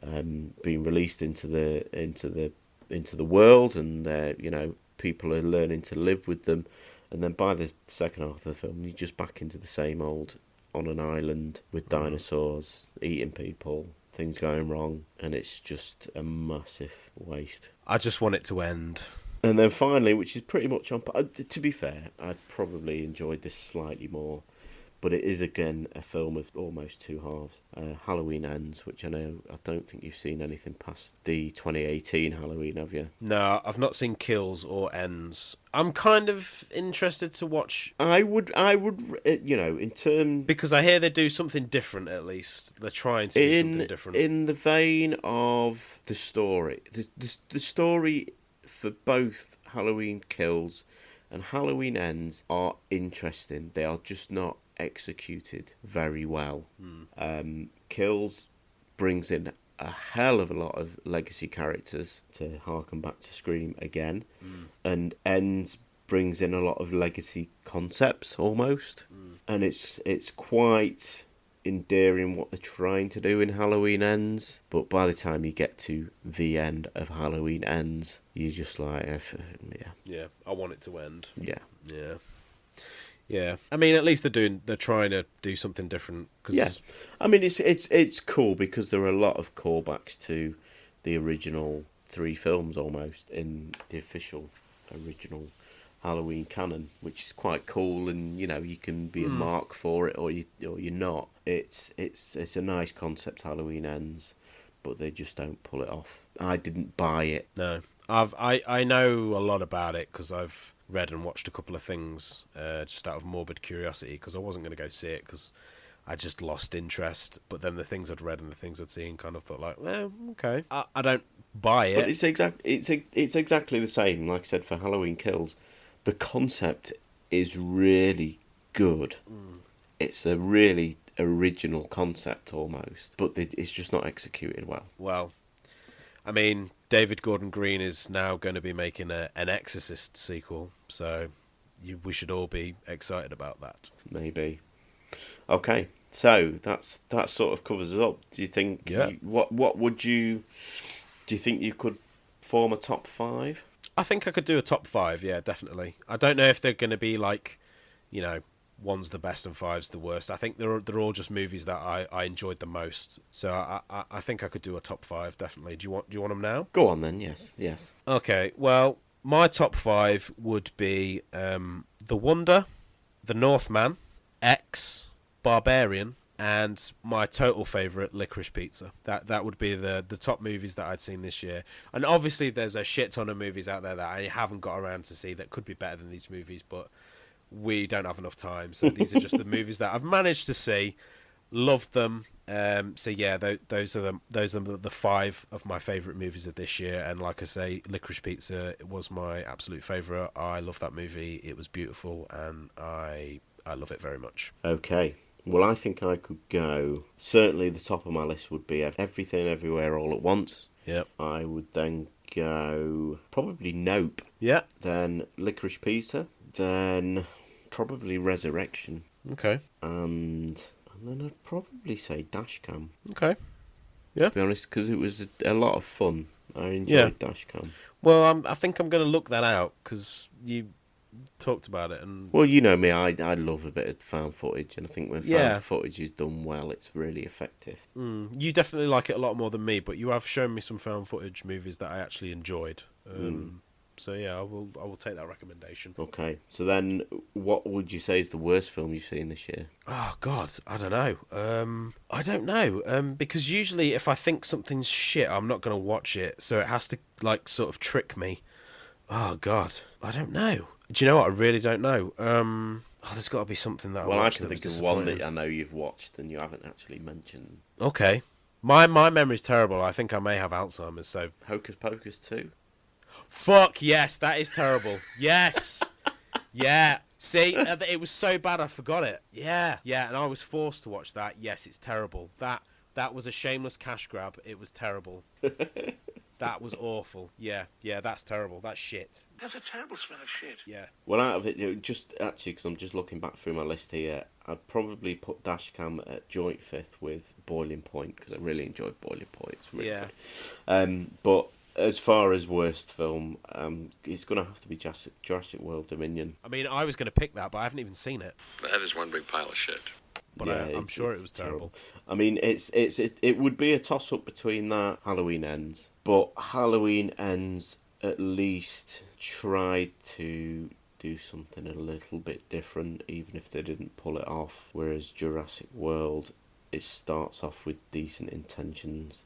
been released into the world, and people are learning to live with them. And then by the second half of the film, you're just back into the same old, on an island with dinosaurs eating people, things going wrong, and it's just a massive waste. I just want it to end. And then finally, which is pretty much on... To be fair, I probably enjoyed this slightly more, but it is, again, a film of almost two halves. Halloween Ends, which I don't think you've seen anything past the 2018 Halloween, have you? No, I've not seen Kills or Ends. I'm kind of interested to watch... I would, in terms... Because I hear they do something different, at least. They're trying to do something different. In the vein of the story. The story for both Halloween Kills and Halloween Ends are interesting. They are just not executed very well. Kills brings in a hell of a lot of legacy characters, to harken back to Scream again, and Ends brings in a lot of legacy concepts almost, and it's quite endearing what they're trying to do in Halloween Ends, but by the time you get to the end of Halloween Ends, you're just like, yeah, I want it to end. Yeah. I mean, at least they're trying to do something different. Yeah, I mean, it's cool because there are a lot of callbacks to the original three films almost in the official original Halloween canon, which is quite cool, and you can be a mark for it or you're not. It's a nice concept, Halloween Ends, but they just don't pull it off. I didn't buy it. No, I know a lot about it because I've read and watched a couple of things just out of morbid curiosity, because I wasn't going to go see it because I just lost interest. But then the things I'd read and the things I'd seen kind of thought like, well, okay, I don't buy it. But it's exactly the same. Like I said, for Halloween Kills, the concept is really good. It's a really original concept almost, but it's just not executed well. Well, I mean, David Gordon Green is now going to be making an Exorcist sequel, so we should all be excited about that. Maybe. Okay, so that sort of covers it up. Do you think? Yeah. Do you think you could form a top 5? I think I could do a top 5. Yeah, definitely. I don't know if they're going to be like, one's the best and 5's the worst. I think they're all just movies that I enjoyed the most. So I think I could do a top 5 definitely. Do you want them now? Go on then. Yes. Okay. Well, my top 5 would be The Wonder, The Northman, X, Barbarian, and my total favourite, Licorice Pizza. That would be the top movies that I'd seen this year. And obviously there's a shit ton of movies out there that I haven't got around to see that could be better than these movies, but we don't have enough time. So these are just the movies that I've managed to see. Loved them. So yeah, those are the 5 of my favourite movies of this year. And like I say, Licorice Pizza was my absolute favourite. I love that movie. It was beautiful, and I love it very much. Okay. Well, I think I could go... Certainly the top of my list would be Everything Everywhere All at Once. Yep. I would then go... Probably Nope. Yeah. Then Licorice Pizza. Then probably Resurrection. Okay. And then I'd probably say Dashcam. Okay. Yeah. To be honest, because it was a lot of fun. I enjoyed Dashcam. Well, I think I'm going to look that out because you talked about it. And well, you know me, I love a bit of found footage, and I think when found footage is done well, it's really effective. You definitely like it a lot more than me, but you have shown me some found footage movies that I actually enjoyed. So yeah, I will take that recommendation. Okay, so then what would you say is the worst film you've seen this year? Oh God, I don't know. Because usually if I think something's shit, I'm not going to watch it. So it has to like sort of trick me. Oh God, I don't know. Do you know what? I really don't know. There's got to be something that I watched can that was think of one disappointing. that I know you've watched and you haven't actually mentioned. Okay, my memory's terrible. I think I may have Alzheimer's. So Hocus Pocus 2. Fuck yes, that is terrible. Yes, yeah. See, it was so bad I forgot it. Yeah, and I was forced to watch that. Yes, it's terrible. That was a shameless cash grab. It was terrible. That was awful. Yeah, that's terrible. That's shit. That's a terrible smell of shit. Yeah. Well, out of it, just actually, because I'm just looking back through my list here, I'd probably put Dashcam at joint fifth with Boiling Point, because I really enjoyed Boiling Point. It's really good. But as far as worst film, it's going to have to be Jurassic World Dominion. I mean, I was going to pick that, but I haven't even seen it. That is one big pile of shit. But I'm sure it was terrible. I mean, it would be a toss-up between that Halloween Ends, but Halloween Ends at least tried to do something a little bit different, even if they didn't pull it off, whereas Jurassic World, it starts off with decent intentions,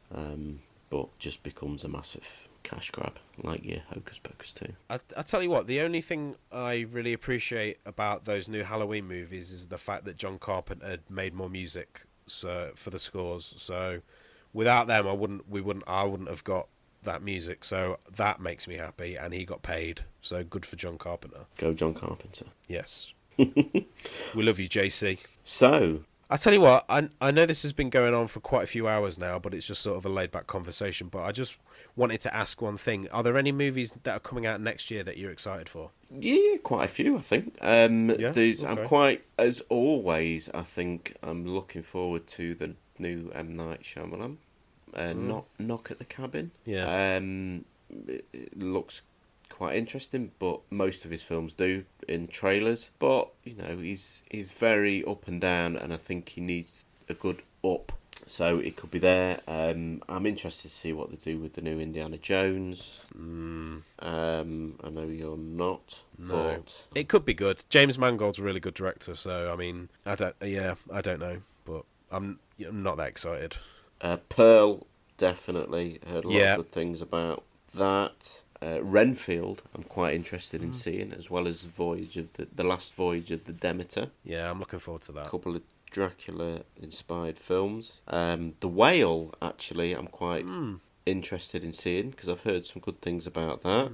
but just becomes a massive cash grab, like your Hocus Pocus 2. I tell you what, the only thing I really appreciate about those new Halloween movies is the fact that John Carpenter had made more music for the scores. So without them, I wouldn't have got that music. So that makes me happy, and he got paid. So good for John Carpenter. Go John Carpenter. Yes. We love you, JC. So I tell you what, I know this has been going on for quite a few hours now, but it's just sort of a laid-back conversation. But I just wanted to ask one thing. Are there any movies that are coming out next year that you're excited for? Yeah, quite a few, I think. Okay. I'm quite, as always, I think I'm looking forward to the new M. Night Shyamalan. Knock at the Cabin. Yeah. It looks quite interesting, but most of his films do in trailers. But he's very up and down, and I think he needs a good up. So it could be there. I'm interested to see what they do with the new Indiana Jones. I know you're not. No, but it could be good. James Mangold's a really good director, so I mean, I don't know, but I'm not that excited. Pearl, definitely heard a lot of good things about that. Renfield, I'm quite interested in seeing, as well as the last voyage of the Demeter. Yeah, I'm looking forward to that. A couple of Dracula-inspired films. The Whale, actually, I'm quite interested in seeing, because I've heard some good things about that.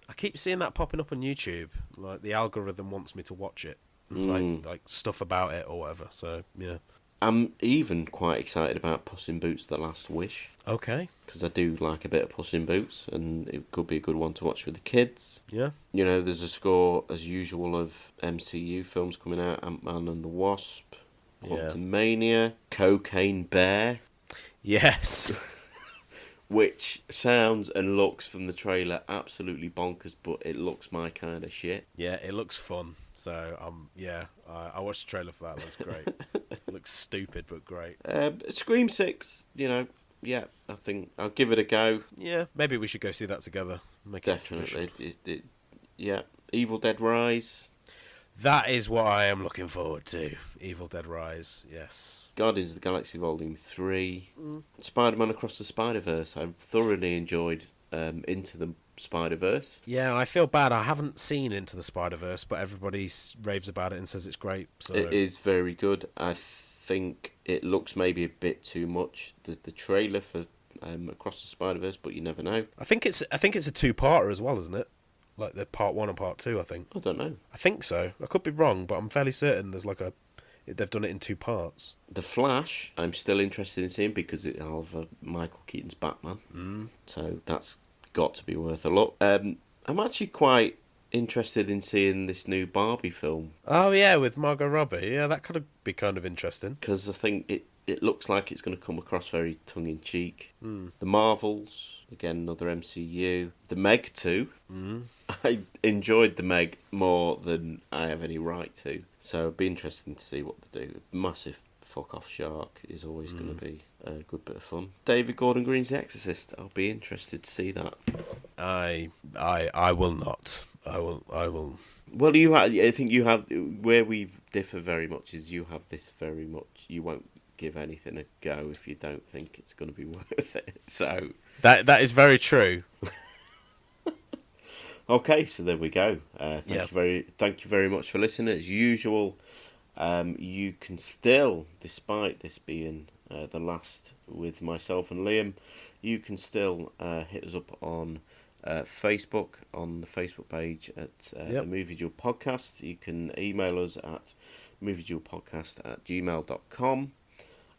I keep seeing that popping up on YouTube. Like the algorithm wants me to watch it, like stuff about it or whatever. So yeah. I'm even quite excited about Puss in Boots: The Last Wish. Okay. Because I do like a bit of Puss in Boots, and it could be a good one to watch with the kids. Yeah. There's a score, as usual, of MCU films coming out. Ant-Man and the Wasp, Quantumania, Cocaine Bear. Yes. Which sounds and looks from the trailer absolutely bonkers, but it looks my kind of shit. Yeah, it looks fun. So I watched the trailer for that. It looks great. It looks stupid but great. Scream 6, yeah, I think I'll give it a go. Yeah, maybe we should go see that together. Definitely. Yeah, Evil Dead Rise. That is what I am looking forward to. Evil Dead Rise, yes. Guardians of the Galaxy Volume 3. Spider-Man Across the Spider-Verse. I thoroughly enjoyed Into the Spider-Verse. Yeah, I feel bad. I haven't seen Into the Spider-Verse, but everybody raves about it and says it's great. So it is very good. I think it looks maybe a bit too much, the trailer for Across the Spider-Verse, but you never know. I think it's a two-parter as well, isn't it? Like the part 1 and part 2, I think. I don't know. I think so. I could be wrong, but I'm fairly certain there's they've done it in 2 parts. The Flash, I'm still interested in seeing because it'll have Michael Keaton's Batman. So that's got to be worth a look. I'm actually quite interested in seeing this new Barbie film. Oh yeah, with Margot Robbie. Yeah, that could be kind of interesting. Because I think it looks like it's going to come across very tongue-in-cheek. The Marvels, again, another MCU. The Meg 2. I enjoyed The Meg more than I have any right to. So it'd be interesting to see what they do. Massive fuck-off shark is always going to be a good bit of fun. David Gordon Green's The Exorcist. I'll be interested to see that. I will not. I will. Well, I think you have, where we differ very much is you have this very much, you won't give anything a go if you don't think it's going to be worth it. So that is very true. Okay, so there we go. Thank you very much for listening. As usual, you can still, despite this being the last with myself and Liam, you can still hit us up on Facebook, on the Facebook page at the Movie Duel Podcast. You can email us at movieduelpodcast@gmail.com.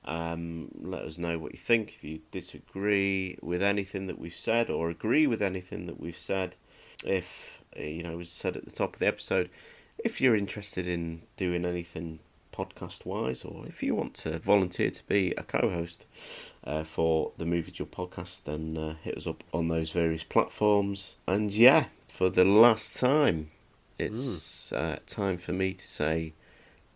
Let us know what you think. If you disagree with anything that we've said or agree with anything that we've said, if, as said at the top of the episode, if you're interested in doing anything podcast-wise, or if you want to volunteer to be a co-host for the Movie Duel Podcast, then hit us up on those various platforms. And yeah, for the last time, it's time for me to say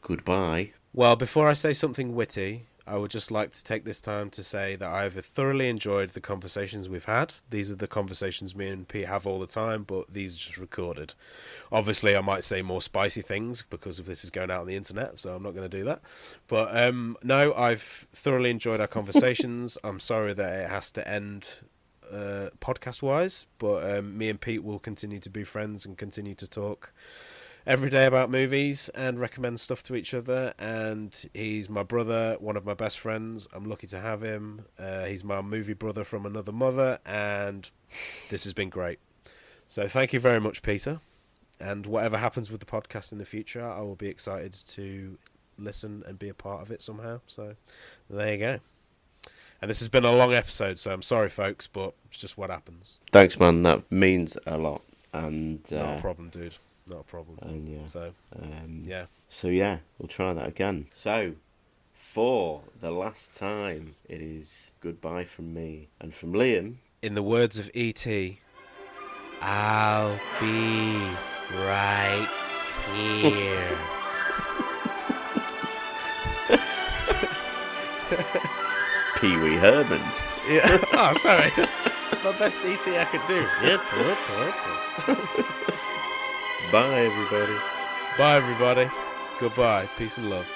goodbye. Well, before I say something witty, I would just like to take this time to say that I've thoroughly enjoyed the conversations we've had. These are the conversations me and Pete have all the time, but these are just recorded. Obviously, I might say more spicy things because of this is going out on the internet, so I'm not going to do that. But no, I've thoroughly enjoyed our conversations. I'm sorry that it has to end podcast-wise, but me and Pete will continue to be friends and continue to talk every day about movies and recommend stuff to each other. And he's my brother, one of my best friends. I'm lucky to have him. He's my movie brother from another mother, and this has been great. So thank you very much, Peter. And whatever happens with the podcast in the future, I will be excited to listen and be a part of it somehow. So there you go. And this has been a long episode, so I'm sorry, folks, but it's just what happens. Thanks, man. That means a lot. And not a problem, dude. Not a problem. And yeah. So, yeah. So yeah, we'll try that again. So, for the last time, it is goodbye from me and from Liam. In the words of E.T., I'll be right here. Pee Wee Herman. Yeah. Oh, sorry. That's my best E.T. I could do. Bye, everybody. Bye, everybody. Goodbye. Peace and love.